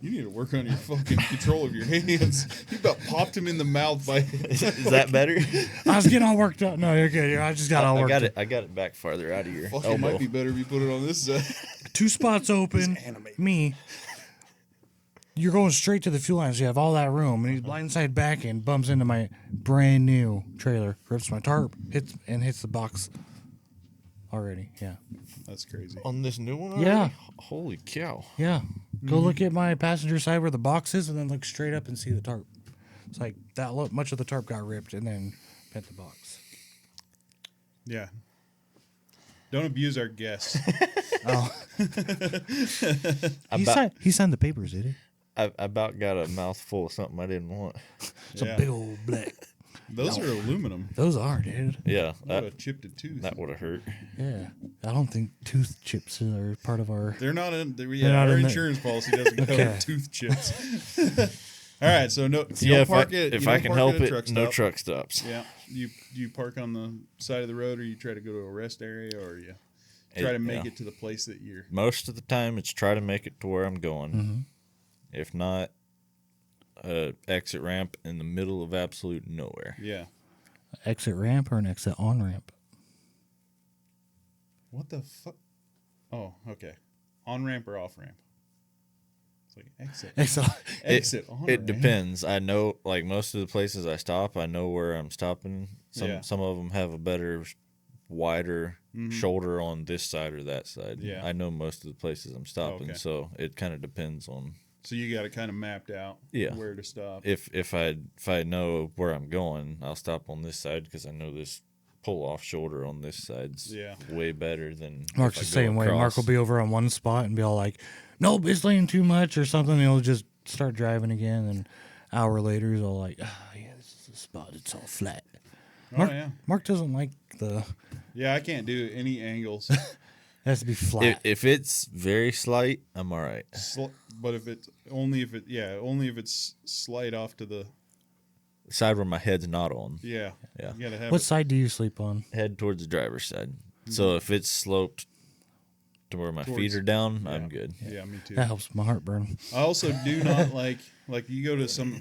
You need to work on your fucking control of your hands. You about popped him in the mouth by. is that better? I was getting all worked up. No, you're good. I just got all I worked got up. it. I got it back farther out of your Fuck, it elbow. might be better if you put it on this side. 2 spots open. Me. You're going straight to the fuel line, so you have all that room. And he's blindside back and bumps into my brand new trailer, rips my tarp, hits the box already. Yeah. That's crazy. On this new one? Yeah. already? Holy cow. Yeah. Go look at my passenger side where the box is and then look straight up and see the tarp. It's like that much of the tarp got ripped and then hit the box. Yeah. Don't abuse our guests. Oh. I he, about, signed, he signed the papers, did he? I about got a mouthful of something I didn't want. It's Yeah. a big old black. Those are aluminum. Those are, dude. Yeah, I would have chipped a tooth. that would have hurt. Yeah. I don't think tooth chips are part of our. They're not in. not Our in the- insurance policy doesn't cover Okay. tooth chips. All right, so no. You Yeah, don't if park I, it. if you I don't can park help at a it, truck no stop. truck stops. Yeah, you park on the side of the road, or you try to go to a rest area, or you try to make yeah. it to the place that you're. Most of the time, it's try to make it to where I'm going. Mm-hmm. If not, exit ramp in the middle of absolute nowhere. Yeah. Exit ramp or an exit on ramp? What the fuck? Oh, okay. On ramp or off ramp? It's like exit. Exit. On It ramp. depends. I know, like most of the places I stop, I know where I'm stopping. Some of them have a better, wider shoulder on this side or that side. Yeah. I know most of the places I'm stopping, Okay. so it kind of depends on. So you got it kind of mapped out. Yeah. Where to stop. If I know where I'm going, I'll stop on this side because I know this pull off shoulder on this side's way better than Mark's the same way. Mark will be over on one spot and be all like, "Nope, it's laying too much" or something. He'll just start driving again, and an hour later he's all like, yeah, this is the spot. It's all flat. Mark, Mark doesn't like the. Yeah, I can't do any angles. It has to be flat. If it's very slight, I'm all right. But if it's slight off to the Side where my head's not on. yeah. Yeah. You gotta have What it. side do you sleep on? Head towards the driver's side. So if it's sloped to where my feet are down, I'm good. Yeah, me too. That helps my heartburn. I also do not like you go to some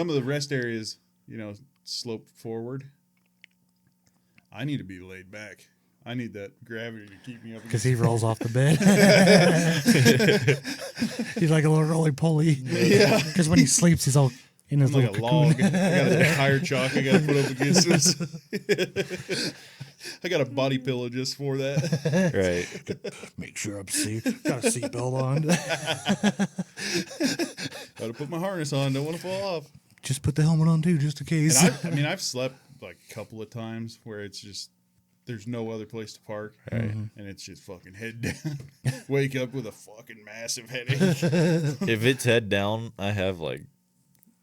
of the rest areas, slope forward. I need to be laid back. I need that gravity to keep me up. Because he rolls off the bed. He's like a little roly-poly. Yeah. Because when he sleeps, he's all in his like little a cocoon. log. I got a tire chalk I got to put up against this. I got a body pillow just for that. Right. Make sure I'm safe. Got a seatbelt on. Got to put my harness on. Don't want to fall off. Just put the helmet on too, just in case. And I've slept like a couple of times where it's just there's no other place to park, and it's just fucking head down. Wake up with a fucking massive headache. If it's head down, I have like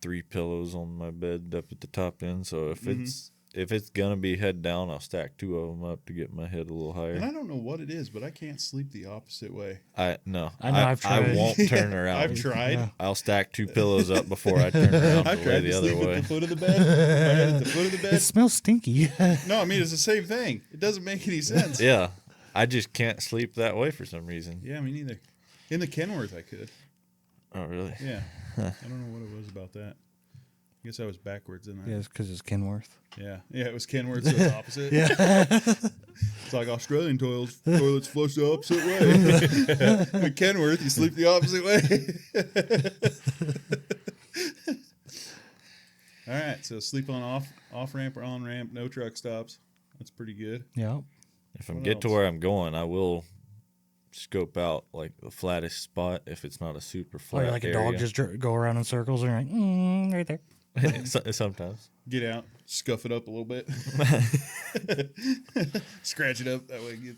3 pillows on my bed up at the top end. So if it's gonna be head down, I'll stack 2 of them up to get my head a little higher. And I don't know what it is, but I can't sleep the opposite way. I I've tried. I won't turn around. I've tried. Yeah. I'll stack 2 pillows up before I turn around I've to lay tried the to other sleep at way. the foot of the bed. I had at the foot of the It bed. smells stinky. No, I mean it's the same thing. It doesn't make any sense. Yeah, I just can't sleep that way for some reason. Yeah, me neither. In the Kenworth, I could. Oh, really? Yeah. I don't know what it was about that. I guess I was backwards in that. Yeah, it's because it's Kenworth. Yeah, it was Kenworth, so it's opposite. Yeah. It's like Australian toilets flush the opposite way. With Kenworth, you sleep the opposite way. All right, so sleep on off ramp or on ramp, no truck stops. That's pretty good. Yeah. If I What get to else? where I'm going, I will scope out like the flattest spot if it's not a super Or flat like a area. dog just go around in circles and you're like, right there. Sometimes. Get out, scuff it up a little bit, scratch it up. That way, get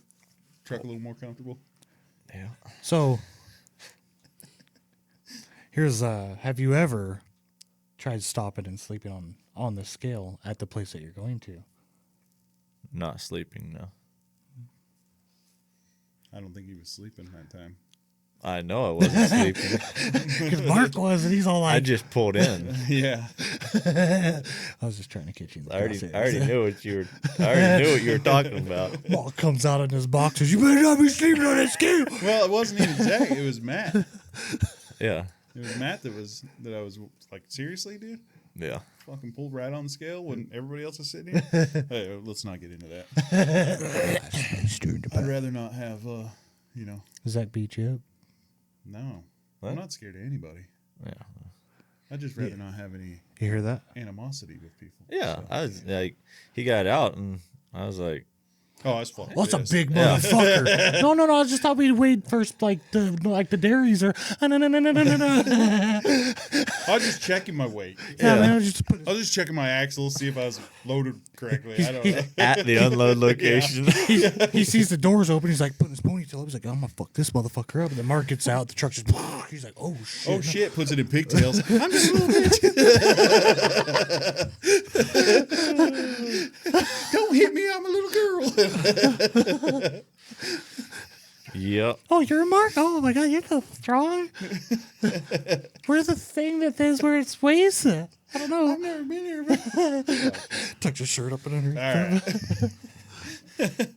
truck a little more comfortable. Yeah. So, here's have you ever tried stopping and sleeping on the scale at the place that you're going to? Not sleeping, no. I don't think he was sleeping that time. I know I wasn't sleeping. Because Mark was, and he's all I like, just pulled in. Yeah. I was just trying to catch you in the I already crosshairs. knew what you were. I already knew what you were talking about. Mark comes out in his boxers. You better not be sleeping on that scale. Well, it wasn't even Zack. It was Matt. Yeah. It was Matt that I was like, seriously, dude? Yeah. Fucking pulled right on the scale when everybody else is sitting here? Hey, let's not get into that. I'd rather not have, Does that beat you up? no. What? I'm not scared of anybody. Yeah. I'd just rather not have any You hear that? animosity with people. Yeah. So, I was like, he got out, and I was like, oh, that's fucking Well, that's a pissed. big motherfucker. No, I just thought we'd wait first, like the dairies or no. I was just checking my weight. Yeah, man, just put I was just checking my axles, see if I was loaded correctly. I don't know. at the unload location. he sees the doors open. He's like putting his ponytail up. He's like, I'm gonna fuck this motherfucker up. And the Mark gets out. The truck just. He's like, oh shit. Oh shit! Puts it in pigtails. I'm just a little bitch. Don't hit me! I'm a little girl. Yep. Oh, you're a Mark. Oh my god, you're so strong. Where's the thing that says where it's weighs? I don't know. I've never been here. But... Tucks his shirt up and under. All right.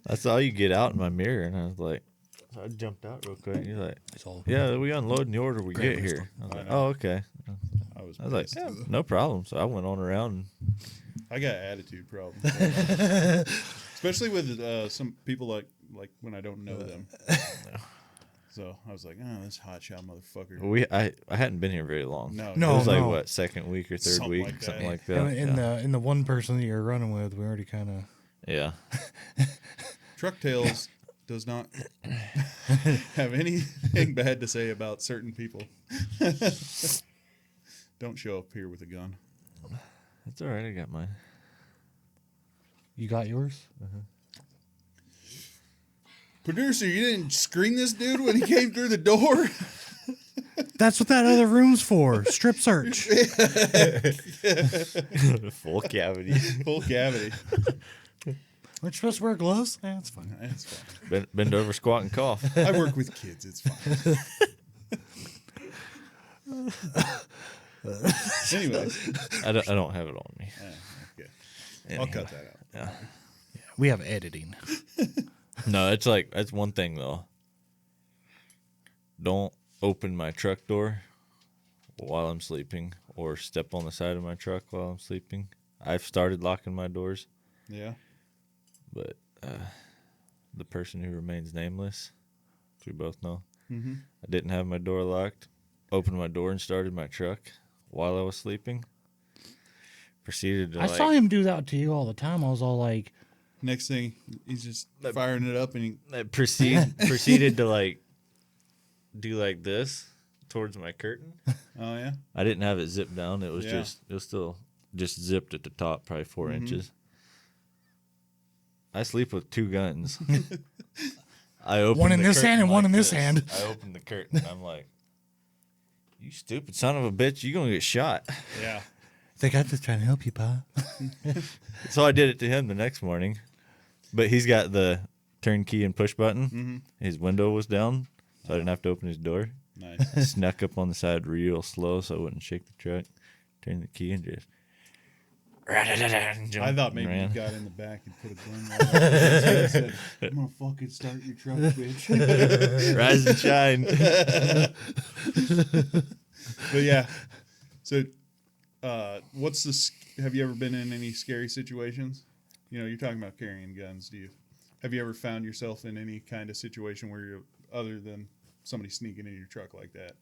That's all you get out in my mirror, and I was like, so I jumped out real quick. He's like, yeah, we unload in the order we get here. I was like, oh, okay. I was like, pissed. yeah, no problem. So I went on around. And I got attitude problems, especially with some people like when I don't know them. So I was like, oh, this hotshot motherfucker. I hadn't been here very long. No, It was like no. what, second week or third Something week, like that. something like that. In the one person that you're running with, we already kind of. Yeah. Truck Tales does not have anything bad to say about certain people. Don't show up here with a gun. That's all right. I got mine. You got yours? Producer, you didn't screen this dude when he came through the door? That's what that other room's for. Strip search. Full cavity. Full cavity. Aren't you supposed to wear gloves? That's fine. That's fine. Bend over, squat, and cough. I work with kids. It's fine. Anyways. I don't have it on me. Okay. I'll cut that out. Yeah. We have editing. No, that's one thing though. Don't open my truck door while I'm sleeping or step on the side of my truck while I'm sleeping. I've started locking my doors, Yeah. but the person who remains nameless, which we both know, I didn't have my door locked, opened my door and started my truck while I was sleeping. Proceeded to I saw him do that to you all the time. I was all like, Next thing, he's just firing it up and he... proceeded to do like this towards my curtain. Oh, yeah? I didn't have it zipped down. It was Yeah. it was still just zipped at the top, probably 4 inches. I sleep with two guns. I opened one in the this hand curtain and one like in this this. hand. I opened the curtain. I'm like, you stupid son of a bitch, you gonna get shot. Yeah. think I'm just trying to help you, Pa. So I did it to him the next morning. But he's got the turnkey and push button. His window was down, so I didn't have to open his door. Nice. Snuck up on the side real slow so I wouldn't shake the truck. Turned the key and just... I thought maybe you got in the back and put a gun right on and said, I'm going to fucking start your truck, bitch. Rise and shine. But yeah. So, have you ever been in any scary situations? You know, you're talking about carrying guns. Have you ever found yourself in any kind of situation where you're, other than somebody sneaking in your truck like that?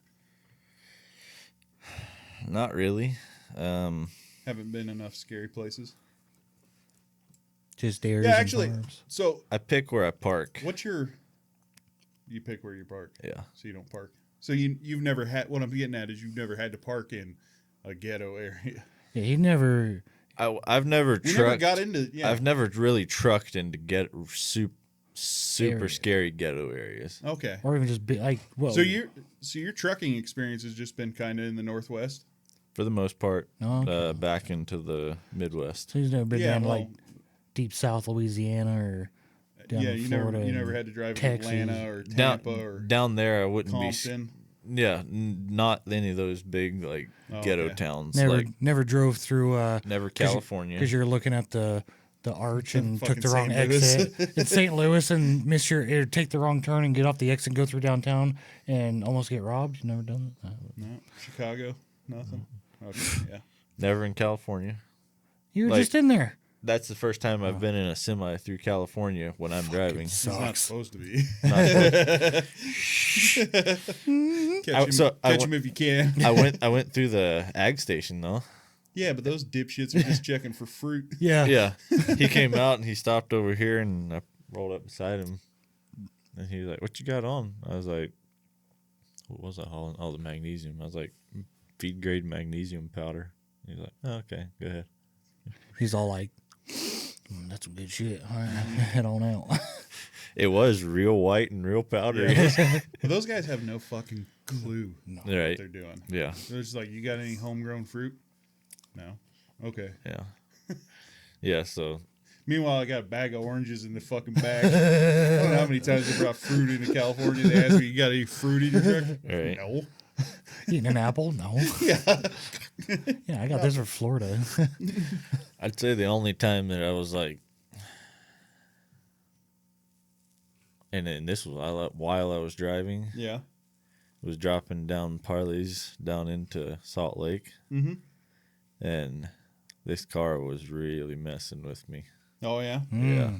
Not really. Haven't been enough scary places. Just dairies. Yeah, and actually. farms. So, I pick where I park. you pick where you park? Yeah. So you don't park. So you've never had, what I'm getting at is you've never had to park in a ghetto area. Yeah, he never. I've never You trucked. never got into, yeah. I've never really trucked into super Area. scary ghetto areas. Okay. Or even just be like, well. So your trucking experience has just been kind of in the Northwest? For the most part, Oh, okay. back into the Midwest. So he's never been down to well, like deep South Louisiana or down yeah, in you Florida. never and had to drive Texas. to Atlanta or Tampa or Down there, I wouldn't Compton. be. Yeah, not any of those big ghetto okay. towns. Never drove through. Never California. Because you're looking at the arch and took Fucking the wrong St. Louis. exit. It's St. Louis and or take the wrong turn and get off the exit and go through downtown and almost get robbed. You've never done that? No. Chicago? Nothing? Okay, yeah. Never in California. You were Like- just in there. That's the first time I've been in a semi through California when I'm driving. It's not Sucks. supposed to be. Not supposed- Catch him if you can. I went through the ag station though. Yeah, but those dipshits are just checking for fruit. Yeah. Yeah, he came out and he stopped over here and I rolled up beside him, and he was like, "What you got on?" I was like, "What was I hauling? Oh, the magnesium." I was like, "Feed grade magnesium powder." He's like, "Oh, okay, go ahead." He's all like, that's some good shit. All right, head on out. It was real white and real powdery. Yeah, those guys have no fucking clue what Right. they're doing. Yeah, They're just like, you got any homegrown fruit? No. Okay. yeah, yeah. So Meanwhile, I got a bag of oranges in the fucking bag. I don't know how many times they brought fruit into California. They asked me, you got any fruit in your truck? Right. No. Eating an apple? No. Yeah. Yeah, I got this from Florida. I'd say the only time that I was like, and then this was while I was driving, Yeah. was dropping down parlays down into Salt Lake, and this car was really messing with me. Oh, yeah? Yeah,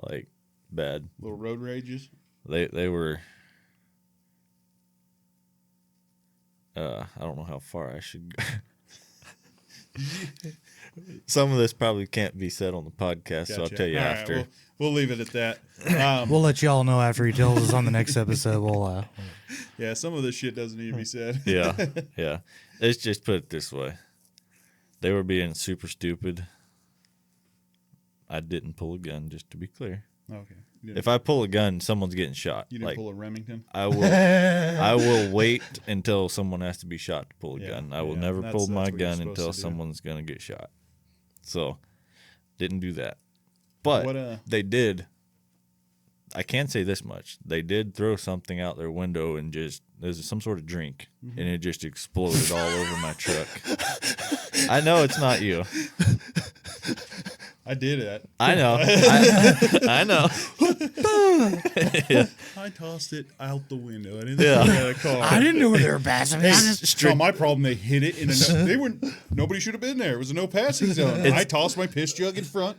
like bad. Little road rages? They were I don't know how far I should go. Some of this probably can't be said on the podcast, so I'll tell you All after. Right, we'll leave it at that. We'll let y'all know after he tells us on the next episode. We'll Yeah, some of this shit doesn't need to be said. Yeah. Let's just put it this way. They were being super stupid. I didn't pull a gun, just to be clear. Okay. If I pull a gun, someone's getting shot. You didn't pull a Remington? I will wait until someone has to be shot to pull a gun. I will never pull my that's what gun you're until supposed to do. someone's going to get shot. So, didn't do that. But What, they did. I can say this much. They did throw something out their window and just, there's some sort of drink, and it just exploded all over my truck. I know it's not you. I did it. I know. I know. I tossed it out the window. I didn't Yeah. throw it at a car. I didn't know they were passing. No, my problem. They hit it in a. Nobody should have been there. It was a no passing zone. I tossed my piss jug in front.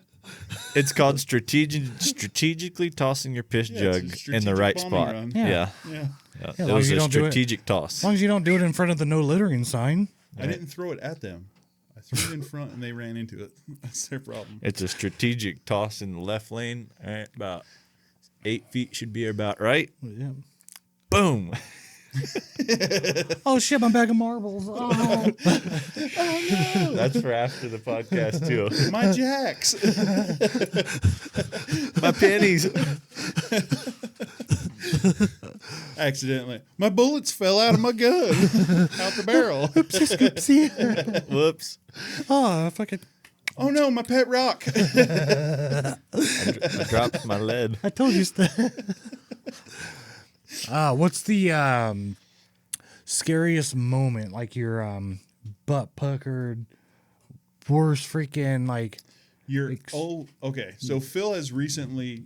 It's called strategically tossing your piss Yeah, it's a jug in the strategic right bombing spot. run. Yeah. Yeah, It as long was as you a don't do it- strategic toss. As long as you don't do it in front of the no littering sign. I didn't throw it at them. I threw it in front, and they ran into it. That's their problem. It's a strategic toss in the left lane. All right, about 8 feet should be about right. Yeah. Boom. Oh shit! My bag of marbles. Oh. That's for after the podcast too. My jacks. My pennies. Accidentally, my bullets fell out of my gun, out the barrel. Oopsie. Whoops. Oh, fucking! Oh no, my pet rock. I dropped my lead. I told you. What's the scariest moment? Like your butt puckered, worst freaking like. Okay. So Phil has recently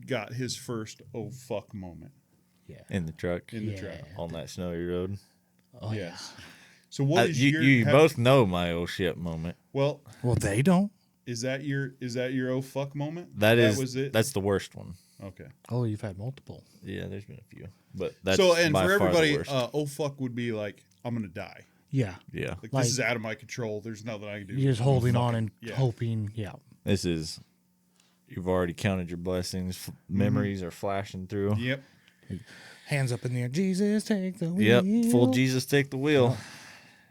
got his first oh fuck moment In the truck. in the truck. On that snowy road. Oh, Yes. So what is You both know my oh shit moment. Well, Well, they don't. is that your oh fuck moment? That was it. That's the worst one. Okay. Oh, you've had multiple. Yeah, there's been a few. But that's So and by for far everybody, the worst. oh fuck would be like I'm gonna die. Yeah. Yeah. Like, Like- this is out of my control. There's nothing I can do. You're just holding on and yeah. hoping. Yeah. This is, you've already counted your blessings. Memories are flashing through. Yep. Hands up in the air. Jesus, take the wheel. Yep. Full Jesus take the wheel.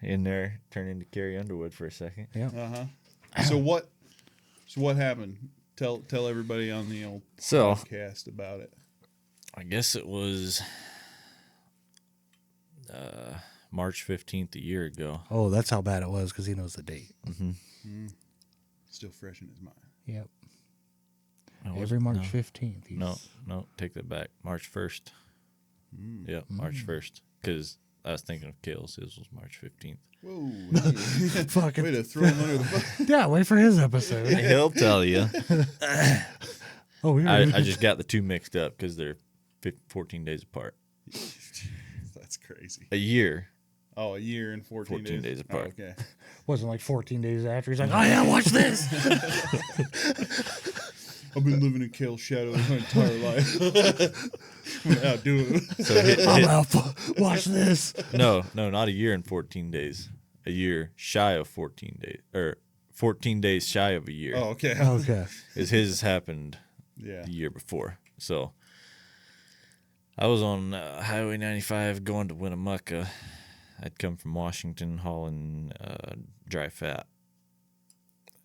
In there, turn into Carrie Underwood for a second. Yeah. So what happened? Tell everybody on the old So, podcast about it. I guess it was March 15th a year ago. Oh, that's how bad it was because he knows the date. Still fresh in his mind. Yep. No, was Every it? March No. 15th. No, take that back. March 1st. Yep, March 1st. Because I was thinking of Kale's. His was March 15th. Whoa. Fucking. Way to throw him under the bus. Yeah, wait for his episode. He'll tell you. Oh, we're I just got the two mixed up because they're 14 days apart. That's crazy. A year. Oh, a year and 14 days apart. Oh, okay. wasn't like 14 days after. He's like, oh yeah, watch this. I've been living in Kale's shadow my entire life. I'm gonna outdo him. So I'm alpha. Watch this. No, not a year and 14 days. A year shy of 14 days. Or 14 days shy of a year. Oh, okay. Okay. Because his happened Yeah. the year before. So I was on Highway 95 going to Winnemucca. I'd come from Washington hauling dry fat.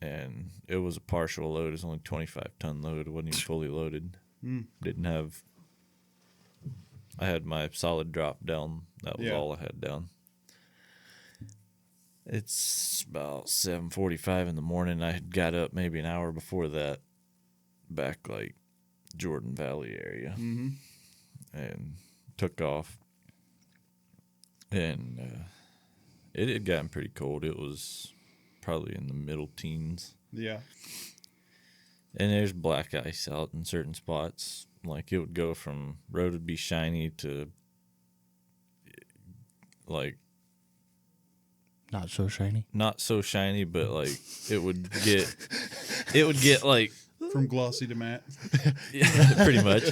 And it was a partial load. It was only 25-ton load. It wasn't even fully loaded. Didn't have... I had my solid drop down. That was all I had down. It's about 7:45 in the morning. I had got up maybe an hour before that, back like Jordan Valley area, and took off. And it had gotten pretty cold. It was probably in the middle teens. Yeah. And there's black ice out in certain spots. Like, it would go from road would be shiny to, like, Not so shiny. not so shiny, but, like, it would get like From glossy to matte. Yeah, pretty much.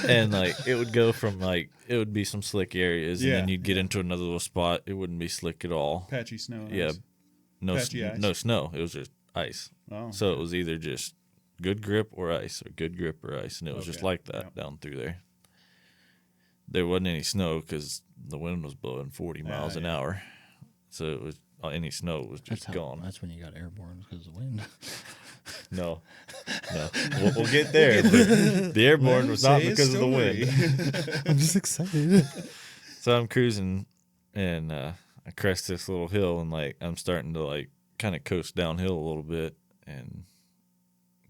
And like it would go from like it would be some slick areas, and then Yeah, you'd get into another little spot. It wouldn't be slick at all. Patchy snow. And Yeah, ice. no, Patchy ice. no snow. It was just ice. Oh, So it was either just good grip or ice, or good grip or ice, and it was just Okay, like that yeah. down through there. There wasn't any snow because the wind was blowing 40 miles an hour, so it was any snow was just gone. That's when you got airborne because of the wind. No. We'll get there. But the airborne was not Say a because of the story. wind. I'm just excited. So I'm cruising, and I crest this little hill, and like I'm starting to like kind of coast downhill a little bit, and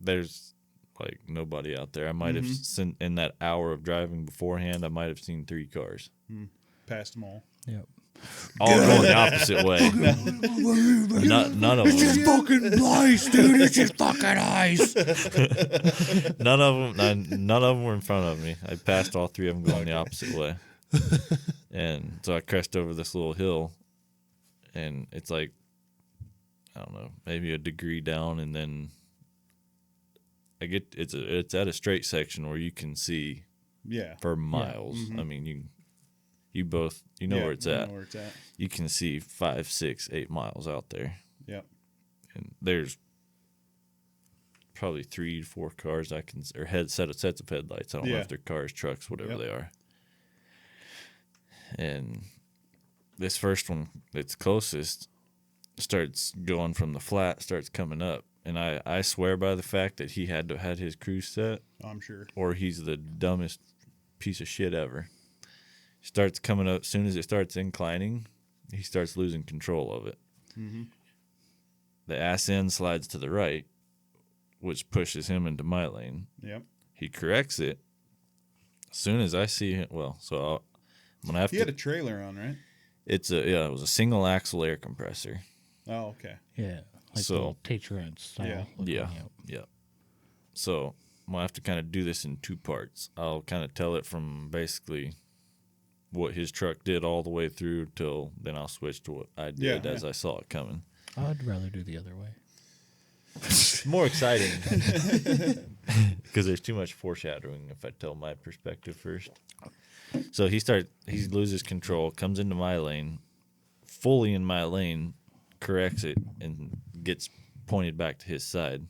there's like nobody out there. I might have seen in that hour of driving beforehand, I might have seen 3 cars, Passed them all. Yep. all going the opposite way. None of them. Fucking ice, dude. It's just fucking ice. None of them were in front of me. I passed all 3 of them going the opposite way. And so I crest over this little hill, and it's like, I don't know, maybe a degree down, and then I get it's at a straight section where you can see Yeah. for miles. I mean, you both know where it's I at. know where it's at. You can see 5, 6, 8 miles out there, Yep. and there's probably 3 to 4 cars I can, or sets of headlights. I don't know if they're cars, trucks, whatever they are. And this first one that's closest starts going from the flat, starts coming up. And I swear by the fact that he had to had his cruise set, I'm sure. or he's the dumbest piece of shit ever. Starts coming up, as soon as it starts inclining, he starts losing control of it. The ass end slides to the right, which pushes him into my lane. Yep. He corrects it. As soon as I see him, I'm gonna have He had a trailer on, right? it was a single axle air compressor. Oh, okay. Yeah. Like So- the little Tetrad style. Yeah. looking, Yeah. yep. Yeah. So I'm gonna have to kind of do this in 2 parts. I'll kind of tell it from basically what his truck did all the way through till then I'll switch to what I did as I saw it coming. I'd rather do the other way. More exciting because there's too much foreshadowing if I tell my perspective first. So he loses control, comes into my lane, fully in my lane, corrects it, and gets pointed back to his side.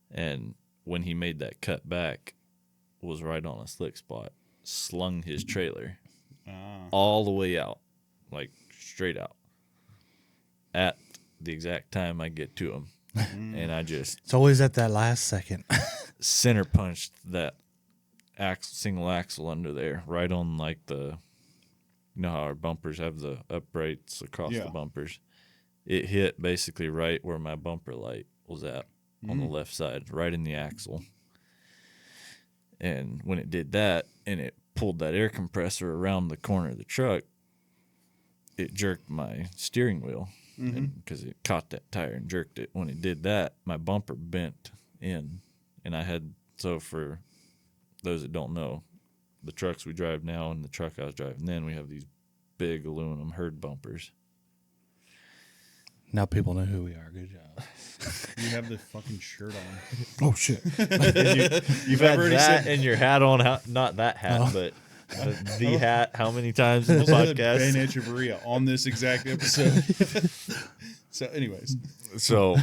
And when he made that cut back, was right on a slick spot, slung his trailer all the way out, like straight out, at the exact time I get to him. And I just It's always at that last second. center punched that single axle under there, right on like the, you know how our bumpers have the uprights across the bumpers. It hit basically right where my bumper light was at on the left side, right in the axle. And when it did that, and it pulled that air compressor around the corner of the truck, it jerked my steering wheel because it caught that tire and jerked it. When it did that, my bumper bent in, and so for those that don't know, the trucks we drive now and the truck I was driving then, we have these big aluminum herd bumpers. Now people know who we are. Good job. You have the fucking shirt on. Oh, shit. You've had already that said- and your hat on, not that hat, but the hat how many times in the podcast? Banter on this exact episode. So, anyways. So,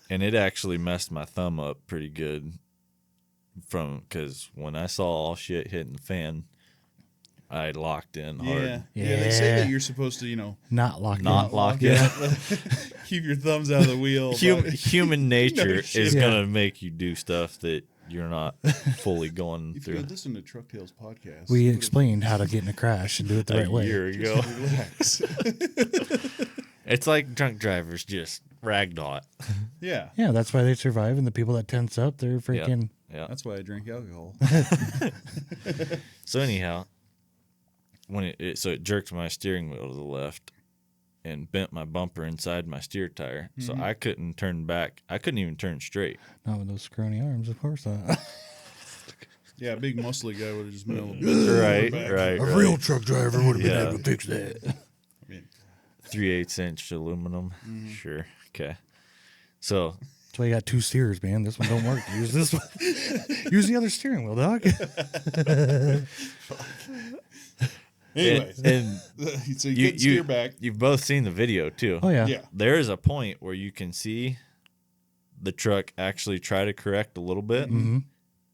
and it actually messed my thumb up pretty good because when I saw all shit hitting the fan, I locked in hard. Yeah. They say Yeah. that you're supposed to, Not locked Not in. lock in. keep your thumbs out of the wheel. Human nature shit. is Yeah. going to make you do stuff that you're not fully going If you through. had listened to Truck Tales podcast, We you explained how to get in a crash and do it the right A way. year ago, relax. it's like drunk drivers just ragdoll it. Yeah. Yeah, that's why they survive, and the people that tense up, they're freaking. Yeah. That's why I drink alcohol. So anyhow, when it jerked my steering wheel to the left and bent my bumper inside my steer tire, so I couldn't turn back. I couldn't even turn straight. Not with those scrawny arms, of course not. Yeah, a big muscly guy would have just been able to Right. truck driver would have been able to fix that. I mean, 3/8 inch aluminum. Sure. Okay. So That's why you got 2 steers, man. This one don't work. Use this one. Use the other steering wheel, dog. Anyways, And so you get steer back. You've both seen the video too. Oh, yeah. Yeah. There is a point where you can see the truck actually try to correct a little bit, and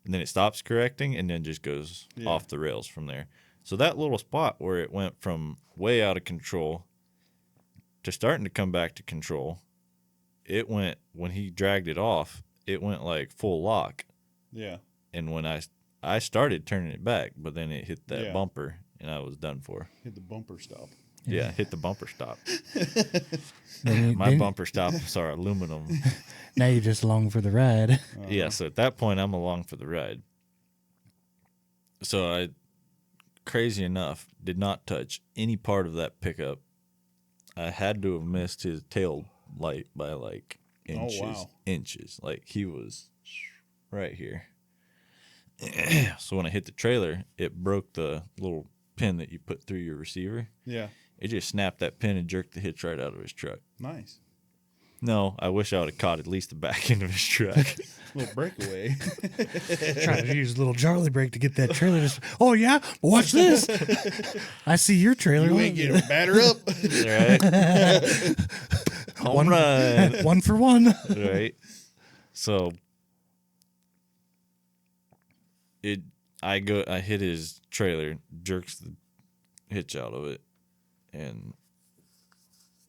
then it stops correcting, and then just goes off the rails from there. So that little spot where it went from way out of control to starting to come back to control, it went, when he dragged it off, it went like full lock. Yeah. And when I started turning it back, but then it hit that bumper, and I was done for. Hit the bumper stop. Yeah, hit the bumper stop. Then My bumper stops are aluminum. Now you're just along for the ride. Yeah, so at that point, I'm along for the ride. So I, crazy enough, did not touch any part of that pickup. I had to have missed his tail light by like inches. Oh, wow. Inches. Like he was right here. So when I hit the trailer, it broke the little pin that you put through your receiver. Yeah. It just snapped that pin and jerked the hitch right out of his truck. Nice. No, I wish I would have caught at least the back end of his truck. Little breakaway. Trying to use a little Charlie brake to get that trailer. Oh, yeah? Watch this. I see your trailer. You ain't getting batter up. Right? Home run. 1 for 1. Right? So I hit his trailer, jerks the hitch out of it, and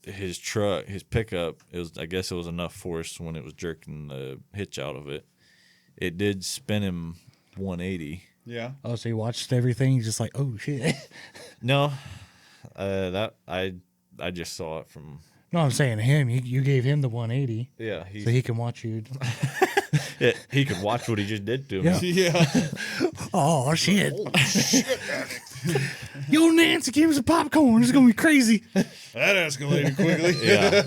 his pickup, I guess it was enough force when it was jerking the hitch out of it. It did spin him 180. Yeah. Oh, so you watched everything? You're just like, oh, shit. No, I just saw it from. No, I'm saying him. You gave him the 180. Yeah, so he can watch you. he could watch what he just did to me. Yeah. Oh, shit. Yo, Nancy, give us some popcorn. It's going to be crazy. That escalated quickly. Yeah.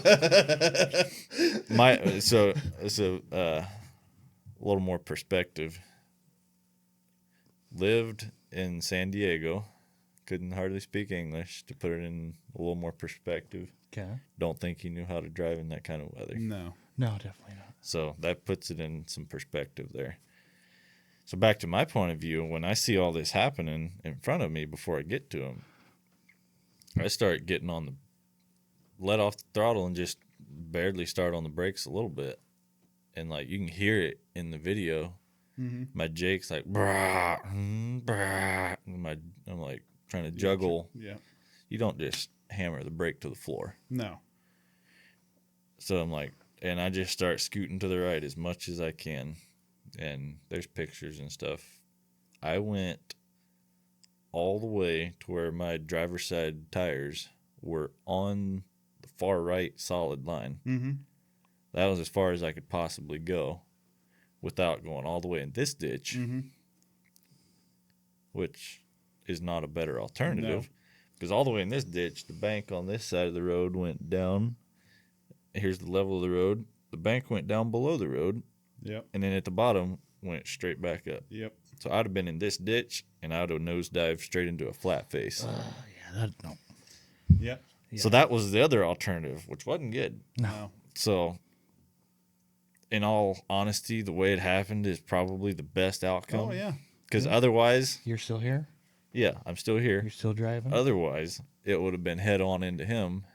So a little more perspective. Lived in San Diego. Couldn't hardly speak English. To put it in a little more perspective. Okay. Don't think he knew how to drive in that kind of weather. No. No, definitely not. So that puts it in some perspective there. So back to my point of view, when I see all this happening in front of me before I get to him, I start getting let off the throttle and just barely start on the brakes a little bit. And like you can hear it in the video. Mm-hmm. My Jake's like, brah, brah. I'm like trying to juggle. Yeah. You don't just hammer the brake to the floor. No. So I'm like, and I just start scooting to the right as much as I can. And there's pictures and stuff. I went all the way to where my driver's side tires were on the far right solid line. Mm-hmm. That was as far as I could possibly go without going all the way in this ditch, which is not a better alternative. Because all the way in this ditch, the bank on this side of the road went down. Here's the level of the road. The bank went down below the road. Yep. And then at the bottom, went straight back up. Yep. So I'd have been in this ditch, and I'd have nosedived straight into a flat face. No. Yep. So that was the other alternative, which wasn't good. No. So, in all honesty, the way it happened is probably the best outcome. Oh, yeah. Because otherwise, You're still here? yeah, I'm still here. You're still driving? Otherwise, it would have been head on into him.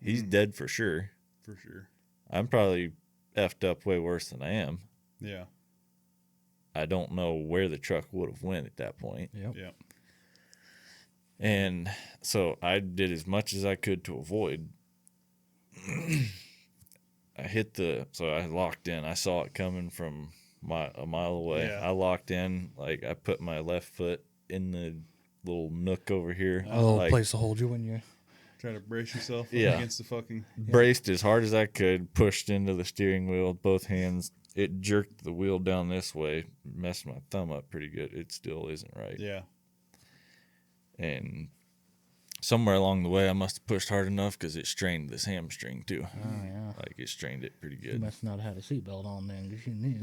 He's dead for sure. For sure. I'm probably effed up way worse than I am. Yeah. I don't know where the truck would have went at that point. Yep. Yep. And so I did as much as I could to avoid. I locked in. I saw it coming from a mile away. Yeah. I locked in. Like, I put my left foot in the little nook over here. A little like, place to hold you when you... Try to brace yourself up Yeah. against the fucking... braced as hard as I could, pushed into the steering wheel with both hands. It jerked the wheel down this way, messed my thumb up pretty good. It still isn't right. Yeah. And somewhere along the way, I must have pushed hard enough because it strained this hamstring too. Oh, yeah. Like, it strained it pretty You good. must not have had a seatbelt on then, because you knew.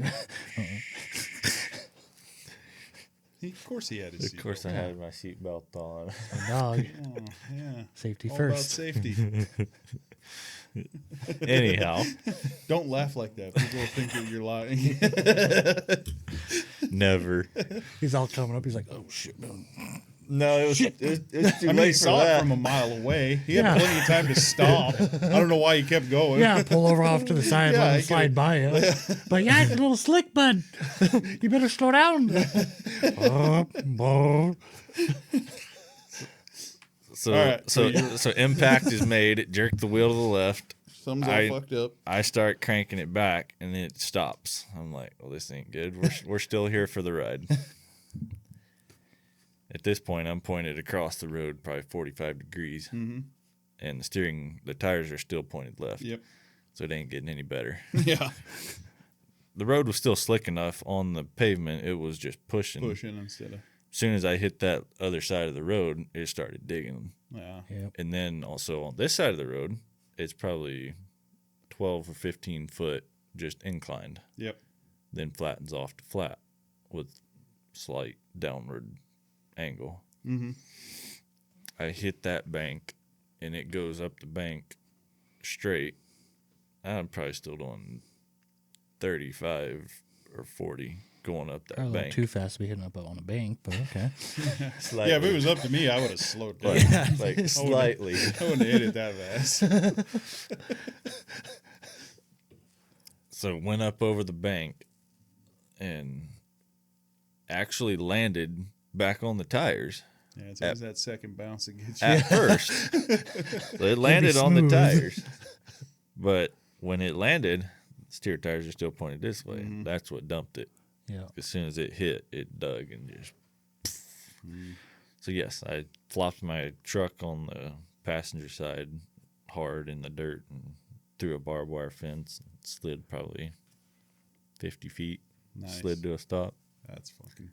Of course he had his Of course, I had my seatbelt on. Dog. Oh, yeah. Safety All first. about safety. Anyhow, Don't laugh like that. People will think that you're lying. never. He's all coming up. He's like, oh, shit, no. No, it was too I mean, he saw it from a mile away. He had plenty of time to stop. I don't know why he kept going. Yeah, pull over off to the side, Yeah, let him he slide by you. But yeah, it's a little slick, bud. You better slow down. So, All right, so so impact is made. It jerked the wheel to the left. Something's all fucked up. I start cranking it back, and then it stops. I'm like, well, this ain't good. We're still here for the ride. At this point, I'm pointed across the road, probably 45 degrees, and the tires are still pointed left. Yep. So it ain't getting any better. Yeah. The road was still slick enough on the pavement. It was just pushing. Instead of. As soon as I hit that other side of the road, it started digging. Yeah. Yep. And then also on this side of the road, it's probably 12 or 15 foot just inclined. Yep. Then flattens off to flat with slight downward angle. Mm-hmm. I hit that bank, and it goes up the bank straight. I'm probably still doing 35 or 40 going up that Probably a little bank. too fast to be hitting up on a bank, but okay. Slightly. Yeah, if it was up to me, I would have slowed down. like slightly. I wouldn't have hit it that fast. So went up over the bank and actually landed back on the tires. Yeah, it's always that second bounce that gets you. At first. So it landed on the smooth. tires. But when it landed, steer tires are still pointed this way. Mm-hmm. That's what dumped it. Yeah. As soon as it hit, it dug and just. So yes, I flopped my truck on the passenger side hard in the dirt and through a barbed wire fence and slid probably 50 feet. Nice. Slid to a stop. That's fucking.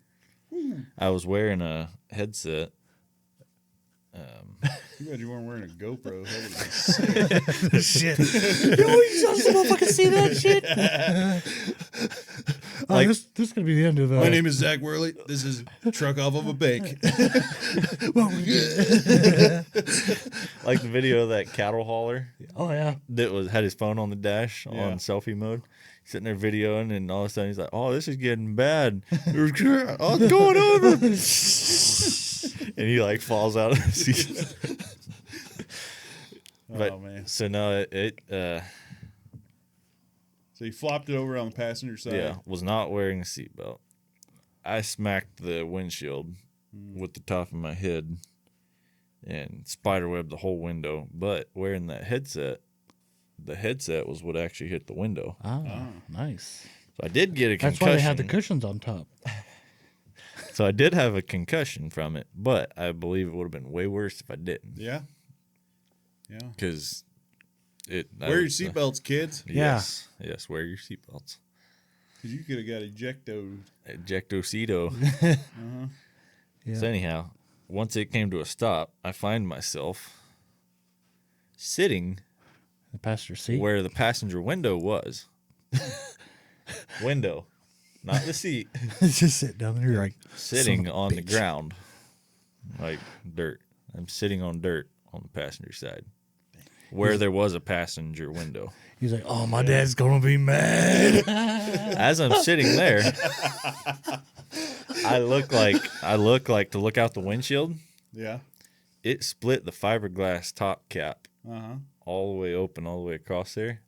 I was wearing a headset. Too bad you weren't wearing a GoPro. That would have been sick. Shit. Yo, you motherfucker see that shit? Like- this is going to be the end of My name is Zack Worley. This is Truck Off of a Bank. Like the video of that cattle hauler Oh, yeah. that had his phone on the dash Yeah. on selfie mode. He's sitting there videoing, and all of a sudden he's like, "Oh, this is getting bad. Oh, it's going over." And he like falls out of the seat. But Oh, man. so no, So you flopped it over on the passenger side. was not wearing a seatbelt. I smacked the windshield with the top of my head and spiderwebbed the whole window. But wearing that headset, the headset was what actually hit the window. Ah, nice. So I did get a That's concussion. why they had the cushions on top. So I did have a concussion from it, but I believe it would have been way worse if I didn't. Yeah. Yeah. Because Wear your seatbelts, kids. Yes. Yes, wear your seatbelts. Because you could have got ejectoed. Ejectocito. Yeah. So anyhow, once it came to a stop, I find myself sitting The passenger seat. where the passenger window was. Window, not the seat. Just sit down there. You're like, Sitting son of a on the bitch. ground, like dirt. I'm sitting on dirt on the passenger side, where there was a passenger window. He's like, oh, my dad's going to be mad. As I'm sitting there, I look like to look out the windshield. Yeah. It split the fiberglass top cap Uh-huh. all the way open, all the way across there.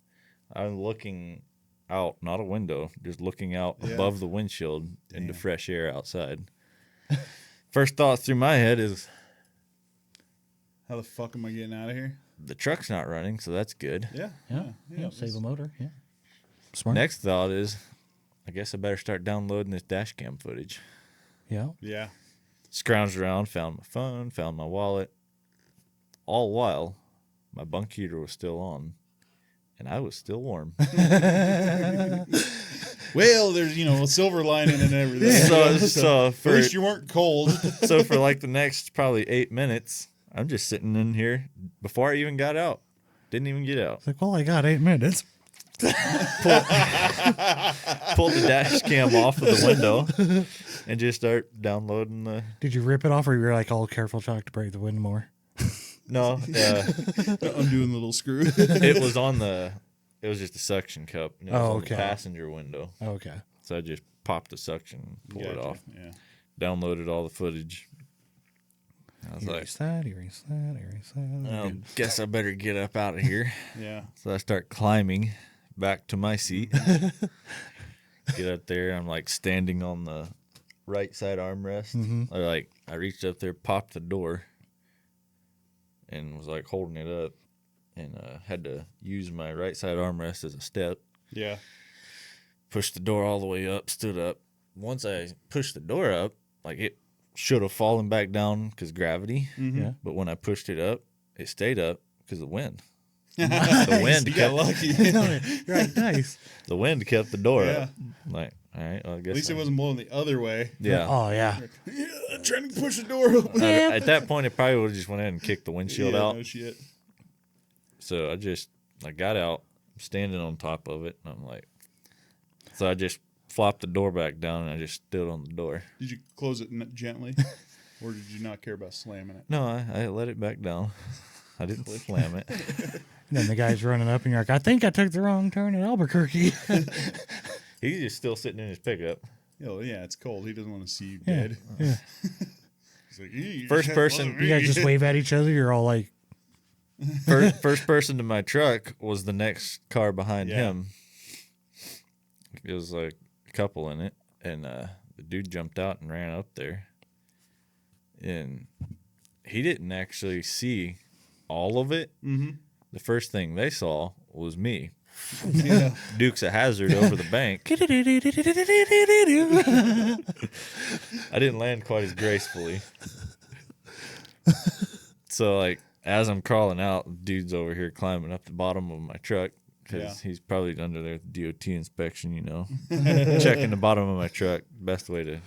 I'm looking out, not a window, just looking out above the windshield into fresh air outside. First thought through my head is, How the fuck am I getting out of here? the truck's not running, so that's good. Yeah. Yeah. Save a motor. Yeah. Smart. Next thought is, I guess I better start downloading this dash cam footage. Yeah. Yeah. Scrounged around, found my phone, found my wallet. All while, my bunk heater was still on, and I was still warm. Well, there's, a silver lining and everything. So At for least you weren't cold. so for like the next probably 8 minutes, I'm just sitting in here before I even got out. Didn't even get out. It's like, well, I got 8 minutes. pulled the dash cam off of the window and just start downloading the. Did you rip it off, or you were like, "Oh, careful, Chuck, to break the wind more"? No, Undoing the little screw. it was on the. It was just a suction cup. And it was on okay. the passenger window. Okay. So I just popped the suction, and pulled it off, Yeah. downloaded all the footage. I was Erase that, erase that, erase that. I guess I better get up out of here. Yeah. So I start climbing back to my seat. Get up there. I'm like standing on the right side armrest. I reached up there, popped the door, and was like holding it up, and had to use my right side armrest as a step. Yeah. Pushed the door all the way up, stood up. Once I pushed the door up, like it should have fallen back down because gravity. Yeah. But when I pushed it up, it stayed up because of the wind. The wind You got lucky. Right, nice. The wind kept the door Yeah. up. Like, all right, well, I guess. At least it wasn't blowing the other way. Yeah. Oh yeah. Yeah, trying to push the door open. At that point, it probably would have just went ahead and kicked the windshield Yeah, out. no shit. So I got out, standing on top of it, and I'm like, so I just flopped the door back down, and I just stood on the door. Did you close it gently? Or did you not care about slamming it? No, I let it back down. I didn't slam it. And then the guy's running up, and you're like, "I think I took the wrong turn at Albuquerque." He's just still sitting in his pickup. Oh, yeah, it's cold. He doesn't want to see you Yeah, dead. yeah. He's like, "Eee, First you person- can't You guys just wave at each other. You're all like, First person to my truck was the next car behind Yeah. him. It was like a couple in it, and the dude jumped out and ran up there. And he didn't actually see all of it. Mm-hmm. The first thing they saw was me. Yeah. Dukes of Hazzard over the bank. I didn't land quite as gracefully. So, like, as I'm crawling out, dude's over here climbing up the bottom of my truck because he's probably under there with DOT inspection, you know. Checking the bottom of my truck. Best way to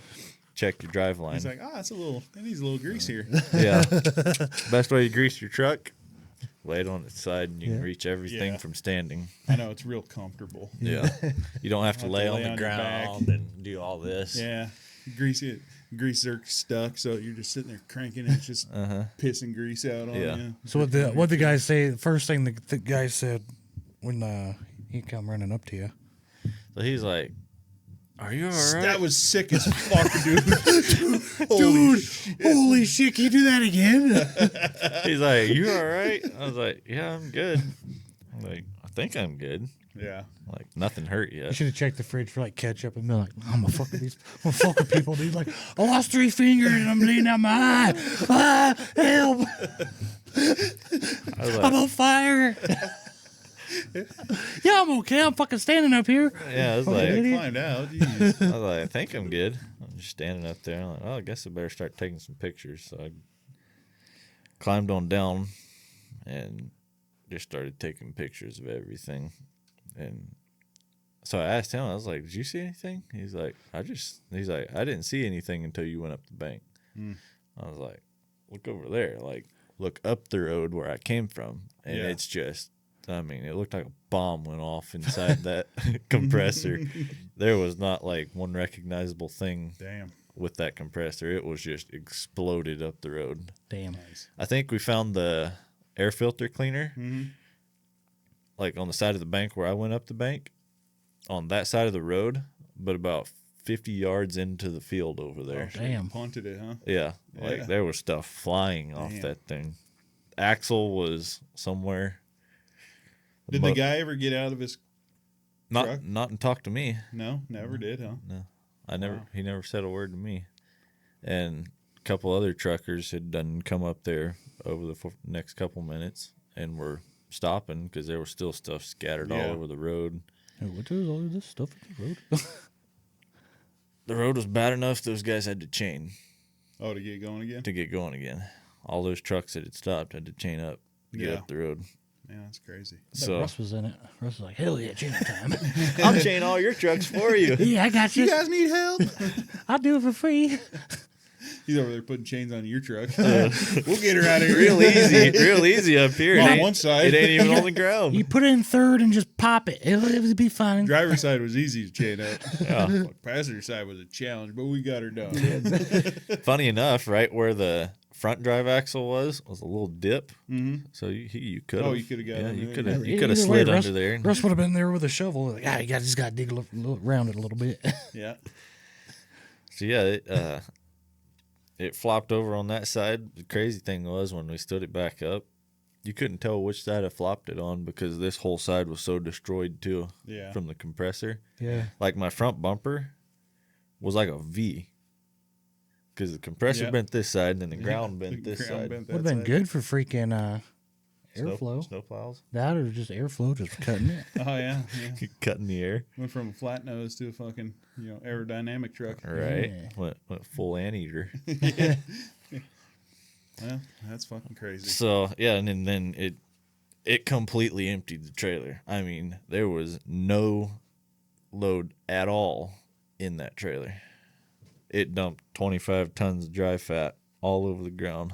check your drive line. He's like, it needs a little grease here. Yeah. Best way to grease your truck, lay it on its side, and you can Yeah. reach everything Yeah. from standing. I know, it's real comfortable. Yeah. You don't have to Have to lay on lay the on your back. ground and do all this. Yeah. Grease are stuck, so you're just sitting there cranking and it's just pissing grease out on Yeah. you. so what the guys say? The first thing the guy said when he come running up to you. So he's like, "Are you all right?" That was sick as fuck, dude. Holy shit! Can you do that again? He's like, "You all right?" I was like, "Yeah, I'm good." I'm like, "I think I'm good." Yeah. Like, nothing hurt You yet. should have checked the fridge for like ketchup and been like, "I'm gonna fuck with these. I'm gonna fuck with people, dude." Like, I lost 3 fingers and I'm bleeding out my eye. Ah, help! I was I'm like, on fire. Yeah, I'm okay. I'm fucking standing up here. yeah, I was I like, climbed out. Jeez. I was like, I think I'm good. I'm just standing up there. I'm like, oh, I guess I better start taking some pictures. So I climbed on down and just started taking pictures of everything. And so I asked him, I was like, "Did you see anything?" He's like, I didn't see anything until you went up the bank. I was like, look over there. Like, look up the road where I came from. And Yeah. it's just, I mean, it looked like a bomb went off inside that compressor. There was not like one recognizable thing Damn. with that compressor. It was just exploded up the road. Damn. Nice. I think we found the air filter cleaner, Mm-hmm. like on the side of the bank where I went up the bank, on that side of the road, but about 50 yards into the field over there. Damn. Punted it, huh? Yeah, Yeah. like there was stuff flying off Damn. that thing. Axle was somewhere. Did the guy ever get out of his truck? not and talk to me? No, never did, huh? No, I never. Wow. He never said a word to me. And a couple other truckers had done come up there over the next couple minutes and were stopping because there was still stuff scattered Yeah. all over the road. Hey, what is all this stuff in the road? The road was bad enough; those guys had to chain Oh, to get going again? to get going again. All those trucks that had stopped had to chain up to get Yeah. up the road. Man, that's crazy. So Russ was in it. Russ was like, "Hell yeah, chain time." I'll chain all your trucks for you. Yeah, I got you. You guys need help? I'll do it for free. He's over there putting chains on your truck. We'll get her out of here. real easy up here. On one side. It ain't even on the ground. You put it in third and just pop it. It'll be fine. Driver's side was easy to chain up. Yeah. Passenger side was a challenge, but we got her done. Funny enough, right where the front drive axle was a little dip. Mm-hmm. So you could have. Oh, you could have got. Yeah, on you there. could have. You Either could have way, slid Russ- under there. Russ would have been there with a shovel. Like, you just got to dig around it a little bit. Yeah. So yeah, it flopped over on that side. The crazy thing was when we stood it back up, you couldn't tell which side I flopped it on because this whole side was so destroyed too. Yeah. From the compressor. Yeah. Like my front bumper was like a V. Because the compressor bent this side and then the ground bent this side. Would have been good for freaking airflow. Snow plows. That or just airflow, just cutting it. Oh yeah. Cutting the air. Went from a flat nose to a fucking aerodynamic truck. Right. Yeah. Went full anteater. Well, that's fucking crazy. So yeah, and then it completely emptied the trailer. I mean, there was no load at all in that trailer. It dumped 25 tons of dry fat all over the ground.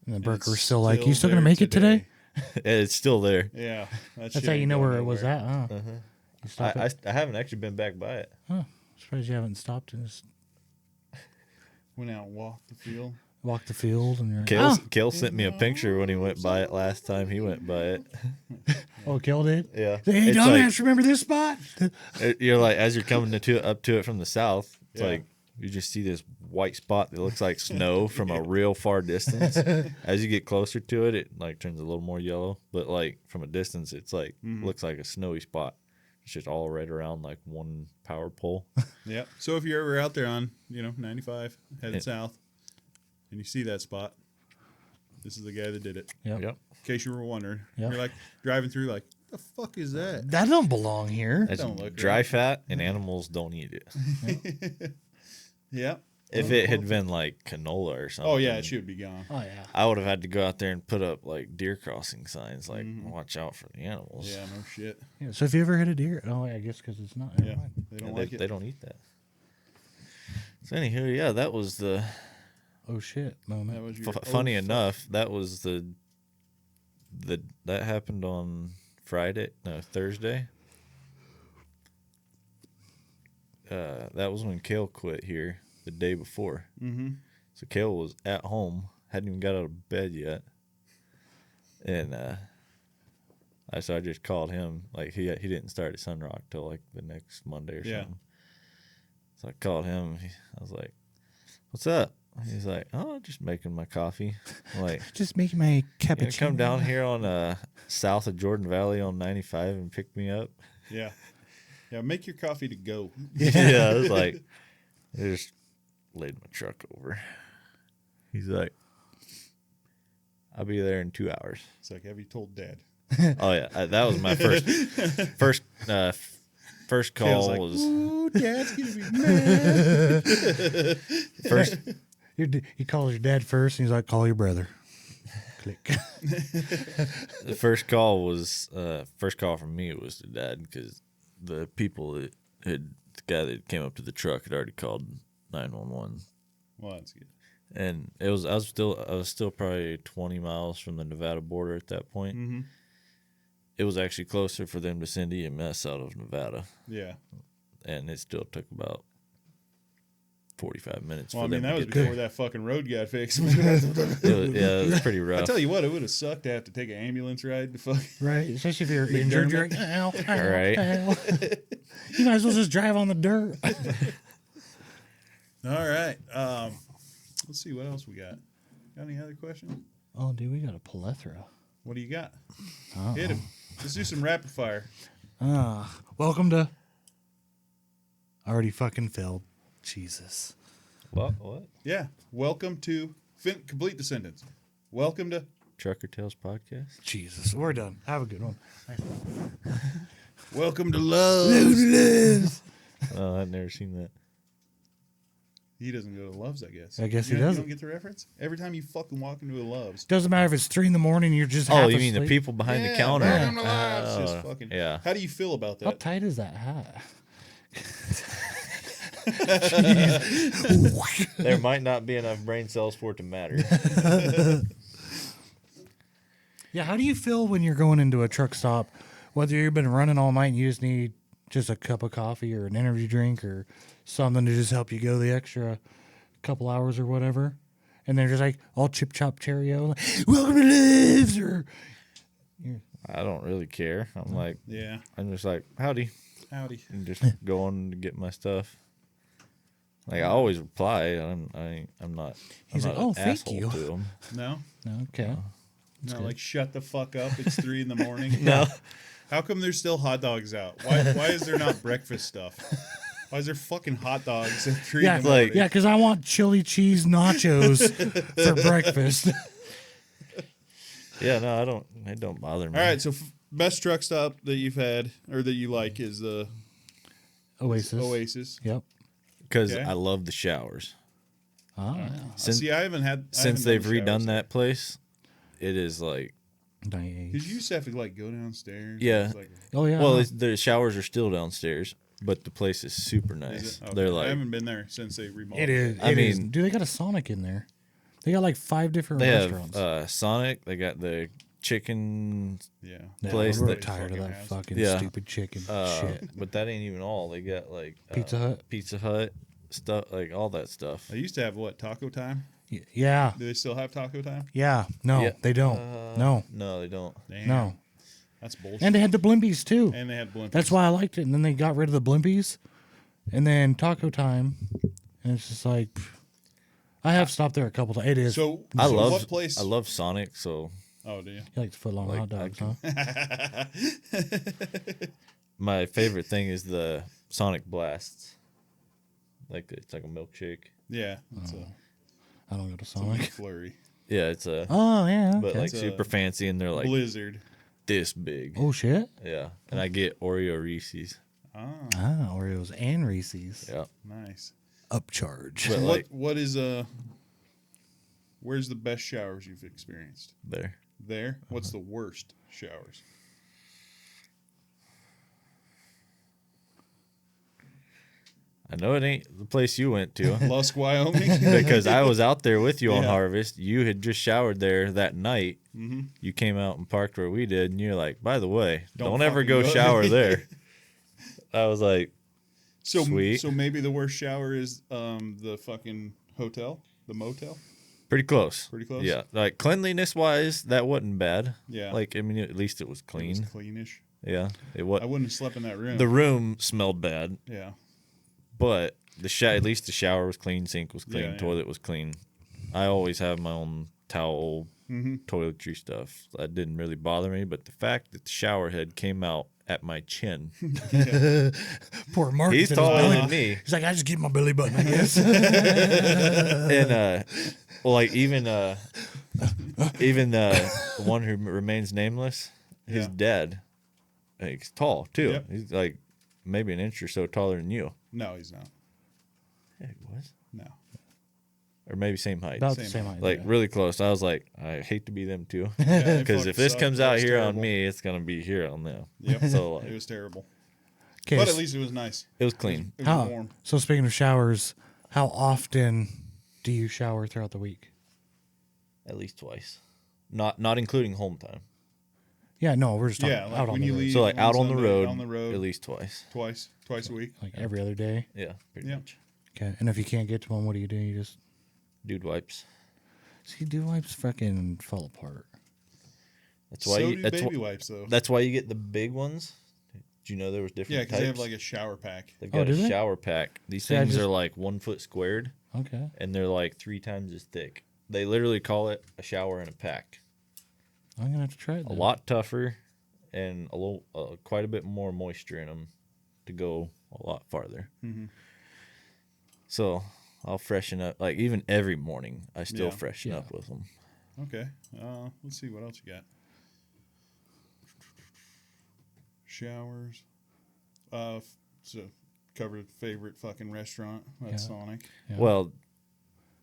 And the And Burker's it's still like, you still there going to make it today? It's still there. Yeah. That's how you know where it was at, huh? Uh-huh. You stop it? I haven't actually been back by it. Huh. Surprised you haven't stopped and just Went out and walked the field. walked the field and you're like, Kale sent me a picture when he went by it last time he went by it. oh, Kel did? Yeah. Hey, It's dumbass, remember this spot? you're like, as you're coming up to it from the south, it's Yeah. like you just see this white spot that looks like snow from a real far distance. As you get closer to it, it like turns a little more yellow. But like from a distance, it's like looks like a snowy spot. It's just all right around like one power pole. Yep. So if you're ever out there on 95 headed south, and you see that spot, this is the guy that did it. Yep. Yep. In case you were wondering, Yep. you're like driving through, like, the fuck is that? That don't belong here. That's Don't look dry right. fat, and animals don't eat it. Yeah. If it had been like canola or something. Oh yeah, it should be gone. Oh, yeah. I would have had to go out there and put up like deer crossing signs, like watch out for the animals. Yeah, no shit. Yeah. So if you ever hit a deer, I guess because it's not. never Yeah, mind. they don't Yeah, like it. They don't eat that. So anywho, yeah, that was the. Oh, shit moment. That was your Funny enough, that was the that happened on Thursday. That was when Kale quit here the day before. Mm-hmm. So Kale was at home, hadn't even got out of bed yet, and I just called him. Like he didn't start at Sunrock till like the next Monday or something. So I called him. I was like, "What's up?" He's like, "Oh, just making my coffee." I'm like, Just making my "You gonna cappuccino. come down here on south of Jordan Valley on 95 and pick me up?" Yeah. Yeah, make your coffee to go. Yeah, I was like, I just laid my truck over. He's like, "I'll be there in 2 hours." It's like, have you told Dad? Oh yeah, that was my first call Kale's like, was ooh, Dad's gonna be mad. first. He calls your dad first, and he's like, "Call your brother." Click. The first call from me was to Dad because the people the guy that came up to the truck had already called 911. Well, that's good. And I was still probably 20 miles from the Nevada border at that point. Mm-hmm. It was actually closer for them to send EMS out of Nevada, Yeah. and it still took about 45 minutes. Well, I for mean, them that to was get before there. that fucking road got fixed. It was pretty rough. I tell you what, it would have sucked to have to take an ambulance ride to fuck. Right, especially if you're injured. You're like, ow, ow, Right. ow. You might as well just drive on the dirt. All right. Let's see what else we got. Got any other questions? Oh, dude, we got a plethora. What do you got? Uh-oh. Hit him. Let's do some rapid fire. Welcome to. Already fucking failed. Jesus. What? Yeah. Welcome to complete the sentence. Welcome to Trucker Tales podcast? Jesus. We're done. Have a good one. Welcome to Love. Oh, I've never seen that. He doesn't go to Love's, I guess. I guess he You doesn't. don't get the reference? Every time you fucking walk into a Love's. Doesn't matter if it's 3 a.m. You're just Oh, half you mean the asleep. people behind the counter? Welcome to Love's. Just Oh, fucking, yeah. How do you feel about How that? tight is that hat? There might not be enough brain cells for it to matter. Yeah, how do you feel when you're going into a truck stop, whether you've been running all night and you just need just a cup of coffee or an energy drink or something to just help you go the extra couple hours or whatever, and they're just like all chip chop cheerio, like, welcome to lives, or I don't really care. Yeah. I'm just like, howdy. Howdy. And just going to get my stuff. Like, I always reply. I'm not. He's I'm like, not "Oh, an thank asshole you." to them. No? okay. No, like, shut the fuck up. It's 3 a.m. No. How come there's still hot dogs out? Why is there not breakfast stuff? Why is there fucking hot dogs at 3 Yeah, in the morning? yeah, because I want chili cheese nachos for breakfast. Yeah, no, I don't. It don't bother me. All right, so best truck stop that you've had or that you like is the Oasis. Yep. Because Okay. I love the showers. Ah, Since See, I haven't since done they've the showers redone there. that place, it is like, nice. Because you used to have to like go downstairs. Yeah. It's like, Oh yeah. well, the showers are still downstairs, but the place is super is nice. it? Okay. They're I like, haven't been there since they remodeled. it is. I It is. mean- Dude, they got a Sonic in there. They got like 5 different they restaurants. have Sonic. They got the chicken. Yeah. Yeah, place I'm really that tired of that has. fucking Yeah. stupid chicken Uh, shit. But that ain't even all. They got like Pizza Hut. stuff, like all that stuff. They used to have what, Taco Time? Yeah. Do they still have Taco Time? Yeah. No, Yeah. they don't. No. No, they don't. Damn. No. That's bullshit. And they had the Blimpies too. And they had Blimpies. That's why I liked it. And then they got rid of the Blimpies. And then Taco Time. And it's just like, pff. I have stopped there a couple times. It is. So, I love what place? I love Sonic, so Oh, do you? You like the footlong like, hot dogs, I huh? my favorite thing is the Sonic Blasts. Like it's like a milkshake. Yeah. It's I don't go to a Sonic. flurry. Yeah, it's a Oh, yeah. but Okay. like It's super a fancy, and they're like Blizzard. this big. Oh, shit. Yeah, and I get Oreo Reese's. Ah, Ah, Oreos and Reese's. Yeah, nice. Upcharge. but So like what is where's the best showers you've experienced? there. There? What's the worst showers? I know it ain't the place you went to Lusk, Wyoming? because I was out there with you on Yeah. Harvest. You had just showered there that night. Mm-hmm. You came out and parked where we did, and you're like, "By the way, Don't don't ever fucking go go shower there." there." I was like, So Sweet. So maybe the worst shower is the fucking hotel, the motel. pretty close. Pretty close? Yeah, like cleanliness wise, that wasn't bad. Yeah. Like I mean, at least it was It clean. was cleanish. Yeah, it I was. wouldn't have slept in that room. The room smelled bad, yeah. but at least the shower was clean, sink was clean, Yeah, yeah. toilet was clean. I always have my own towel, Mm-hmm. toiletry stuff. That didn't really bother me, but the fact that the shower head came out at my chin. Poor Mark. He's taller than me. He's like, I just get my belly button, I guess. And well, like even the one who remains nameless, his Yeah. dad, like, he's tall too. Yep. He's like maybe an inch or so taller than you. No, he's not. Yeah, he was, No. or maybe same height, About the Same same height. like yeah. really close. I was like, I hate to be them too, Yeah, it because fucking if this sucked. comes It out was here on terrible. me, it's gonna be here on them. Yep. So like, It was terrible. 'Kay, But at least it was nice. it was clean. It was how, warm. so speaking of showers, how often do you shower throughout the week? At least twice, not including home time. Yeah, no, we're just talking Yeah, like out on when the you road. leave So like out on the Sunday, road, at least twice. twice a week. Like every other day. Yeah, pretty Yeah. much. Okay, and if you can't get to them, what do? You just Dude wipes. see, dew wipes fucking fall apart. That's why So you. do That's baby wh- wipes though. That's why you get the big ones. Did you know there was different Yeah, types? because they have like a shower pack. They've Oh, got do a they? shower pack. These See, I things just- are like 1 foot squared, Okay, and they're like 3 times as thick. They literally call it a shower in a pack. I'm gonna have to try it. A then. lot tougher, and a little, quite a bit more moisture in them to go a lot farther. Mhm. So I'll freshen up. Like even every morning, I still Yeah. freshen Yeah. up with them. Okay. Let's see what else you got. Showers. So covered favorite fucking restaurant. That's Yeah. Sonic. Yeah. Well,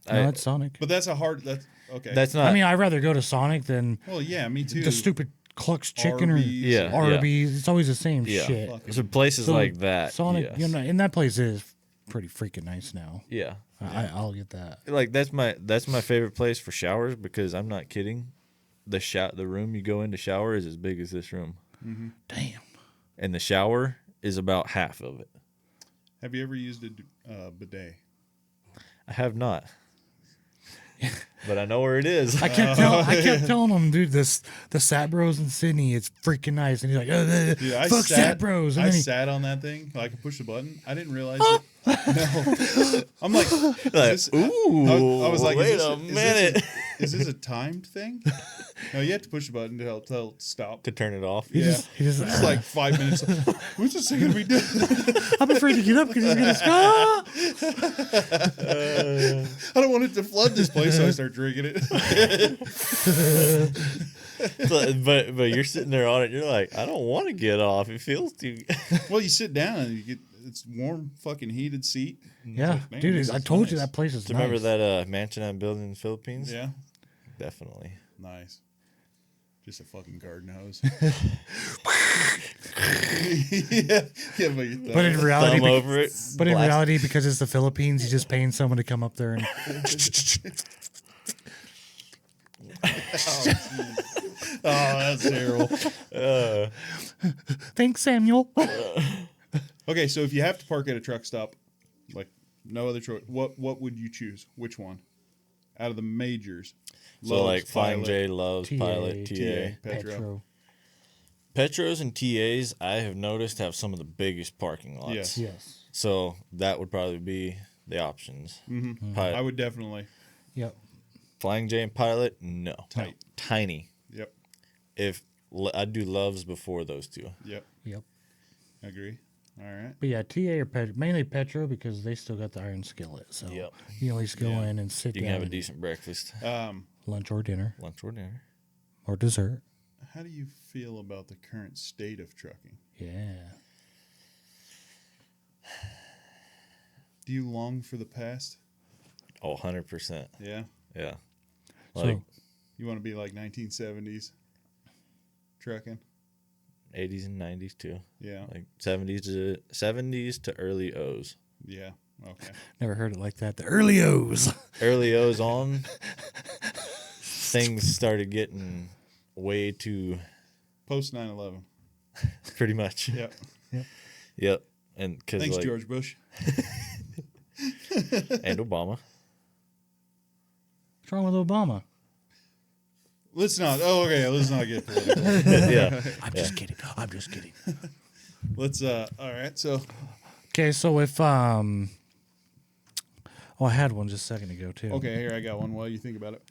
No, that's Sonic. But that's a hard. That's okay. that's not. I mean, I'd rather go to Sonic than well, yeah, me too. the stupid Cluck's Chicken Arby's. Yeah. or Arby's. It's always the same Yeah. shit. Fuck. So places So like that. Sonic, yes. you know, and that place is pretty freaking nice now. Yeah. I'll get that. Like that's my favorite place for showers because I'm not kidding. The room you go in to shower is as big as this room. Mm-hmm. Damn. And the shower is about half of it. Have you ever used a bidet? I have not. But I know where it is. I kept telling him, dude, the Sat Bros in Sydney, it's freaking nice. And he's like, Dude, fuck Sat Bros. And I then sat on that thing. I could push the button. I didn't realize it. No. I'm like, ooh. I was like, wait a minute. Is this a timed thing? No, you have to push the button to tell it stop. To turn it off. he just It's like 5 minutes. Who's this thing gonna be doing? I'm afraid to get up because he's going to stop. I don't want it to flood this place, so I start drinking it. but you're sitting there on it. You're like, I don't want to get off. It feels too. Well, you sit down and you get it's warm, fucking heated seat. Yeah, Like, man, dude, this I is told you nice. that place is Do you nice. remember that mansion I'm building in the Philippines? Yeah, Definitely. nice. Just a fucking garden hose. But in reality, Thumb over it. but in blast. reality, because it's the Philippines, he's just paying someone to come up there and Oh, that's terrible. thanks, Samuel. Okay, so if you have to park at a truck stop, like no other choice, what would you choose? Which one out of the majors? So Lowe's, like Flying Pilot, J, Loves, TA, Pilot, TA. Petro. Petros and TAs, I have noticed, have some of the biggest parking lots. Yes. Yes. So that would probably be the options. Mm-hmm. Pilot. I would definitely. Yep. Flying J and Pilot, no. Tight. Tiny. Yep. I'd do Loves before those two. Yep. Yep. Agree. All right. But yeah, TA or mainly Petro because they still got the iron skillet. So Yep. you can at least go Yeah. in and sit You down can have a and decent breakfast, lunch or dinner lunch or dinner. or dessert. How do you feel about the current state of trucking? Yeah. Do you long for the past? Oh, 100%. Yeah. Yeah. So Like You want to be like 1970s trucking? 80s and 90s too. Yeah. Like 70s to early O's. Yeah. Okay. never heard it like that. The early O's. Early O's on, things started getting way too Post 9/11. pretty much. Yep. Yep. And because Thanks, like, George Bush. and Obama. What's wrong with Obama? Let's not. Oh, okay. Let's not get political. Yeah. I'm just kidding. I'm just kidding. Let's. All right. So. Okay, so if oh, I had one just a second ago too. Okay. Here I got one. While you think about it,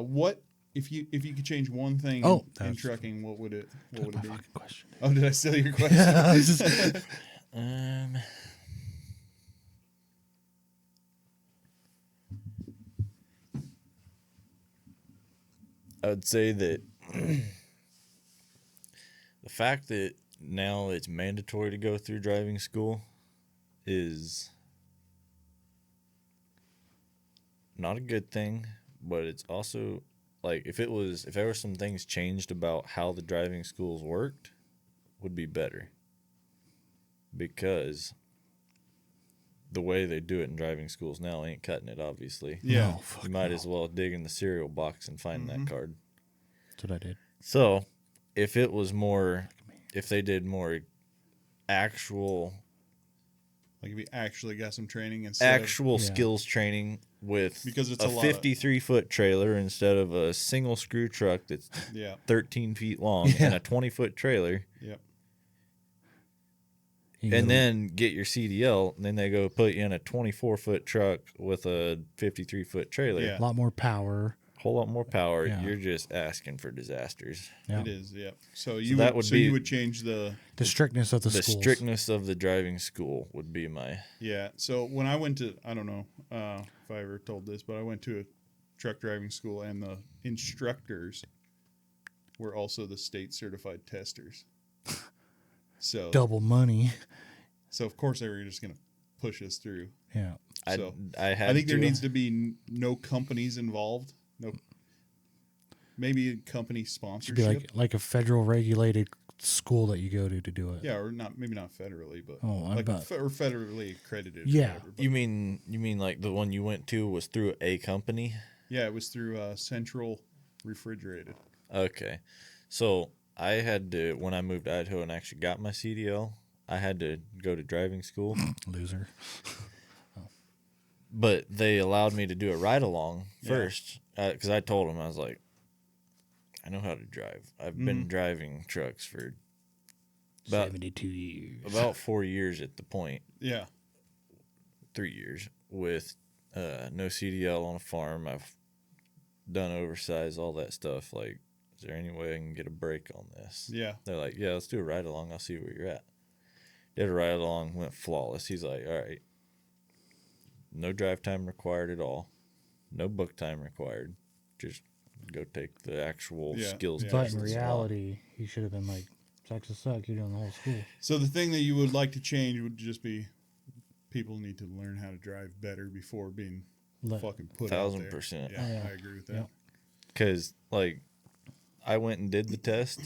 what if you could change one thing Oh, in that's- trucking? What would it? What would My it be? fucking question. Oh, did I steal your question? I was just- I would say that the fact that now it's mandatory to go through driving school is not a good thing, but it's also like if there were some things changed about how the driving schools worked, would be better. Because the way they do it in driving schools now ain't cutting it, obviously. Yeah. No, fuck You might no. as well dig in the cereal box and find that card. That's what I did. So, if it was more, if they did more actual Like if you actually got some training instead actual Yeah. skills training with Because it's a a lot of- 53-foot trailer instead of a single screw truck that's of, yeah. 13 feet long Yeah. and a 20-foot trailer, Yep. You and go- then get your CDL, and then they go put you in a 24-foot truck with a 53-foot trailer. Yeah. a lot more power. Whole lot more power. Yeah. You're just asking for disasters. Yeah. It is. Yep. So you that would, would be- you would change the The strictness of the The schools. strictness of the driving school would be my. yeah. So when I went to, I don't know if I ever told this, but I went to a truck driving school, and the instructors were also the state certified testers. So Double money. so of course they were just going to push us through. Yeah. So I I think there needs to be no companies involved. No, maybe company Should sponsorship. be like a federal regulated school that you go to do it. Yeah, or not, maybe not federally, but Oh, I like bet. or federally accredited. Yeah. Or whatever, but You mean like the one you went to was through a company? yeah, it was through Central Refrigerated. Okay. So I had to, when I moved to Idaho and actually got my CDL, I had to go to driving school. Loser. But they allowed me to do a ride along Yeah. first. Because I told them, I was like, I know how to drive. I've been driving trucks for about 72 years. about 4 years at the point, Yeah. 3 years, with no CDL on a farm. I've done oversized, all that stuff. Like, is there any way I can get a break on this? Yeah. They're like, yeah, let's do a ride along. I'll see where you're at. Did a ride along, went flawless. He's like, all right, no drive time required at all. No book time required. Just go take the actual skills yeah. But test. in and stuff. reality, he should have been like, sucks a suck. You're doing the whole school. So the thing that you would like to change would just be people need to learn how to drive better before being fucking put out there. 1000%. Yeah, Yeah. I agree with that. Yep. Because, like, I went and did the test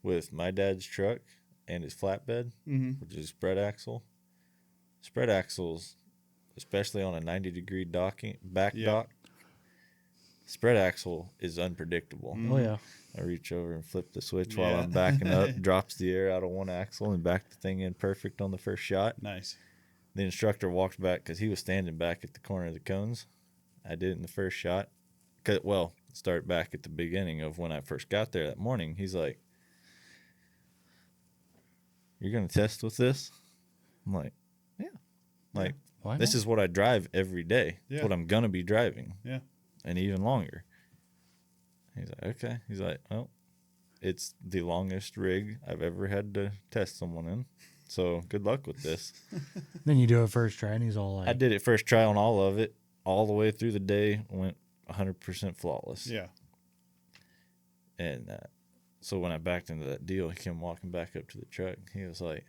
with my dad's truck and his flatbed, which is spread axle. Spread axles, especially on a 90-degree back dock, spread axle is unpredictable. Oh, yeah. I reach over and flip the switch while I'm backing up, drops the air out of one axle, and back the thing in perfect on the first shot. Nice. The instructor walked back because he was standing back at the corner of the cones. I did it in the first shot. Start back at the beginning of when I first got there that morning. He's like, "You're going to test with this?" I'm like, "Yeah." Like, Why this not? is what I drive every day. Yeah. It's what I'm going to be driving. Yeah. And even longer. He's like, okay. He's like, well, it's the longest rig I've ever had to test someone in. So good luck with this. Then you do it first try, and he's all like, I did it first try on all of it, all the way through the day, went 100% flawless. Yeah. And so when I backed into that deal, he came walking back up to the truck. He was like,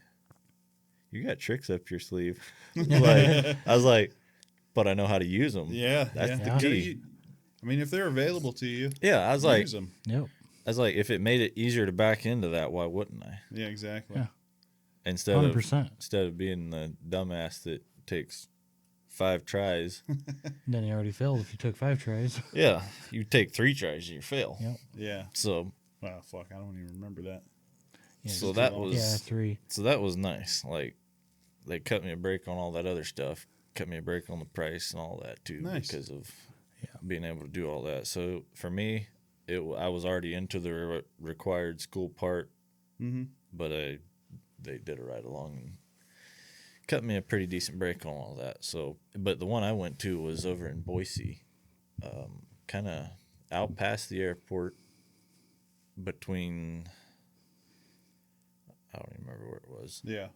"You got tricks up your sleeve." I was like, "But I know how to use them." Yeah. That's yeah. the key. I mean, if they're available to you, Yeah, I was like, use them. yep. if it made it easier to back into that, why wouldn't I? Yeah, exactly. Yeah. Instead 100%. of being the dumbass that takes 5 tries. Then he already failed if you took 5 tries. Yeah, you take 3 tries and you fail. Yep. Yeah. So Wow, fuck, I don't even remember that. Yeah, so just that too long. was Yeah, 3. so that was nice. Like, they cut me a break on all that other stuff. Cut me a break on the price and all that too, Nice. because of being able to do all that. So for me, I was already into the required school part, but they did a ride along and cut me a pretty decent break on all that. So, but the one I went to was over in Boise, kind of out past the airport, between, I don't even remember where it was. Yeah.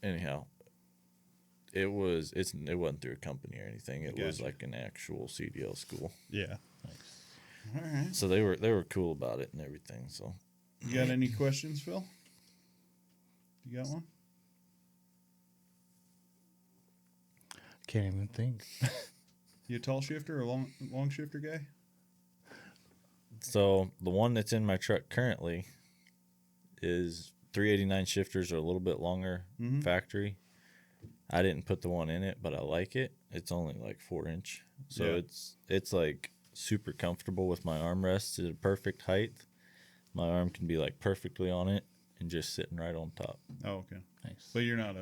Anyhow, it wasn't through a company or anything. It was Gotcha. like an actual CDL school. Yeah. All right. So they were cool about it and everything. So You got any questions, Phil? You got one? Can't even think. You a tall shifter or long shifter guy? So the one that's in my truck currently is 389 shifters are a little bit longer factory. I didn't put the one in it, but I like it. It's only like 4-inch. So Yeah. it's like super comfortable with my armrests at a perfect height. My arm can be like perfectly on it and just sitting right on top. Oh, okay. Nice. But you're not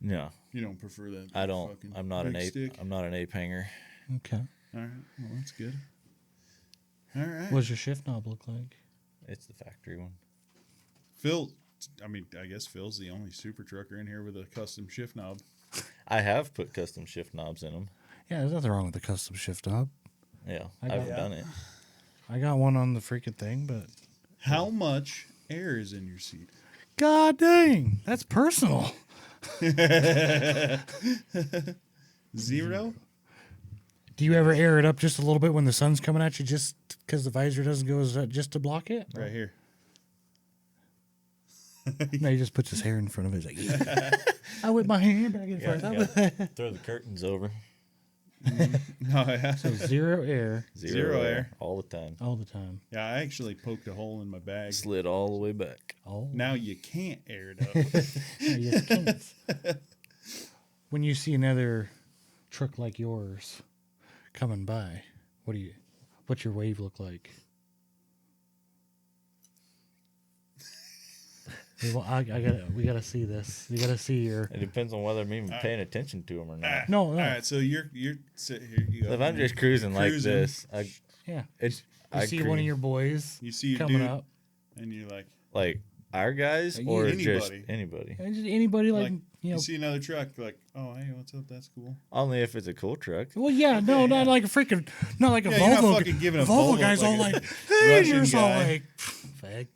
Yeah. you don't prefer that. I don't. fucking I'm not an big ape. stick? I'm not an ape hanger. Okay. All right. Well, that's good. All right. What's your shift knob look like? It's the factory one. Phil, I mean, I guess Phil's the only super trucker in here with a custom shift knob. I have put custom shift knobs in them. Yeah, there's nothing wrong with the custom shift knob. Yeah, I got- I've done it. I got one on the freaking thing, but How much air is in your seat? god dang, that's personal. 0? Do you ever air it up just a little bit when the sun's coming at you, just because the visor doesn't go just to block it? Right here. No, he just puts his hair in front of it. He's like, yeah. I whip my hand back and forth. Throw the curtains over. No, yeah. So zero air Zero air. all the time. all the time. Yeah, I actually poked a hole in my bag. Slid all the way back. Oh, Now you can't air it up. no, you can't. When you see another truck like yours coming by, what's your wave look like? We gotta see this. We gotta see your. It depends on whether I'm even paying attention to them or not. No, All right, so you're sit here. You go. If I'm just cruising like this, yeah. it's You see one of your boys You see your coming dude, up. and you're like our guys Yeah, or anybody. just anybody. And just anybody like, Like, you know. you see another truck, like, oh hey, what's up? That's cool. Only if it's a cool truck. Well, yeah, no, Yeah, not yeah. like a freaking, not like a Yeah, you're not Volvo. fucking giving a Volvo Volvo guy's like all a like, hey, Russian you're just all guy. like, fag.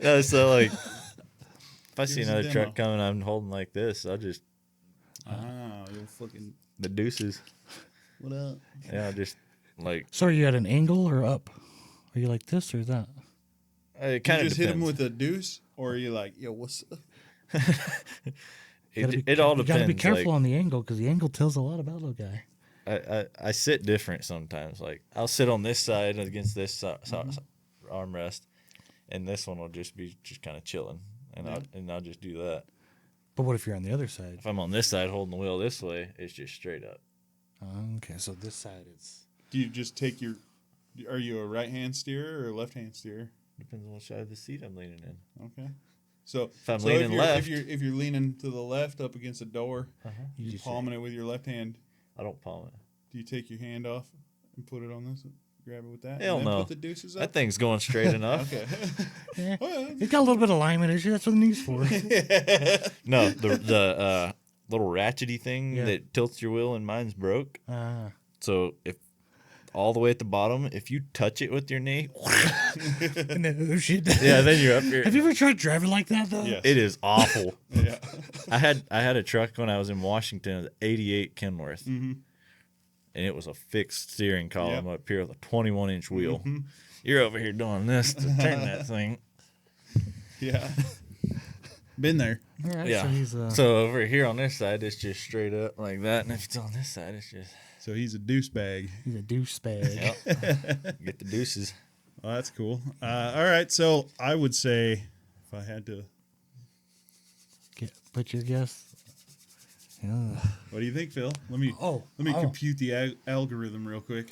No, so like, if I see us a another demo. truck coming, I'm holding like this. I'll just You'll fucking the deuces. what up? Yeah, I'll just like So are you at an angle or up? Are you like this or that? it You kind of just depends. hit him with a deuce, or are you like, yo, what's up? It all You depends. gotta be careful like, on the angle because the angle tells a lot about the guy. I sit different sometimes. Like I'll sit on this side against this armrest, and this one will just be kind of chilling, and I'll just do that. But what if you're on the other side? If I'm on this side holding the wheel this way, it's just straight up. Okay, so this side it's. Do you just take your? Are you a right hand steerer or a left hand steerer? Depends on which side of the seat I'm leaning in. Okay. So If I'm leaning left, if you're leaning to the left up against a door, You you just- palming it with your left hand. I don't palm it. Do you take your hand off and put it on this? Grab it with that. Hell and then no. Put the deuces up. That thing's going straight enough. Okay. Yeah. Well, It's got a little bit of alignment issue. That's what the knee's for. No, the little ratchety thing Yeah. that tilts your wheel, and mine's broke. Ah. So if all the way at the bottom, if you touch it with your knee, And then, oh shit. yeah, then you're up here. Have you ever tried driving like that though? Yes. It is awful. Yeah. I had a truck when I was in Washington, it was 88 Kenworth, Mm-hmm. and it was a fixed steering column Yep. up here with a 21-inch wheel. Mm-hmm. You're over here doing this to turn that thing. Yeah. Been there. All right, Yeah. So he's So over here on this side, it's just straight up like that, and if it's on this side, it's just So he's a deuce bag. he's a douchebag. yep. Get the deuces. Well, that's cool. All right. So I would say if I had to, Put your guess. Ugh. what do you think, Phil? Let me compute the algorithm real quick.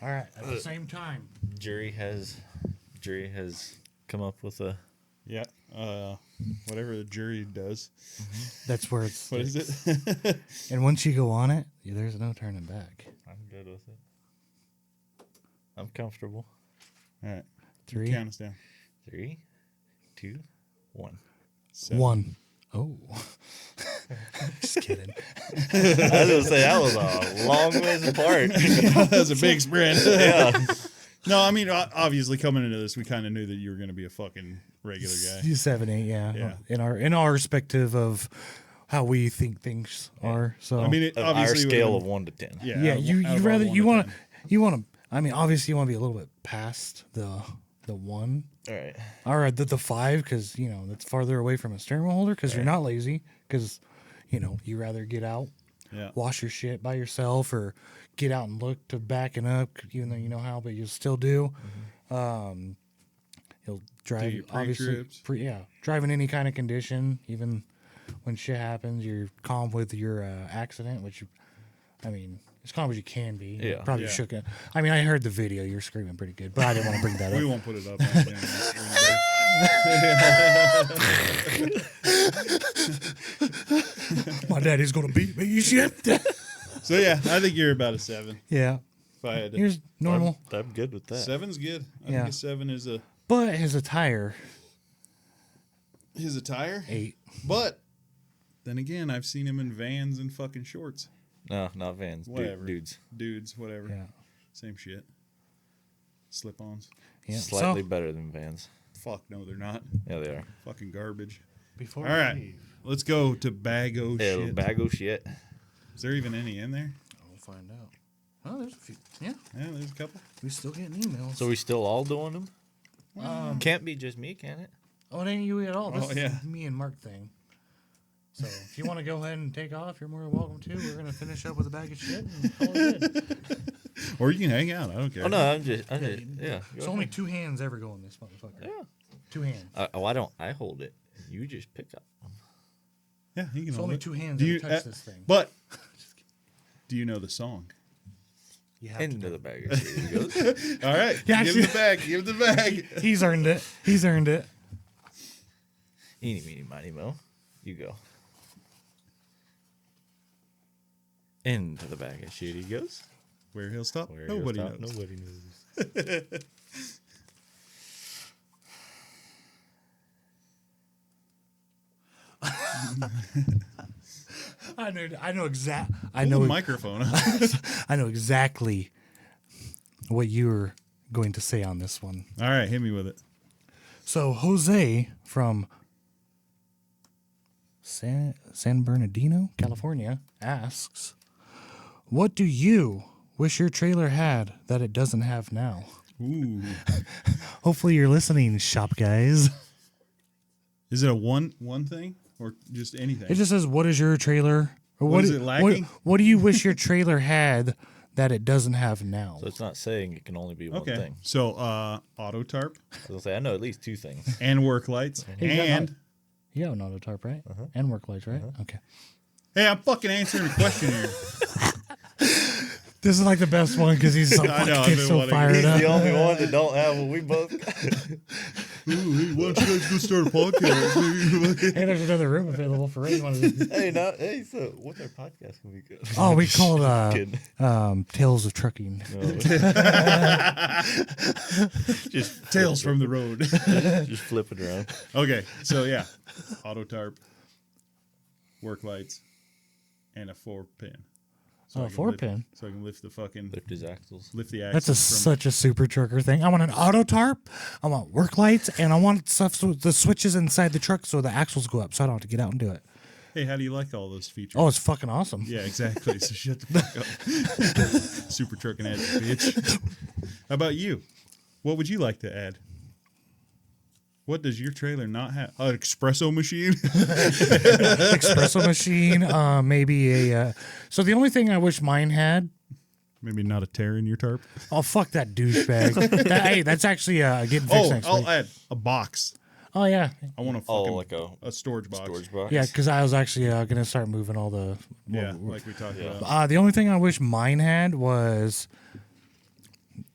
All right. At the same time. Jury has come up with a Yeah. Whatever the jury does. That's where it's. What is it? And once you go on it, there's no turning back. I'm good with it. I'm comfortable. All right. 3, Count us down. 3, 2, 1. 7. 1. Oh. Just kidding. I was gonna say that was a long ways apart. That was a big sprint. Yeah. No, I mean, obviously coming into this, we kind of knew that you were going to be a fucking regular guy. You 7, 8, yeah. Yeah. In our perspective of how we think things are. So I mean, Of our obviously scale would've of 1 to 10. been- yeah, yeah, out of- you out of our rather 1 you to want 10. to. I mean, obviously you want to be a little bit past the 1. All right. All right, the 5 because that's farther away from a steering wheel holder because you're not lazy because you rather get out, Yeah. wash your shit by yourself or get out and look to backing up even though you know how, but you'll still do. You'll drive your obviously pre-trips. drive in any kind of condition even when shit happens. You're calm with your accident, which I mean. As calm as you can be. You Yeah. probably Yeah. shook it. I mean, I heard the video. You're screaming pretty good, but I didn't want to bring that We up. won't put it up. Actually, on the screen, My daddy's gonna beat me. Shit. so yeah, I think you're about a 7. Yeah. If I had to. Here's normal. I'm good with that. 7's good. I Yeah. think a 7 is a But his attire, his attire. 8. But then again, I've seen him in Vans and fucking shorts. No, not Vans. Whatever. Dudes. Dudes, whatever. Yeah. Same shit. Slip-ons. Yeah. Slightly So, better than Vans. Fuck no, they're not. Yeah, they are. Fucking garbage. before All right. we leave, let's go to bag o shit. Bag of shit. Is there even any in there? We'll find out. Oh, there's a few. Yeah, Yeah, there's a couple. we still getting emails. So we still all doing them? Can't be just me, can it? Oh, it ain't you at all. This Oh, yeah. is me and Mark thing. So if you want to go ahead and take off, you're more than welcome to. We're gonna finish up with a bag of shit and call it good. Or you can hang out. I don't care. Oh no, I'm just yeah. It's only 2 hands ever go in this motherfucker. Yeah. 2 hands. Why don't I hold it? You just pick up. Yeah, you can It's hold only it. 2 hands Do ever you, touch this thing. But do you know the song? You have Into to. the bag of shit he goes. All right. Yeah, give him the bag. Give him the bag. He's earned it. He's earned it. Eeny, meeny, miny, mo. You go. Into the bag of shit he goes. Where he'll stop? Where Nobody he'll stop, knows. Nobody knows. I know exact. I Pull know the microphone. I know exactly what you were going to say on this one. All right, hit me with it. So Jose from San Bernardino, California, asks, "What do you wish your trailer had that it doesn't have now?" Ooh. Hopefully you're listening, shop guys. Is it a one thing or just anything? It just says, "What is your trailer? Or What is it lacking? What do you wish your trailer had that it doesn't have now?" So it's not saying it can only be one okay. thing. So auto tarp I was gonna say I know at least 2 things. and work lights Hey, you got and You have an auto tarp, right? And work lights, right? Okay. hey, I'm fucking answering a question here. This is like the best one because he's so, I know, I've fucking been so wanting- fired He's up. the only one that don't have what we both got. Ooh, hey, why don't you guys go start a podcast? Hey, there's another room available for Ray. Hey, so what's our podcast gonna be good? Oh, we call Kidding. it Tales of Trucking. No. just Tales from the road. just flip it around. Okay, so yeah, auto work lights, and a 4-pin. So Oh, I can 4-pin. lift- So I can lift the fucking Lift his axles. lift the That's axles. such a super trucker thing. I want an auto tarp, I want work lights, and I want stuff so the switches inside the truck so the axles go up so I don't have to get out and do it. Hey, how do you like all those features? Oh, it's fucking awesome. Yeah, exactly. So shut the fuck up. Super trucking ass bitch. How about you? What would you like to add? What does your trailer not have? An espresso machine? Espresso machine, maybe a. So the only thing I wish mine had. Maybe not a tear in your tarp. Oh, fuck that douchebag. Hey, that's actually getting fixed next I'll week. add a box. Oh, yeah. I want a Oh, fucking like a storage box. storage box. Yeah, because I was actually going to start moving all the. Yeah, like we talked about. The only thing I wish mine had was.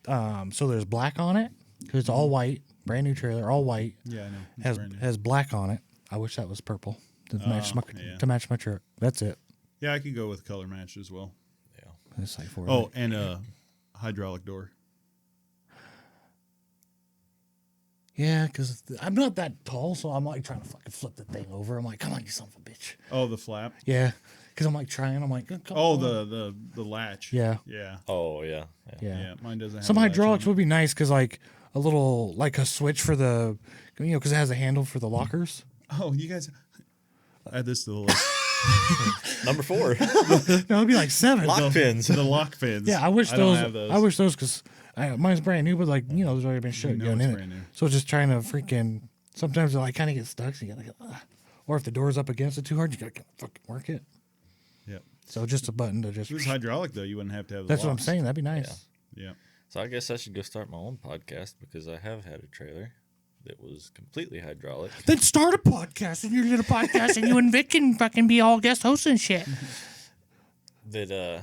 So there's black on it. 'Cause it's all white. Brand new trailer, all white. Yeah, I know. It's Has brand new. has black on it. I wish that was purple to match my yeah. to match my truck. That's it. Yeah, I could go with color match as well. Yeah. It's like 4. Oh, and a hydraulic door. Yeah, because I'm not that tall, so I'm like trying to fucking flip the thing over. I'm like, come on, you son of a bitch. Oh, the flap. Yeah, because I'm like trying. I'm like, come Oh, on. the latch. Yeah. Yeah. Oh yeah. Yeah. Yeah, mine doesn't have Some a latch hydraulics on it. would be nice because like a little like a switch for the because it has a handle for the lockers. Oh, you guys add this to the list. Number 4. No, it'd be like 7. Lock pins. The lock pins. Yeah, I wish don't those. have those. I wish those because mine's brand new, but like there's already been shit know going it's in it. brand new. So just trying to freaking. Sometimes they like kind of get stuck, so you gotta go. Or if the door's up against it too hard, you gotta fucking work it. Yep. So just a button to just. If it was hydraulic though, you wouldn't have to have. The That's what I'm locks. saying. That'd be nice. Yeah. So I guess I should go start my own podcast because I have had a trailer that was completely hydraulic. Then start a podcast and your little podcast, and you and Vic can fucking be all guest hosts and shit. That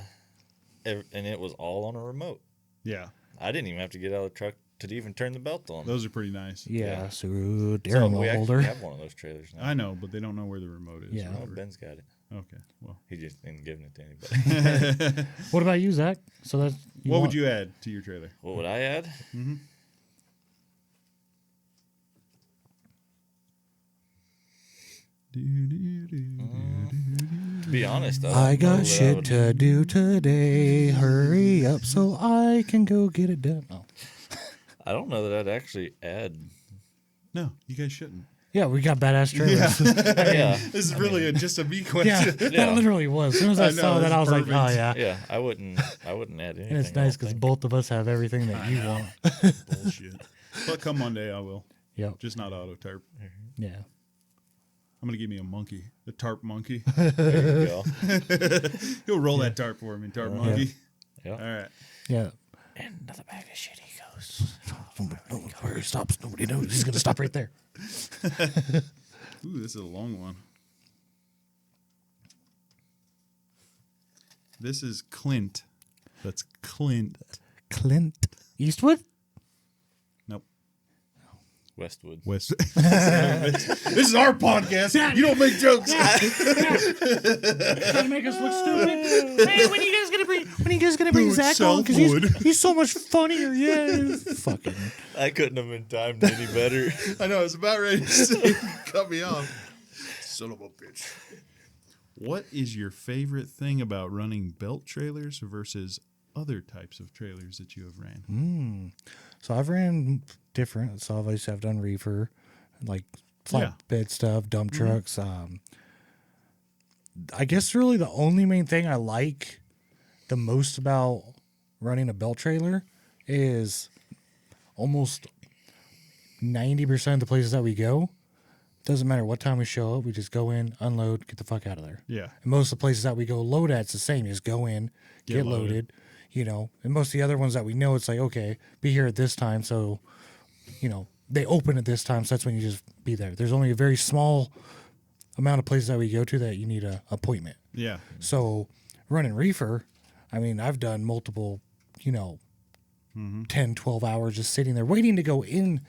and it was all on a remote. Yeah. I didn't even have to get out of the truck to even turn the belt on. Those are pretty nice. Yeah, so So Darren we will actually hold her. have one of those trailers now. I know, but they don't know where the remote is. Yeah. or Oh, whatever. Ben's got it. Okay. Well, He just ain't giving it to anybody. What about you, Zach? So that's what would you add to your trailer? What would I add? To be honest, I don't know got that shit would- to do today. Hurry up so I can go get it done. Oh. I don't know that I'd actually add. No, you guys shouldn't. Yeah, we got badass trailers. Yeah. This is really just a me Yeah, question. that literally was. As soon as I I know, saw that, that's I was like, perfect. oh, yeah. Yeah, I wouldn't add anything. And it's I nice don't because think. both of us have everything that you want. Bullshit. But come Monday, I will. Yep. Just not auto tarp. Yeah. I'm gonna give me a monkey, a tarp monkey. There you go. He'll roll that tarp for me, tarp monkey. Yeah. All right. Yeah. And another bag of shit, he goes. Where he stops, nobody knows. He's going to stop right there. Ooh, this is a long one. This is Clint. That's Clint. Clint Eastwood? Nope. Westwood. West. This is our podcast. You don't make jokes. Trying to make us look stupid. Hey, when you guys gonna bring Zack on? Because he's so much funnier. Yeah. Fucking. I couldn't have been timed any better. I know. I was about ready to say, cut me off. Son of a bitch. What is your favorite thing about running belt trailers versus other types of trailers that you have ran? So I've ran different. So obviously I've done reefer, like flatbed stuff, dump trucks. I guess really the only main thing I like the most about running a belt trailer is almost 90% of the places that we go, doesn't matter what time we show up, we just go in, unload, get the fuck out of there. Yeah. And most of the places that we go load at, it's the same. You just go in, get loaded, you know. And most of the other ones that we know, it's like, okay, be here at this time. So, you know, they open at this time. So that's when you just be there. There's only a very small amount of places that we go to that you need an appointment. Yeah. So running reefer, I mean, I've done multiple, you know, 10, 12 hours just sitting there waiting to go in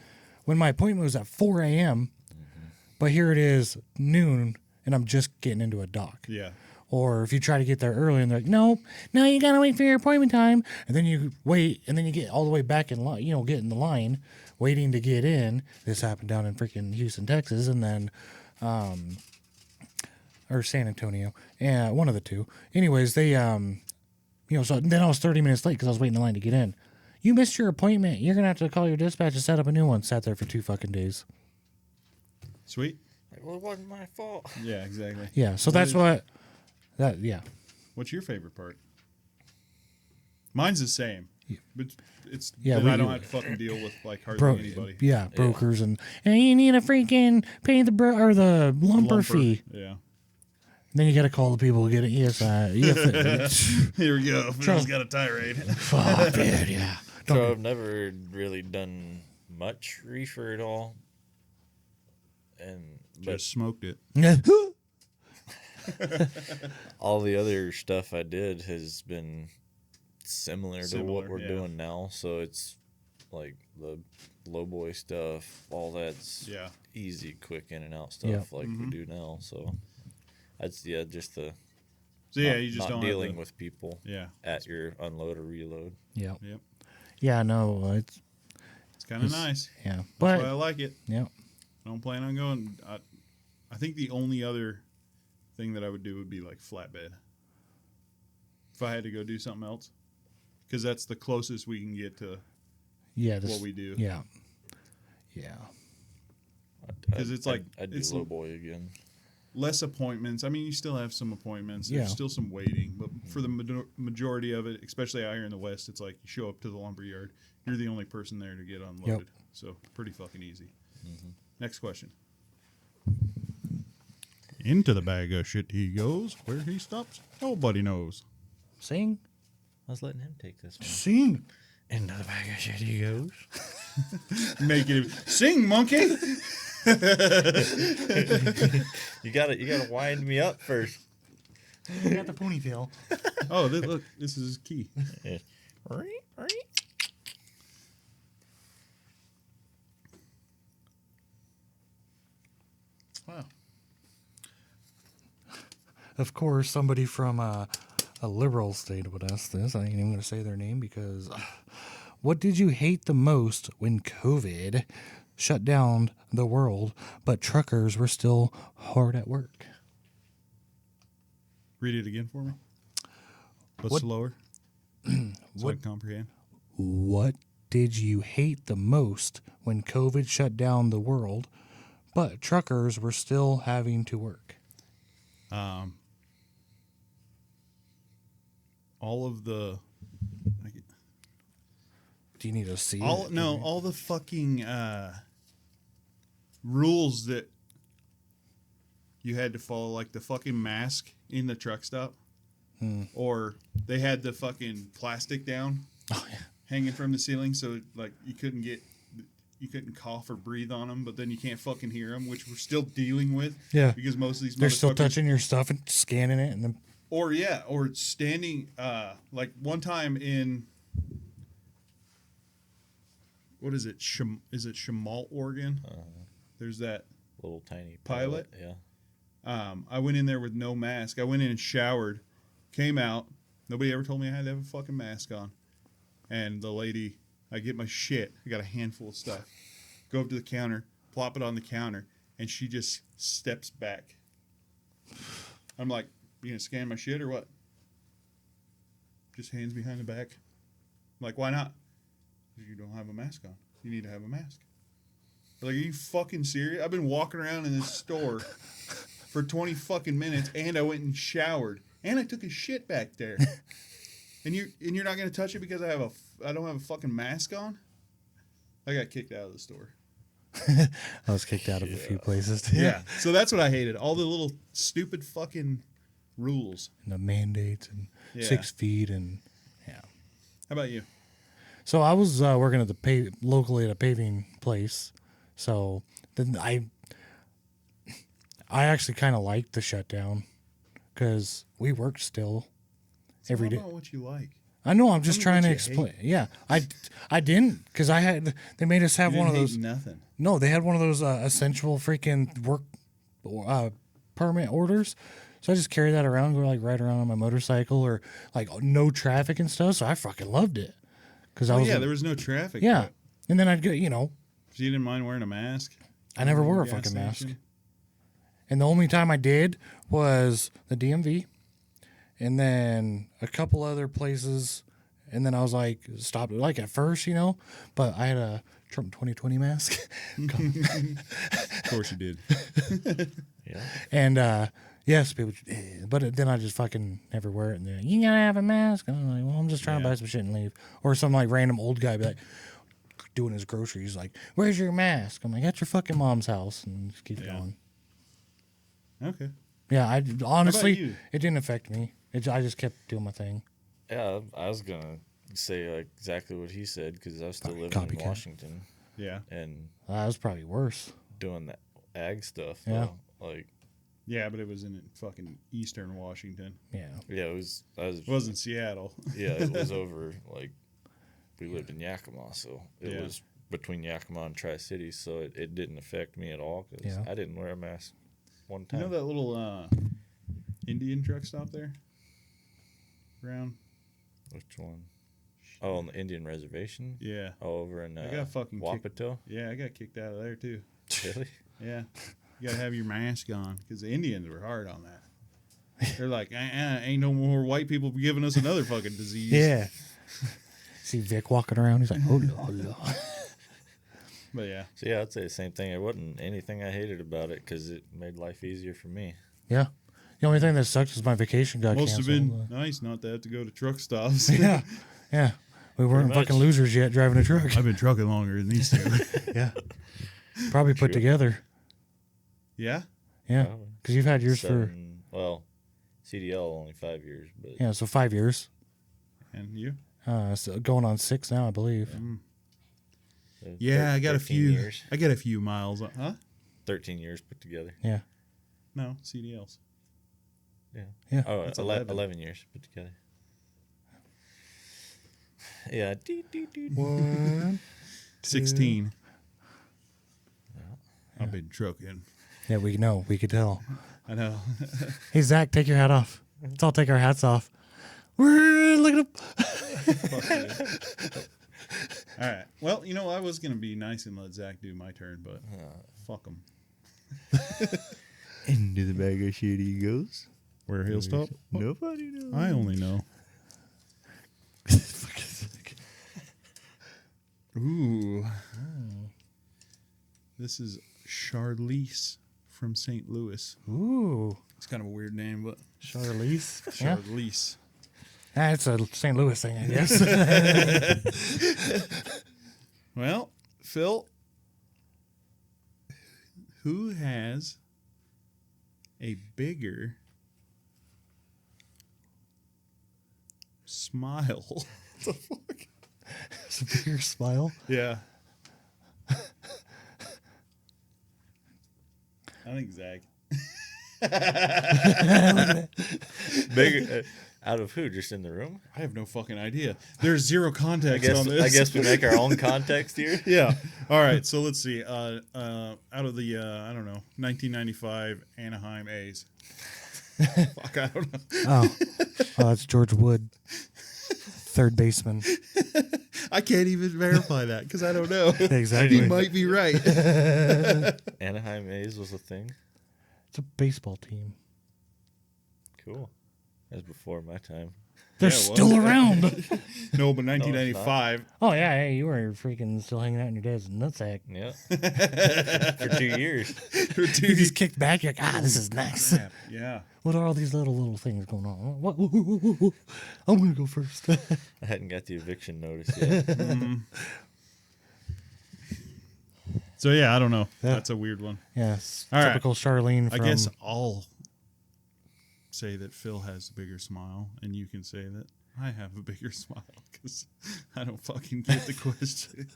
when my appointment was at 4 a.m. But here it is noon and I'm just getting into a dock. Yeah. Or if you try to get there early and they're like, no, you got to wait for your appointment time. And then you wait and then you get all the way back in line, you know, get in the line waiting to get in. This happened down in freaking Houston, Texas. And then, or San Antonio. Yeah, one of the two. Anyways, they, you know, so then I was 30 minutes late because I was waiting in line to get in. You missed your appointment. You're going to have to call your dispatch and set up a new one. Sat there for 2 fucking days. Sweet. Well, it wasn't my fault. Yeah, exactly. Yeah, so that's yeah. What's your favorite part? Mine's the same. But it's Yeah, that we- I don't have to fucking deal with like hardly Bro, anybody. yeah, brokers and you need to freaking pay the the lumper fee. Yeah. Then you got to call the people who get it. Yes, Here we go. Phil's got a tirade. fuck, dude, yeah. So I've never really done much reefer at all. But Just smoked it. all the other stuff I did has been similar to what Similar, we're yeah. doing now. So it's like the low boy stuff, all that's Yeah. easy, quick in and out stuff Yeah. like we do now. So that's just the So yeah, not, you just not don't dealing have to, with people Yeah. at your unload or reload. Yeah, Yep. yeah, no, it's It's kind of nice. yeah, That's why I but like it. yeah, I don't plan on going. I think the only other thing that I would do would be like flatbed. If I had to go do something else, because that's the closest we can get to yeah, what we do. yeah, yeah, Because it's like I'd do it's low boy again. less appointments. I mean, you still have some appointments. There's Yeah. still some waiting, but for the majority of it, especially out here in the West, it's like you show up to the lumber yard. You're the only person there to get unloaded. So pretty fucking easy. Next question. Into the bag of shit he goes. Where he stops, nobody knows. sing, I was letting him take this one. sing. Into the bag of shit he goes. Make it sing, monkey. You gotta wind me up first. You got the ponytail. Oh, look, this is his key. Yeah. Wow. Of course, somebody from a liberal state would ask this. I ain't even going to say their name because what did you hate the most when COVID shut down the world, but truckers were still hard at work? Read it again for me. But What- slower. So I can comprehend. What did you hate the most when COVID shut down the world, but truckers were still having to work. All of the Do you need to see all it? no all the fucking rules that you had to follow, like the fucking mask in the truck stop, or they had the fucking plastic down hanging from the ceiling, so like you couldn't cough or breathe on them, but then you can't fucking hear them, which we're still dealing with. Yeah, because most of these they're still motherfuckers- touching your stuff and scanning it, and then or standing. Like one time in what is it? Is it Shamal, Oregon? There's that Little tiny Pilot? Yeah. I went in there with no mask. I went in and showered, came out. Nobody ever told me I had to have a fucking mask on. And the lady, I get my shit. I got a handful of stuff. Go up to the counter, plop it on the counter, and she just steps back. I'm like, you gonna scan my shit or what? Just hands behind the back. I'm like, why not? You don't have a mask on. You need to have a mask. Like, are you fucking serious? I've been walking around in this store for 20 fucking minutes, and I went and showered, and I took a shit back there. and you're not gonna touch it because I don't have a fucking mask on? I got kicked out of the store. I was kicked out of a few places too. Yeah. So that's what I hated. All the little stupid fucking rules. And the mandates and Yeah. 6 feet and yeah. How about you? So I was working at the locally at a paving place. So then I actually kind of liked the shutdown because we worked still every day. It's all about what you like. I know. I'm just Tell me trying to what you explain. Yeah, I didn't because they made us have You one of didn't those. hate nothing. No, they had one of those essential freaking work permit orders. So I just carry that around, go like ride around on my motorcycle or like no traffic and stuff. So I fucking loved it because I Oh was yeah, there was no traffic. yeah, but- and then I'd get So you didn't mind wearing a mask? I never wore a Gas fucking mask. station? And the only time I did was the DMV and then a couple other places. And then I was like, stopped like at first, but I had a Trump 2020 mask. Of course you did. Yeah. And yes, people, but then I just fucking never wear it. And they're like, you gotta have a mask. And I'm like, well, I'm just trying to buy some shit and leave. Or some like random old guy be like, doing his groceries, like, where's your mask? I'm like, at your fucking mom's house. And just keep going. Okay. Yeah, I honestly, you? it didn't affect me. I just kept doing my thing. Yeah, I was gonna say like exactly what he said because I was still living Copycat. in Washington Yeah. and That was probably worse. doing that ag stuff. Yeah. Though. Like Yeah, but it was in fucking eastern Washington. Yeah. yeah, it was. It wasn't Seattle. Yeah, it was over. Like we lived in Yakima, so it Yeah. was between Yakima and Tri Cities, so it didn't affect me at all because Yeah. I didn't wear a mask one You time. know that little Indian truck stop there? Around? Which one? Oh, on the Indian reservation. Yeah. Oh, over in I got fucking kicked. Wapato. Yeah, I got kicked out of there too. Really? Yeah. You gotta have your mask on because the Indians were hard on that. They're like, ain't no more white people giving us another fucking disease. Yeah. See Vic walking around. He's like, oh, But yeah. So yeah, I'd say the same thing. It wasn't anything I hated about it because it made life easier for me. yeah. The only thing that sucks is my vacation got Must have canceled. been nice not to have to go to truck stops. Yeah. Yeah. We weren't Pretty much. fucking losers yet driving a truck. I've been trucking longer than these two. Yeah. Probably put True. together. Yeah? Yeah. Probably. Because you've had yours for, Well, CDL only 5 years, but yeah, so 5 years. And you? So going on 6 now, I believe. Yeah, I got a 13 few. years. I got a few miles. Huh? 13 years put together. Yeah. No, CDLs. Yeah. Yeah. Oh, That's 11. 11. 11 years put together. Yeah. 1. 16. I've been trucking. Yeah, we know. We could tell. I know. Hey, Zach, take your hat off. Let's all take our hats off. Look at him. All right. Well, I was going to be nice and let Zach do my turn, but fuck him. Into the bag of shit he goes. Where he'll stop? Nobody knows. I only know. Ooh. This is Charlize from St. Louis. Ooh, It's kind of a weird name, but Charlize. Yeah, Charlize. that's a St. Louis thing, I guess. Well, Phil, who has a bigger smile? What the fuck? It's a bigger smile. Yeah. I think Zack. Bigger out of who? Just in the room? I have no fucking idea. There's zero context on this. I guess we make our own context here. Yeah. All right. So let's see. Out of the I don't know 1995 Anaheim A's. Fuck, I don't know. Oh, that's George Wood, third baseman. I can't even verify that because I don't know. Exactly. He might be right. Anaheim A's was a thing. It's a baseball team. Cool. That was before my time. They're Yeah, it was. still around. No, but 1995. Oh yeah, hey, you were freaking still hanging out in your dad's nutsack. Yeah. For 2 years. You just kicked back. You're like, this is nice. Yeah. What are all these little things going on? What? I'm gonna go first. I hadn't got the eviction notice yet. So yeah, I don't know. Yeah. That's a weird one. Yes, All right. typical Charlene. I From, guess I'll say that Phil has a bigger smile, and you can say that I have a bigger smile because I don't fucking get the question.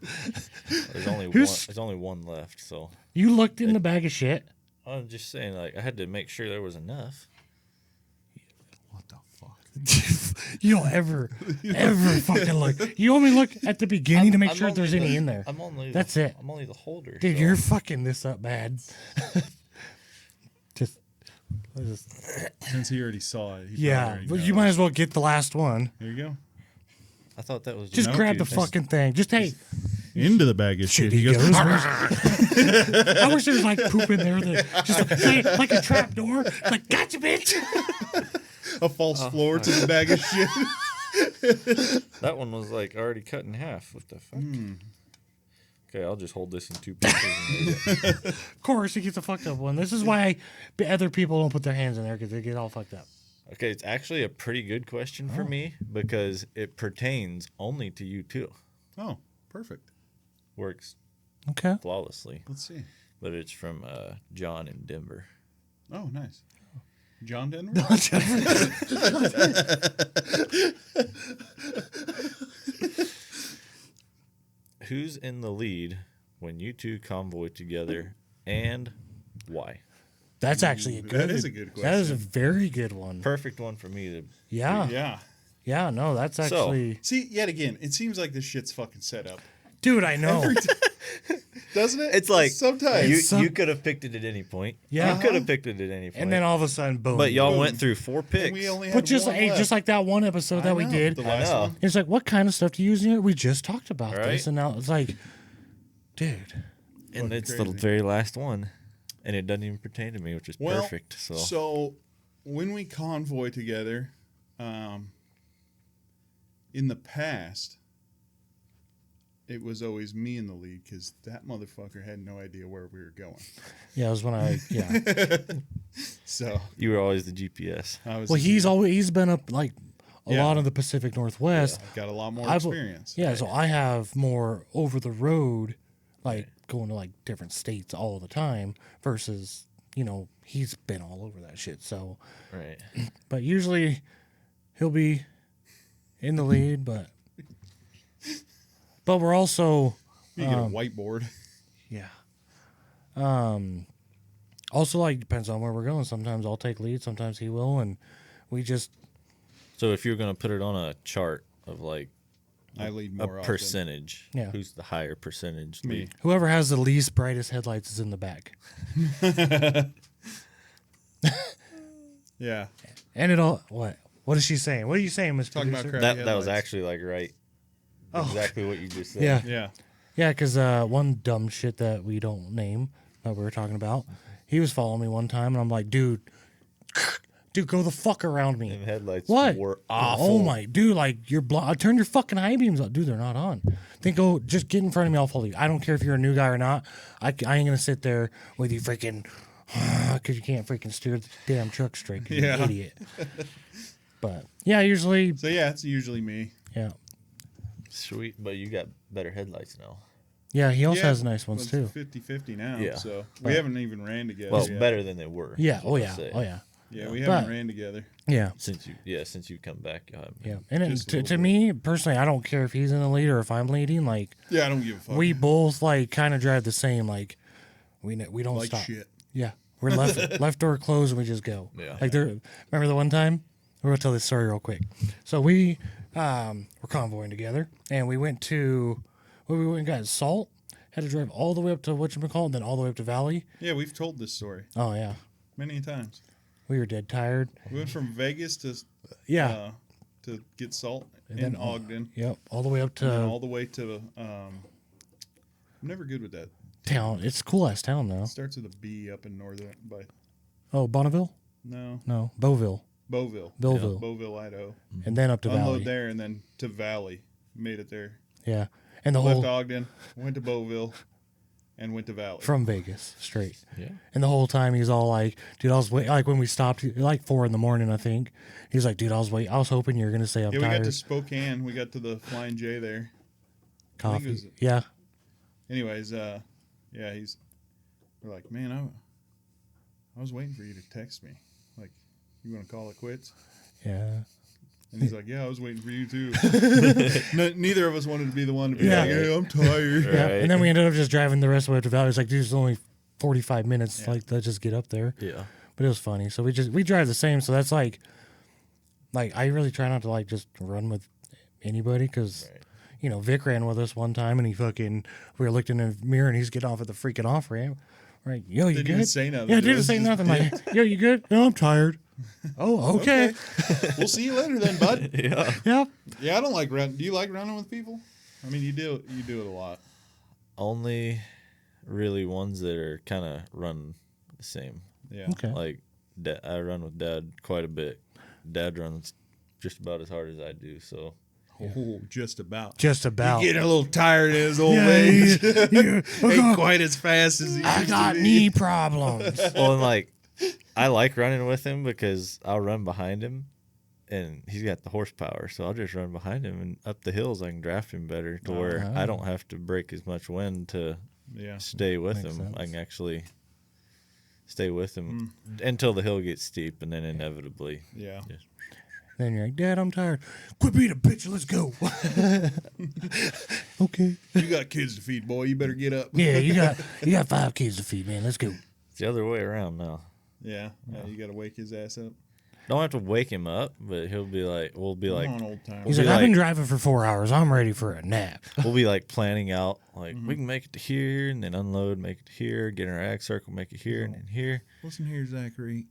There's only one left, so you looked in the bag of shit. I'm just saying, like, I had to make sure there was enough. What the fuck? You don't ever fucking look. You only look at the beginning to make sure if there's any in there. That's it. I'm only the holder. Dude, so. you're fucking this up bad. just Since he already saw it. He yeah, probably but already you knows. might as well get the last one. There you go. I thought that was Just No, grab the dude, fucking thing. Just hey, Into the bag of shit. he He goes, goes. I wish there was like poop in there, just like a trap door. Like, gotcha, bitch. a false floor to the bag of shit. That one was like already cut in half. What the fuck? Okay, I'll just hold this in two pieces. And Of course, he gets a fucked up one. This is why other people don't put their hands in there because they get all fucked up. okay, it's actually a pretty good question for me because it pertains only to you two. Oh, perfect. Works Okay. flawlessly. Let's see. But it's from John in Denver. Oh, nice. John Denver? Who's in the lead when you two convoy together and why? That's actually a good. That is a good That is a question. very good one. Perfect one for me to. Yeah. Yeah. Yeah. No, that's actually. See, yet again, it seems like this shit's fucking set up. Dude, I know. Doesn't it? It's like sometimes. you could have picked it at any point. Yeah. You could have picked it at any point. And then all of a sudden, boom. but y'all boom. went through 4 picks. And we only had But just one hey, left. just like that one episode that we I know, did. The I last know. one. It's like, what kind of stuff do you use in it? We just talked about Right. this, and now it's like, dude. And Fucking it's the crazy. very last one. And it doesn't even pertain to me, which is Well, perfect. So, So when we convoy together, in the past, it was always me in the lead because that motherfucker had no idea where we were going. Yeah, it was when I So you were always the GPS. I was. Well, he's been up like a Yeah. lot of the Pacific Northwest. I've got a lot more I've- experience. Yeah, so I have more over the road, like going to like different states all the time versus, he's been all over that shit. So, Right. but usually he'll be in the lead, but we're also, You get a whiteboard. yeah. Also, like, depends on where we're going. Sometimes I'll take lead, sometimes he will, and we just, So if you're going to put it on a chart of like I lead a more often. percentage, Yeah. who's the higher percentage? Me. lead? whoever has the least brightest headlights is in the back. Yeah. And it all, what is she saying? What are you saying, Mr. Talking about Producer? crap. That was Headlights. actually like right. Oh. Exactly what you just said. Yeah. Yeah. Yeah, because one dumb shit that we don't name that we were talking about, he was following me one time, and I'm like, dude, dude, go the fuck around me. Them headlights What? were awful. Oh my, dude, like you're turn your fucking high beams up, dude. They're not on. Then go, just get in front of me. I'll follow you. I don't care if you're a new guy or not. I ain't gonna sit there with you freaking because you can't freaking steer the damn truck straight. 'Cause you're an idiot. But yeah, usually. So yeah, it's usually me. Yeah, Sweet, but you got better headlights now. yeah. He also Yeah, has nice ones it's too. 50-50 now. Yeah. So we haven't even ran together. Well, yet. better than they were. Yeah. is Oh what yeah. I'll say. Oh yeah. Yeah, we But- haven't ran together. Yeah. Since you come back, you'll have Yeah. And then Just a to little bit. me personally, I don't care if he's in the lead or if I'm leading. Like Yeah, I don't give a fuck. we both like kind of drive the same. Like we don't like stop. shit. Yeah, we're left door closed and we just go. Yeah. Like remember the one time? We're gonna tell this story real quick. So we were convoying together and we went and got salt. Had to drive all the way up to whatchamacallit, and then all the way up to Valley. Yeah, we've told this story Oh yeah, many times. we were dead tired. We went from Vegas to to get salt in then- Ogden, Yep, all the way up and then to all the way to. I'm never good with that. town. It's a cool ass town though. It starts with a B up in northern by Oh, Bonneville? no No, Beauville, Beauville, Belleville, Beauville, Idaho. and then up to Unload Valley. there and then to Valley. Made it there. Yeah, and the Left whole Ogden, went to Beauville, and went to Valley. from Vegas straight. Yeah. And the whole time he's all like, "Dude, I was waiting." Like when we stopped, like 4 a.m, I think. He's like, "Dude, I was waiting. I was hoping you were gonna say I'm Yeah, we got tired." to Spokane. We got to the Flying J there. I think it Coffee. was- Yeah. Anyways, yeah, we're like, man, I was waiting for you to text me. Like, you want to call it quits? Yeah. And he's like, yeah, I was waiting for you too. Neither of us wanted to be the one to be Yeah. like, hey, I'm tired. Yeah. Right. And then we ended up just driving the rest of the way up to Valley. It's like, dude, it's only 45 minutes. Yeah. Like, let's just get up there. Yeah. But it was funny. So we drive the same. So that's like I really try not to like just run with anybody because, you know, Vic ran with us one time and we were looking in the mirror and he's getting off at the freaking off ramp. Right. Yo, you Didn't good? even say nothing. Yeah, It didn't was say just nothing. Like, yo, you good? No, I'm tired. Oh, okay. We'll see you later then, bud. Yeah. Yep. Yeah, I don't like running. Do you like running with people? I mean, you do it a lot. Only really ones that are kind of run the same. Yeah. Okay. Like, I run with Dad quite a bit. Dad runs just about as hard as I do. So Oh, just about. Just about. Getting a little tired in his old Yeah, age. yeah. Ain't quite as fast as he I used got to be. knee problems. well, and like, I like running with him because I'll run behind him, and he's got the horsepower. So I'll just run behind him, and up the hills I can draft him better to where I don't have to break as much wind to Yeah. stay with Makes him. sense. I can actually stay with him until the hill gets steep, and then inevitably, Yeah. Then you're like, Dad, I'm tired. Quit being a bitch. Let's go. Okay. You got kids to feed, boy. You better get up. Yeah, you got 5 kids to feed, man. Let's go. it's the other way around now. Yeah. You got to wake his ass up. Don't have to wake him up, but we'll be like, Come on, old timer. He's Be like, I've been like- driving for 4 hours. I'm ready for a nap. we'll be like planning out, like we can make it to here, and then unload, make it to here, get in our ag circle, make it here, and then here. Listen here, Zachary.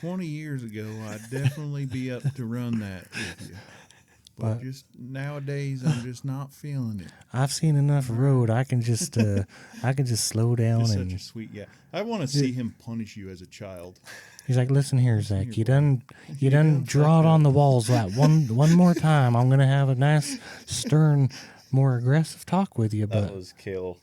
20 years ago, I'd definitely be up to run that with you. But just nowadays, I'm just not feeling it. I've seen enough road. I can just slow down He's such and a sweet guy. I want to see him punish you as a child. he's like, listen here, Zach. You done draw it on the walls that one more time. I'm gonna have a nice, stern, more aggressive talk with you. But That was Kale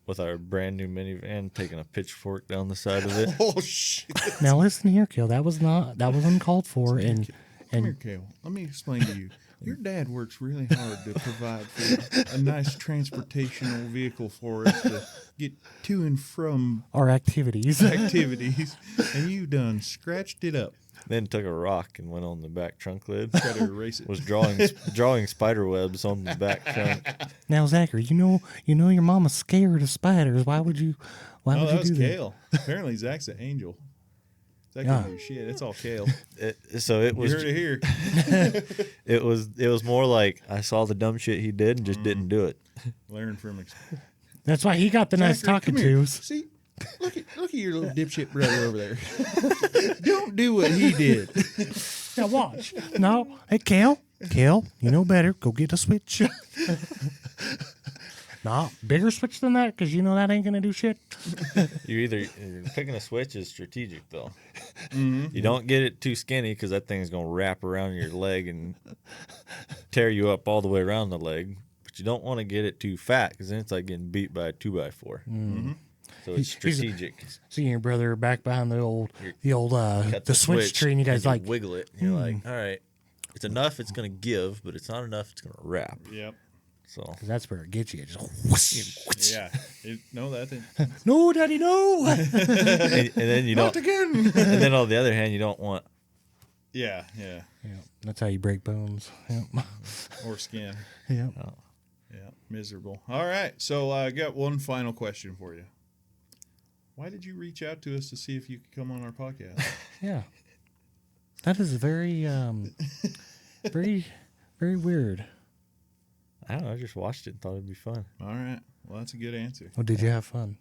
with our brand new minivan taking a pitchfork down the side of it. Oh, shit. now listen here, Kill. That was uncalled for. And Come here, Kale. Let me explain to you. Your dad works really hard to provide for a nice transportational vehicle for us to get to and from our activities. activities, and you done scratched it up. Then took a rock and went on the back trunk lid. Try to erase it. Was drawing spider webs on the back trunk. Now, Zachary, you know your mama's scared of spiders. Why would you Oh, do that was that? Kale. Apparently, Zach's an angel. Zach can do shit. It's all Kale. So it You was heard it here. it was more like I saw the dumb shit he did and just didn't do it. Learn from it. That's why he got the nice Zachary, talking come here. tos. See, look at your little dipshit brother over there. Don't do what he did. Now watch. No, hey, Kale, you know better. Go get a switch. Nah, bigger switch than that because you know that ain't gonna do shit. You're picking a switch is strategic though. You don't get it too skinny because that thing's gonna wrap around your leg and tear you up all the way around the leg. But you don't want to get it too fat because then it's like getting beat by a 2x4. So it's strategic. Seeing your brother back behind the old Cut the switch tree, and you guys like wiggle it. And you're like, all right, it's enough. It's gonna give, but it's not enough. It's gonna wrap. Yep. So because that's where it gets you. It just whoosh. Yeah. No, that thing. No, Daddy, no. and then you don't. again. And then on the other hand, you don't want. Yeah, yeah. Yeah, that's how you break bones. Yep. Or skin. Yeah. Yeah, miserable. All right, so I got one final question for you. Why did you reach out to us to see if you could come on our podcast? Yeah. That is very, very, very weird. I don't know. I just watched it and thought it'd be fun. All right, well, that's a good answer. Oh, did you have fun?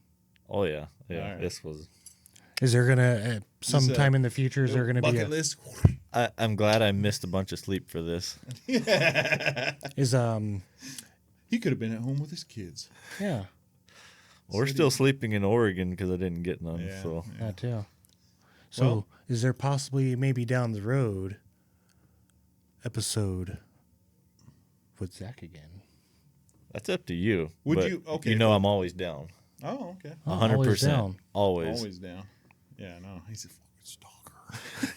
Oh yeah, yeah. All right. This was. Is there gonna sometime in the future? Is there gonna be bucket list? I'm glad I missed a bunch of sleep for this. Is He could have been at home with his kids. yeah, We're still sleeping in Oregon because I didn't get none. Yeah. So that too. So Well- is there possibly maybe down the road episode with Zack again? that's up to you. Would but you- okay. You know I'm always down. Oh, okay. Oh, 100%. always down. Always. Always down. Yeah, no, he's a fucking stalker.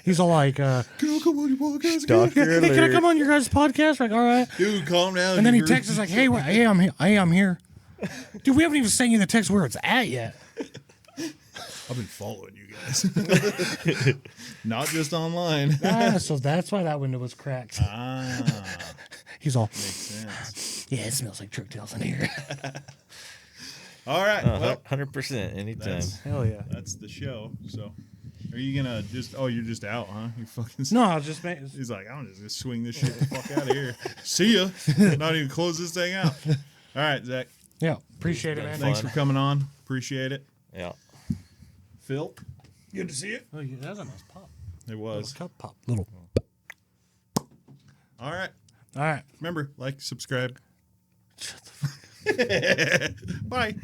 He's all like, Can I come on your podcast? Stalker "Hey, can I alert. come on your guys' podcast?" Like, all right. Dude, calm down. And then he you're- texts us like, "Hey, hey, I'm here. Hey, I'm here." Dude, we haven't even sent you the text where it's at yet. I've been following you guys. Not just online. So that's why that window was cracked. He's all, Makes sense. yeah, it smells like truck tails in here. All right. Well, 100% anytime. that's, Hell yeah. that's the show. So, are you gonna just? Oh, you're just out, huh? You fucking. No, I was just He's like, I'm just gonna swing this shit the fuck out of here. See ya. Not even close this thing out. All right, Zach. yeah, appreciate it, man. Thanks for coming on. Appreciate it. Yeah. Phil, good to see you. Oh, yeah, that's a nice pop. It was. Cup pop. Little. All right. All right. Remember, like, subscribe. Shut the fuck up. Bye.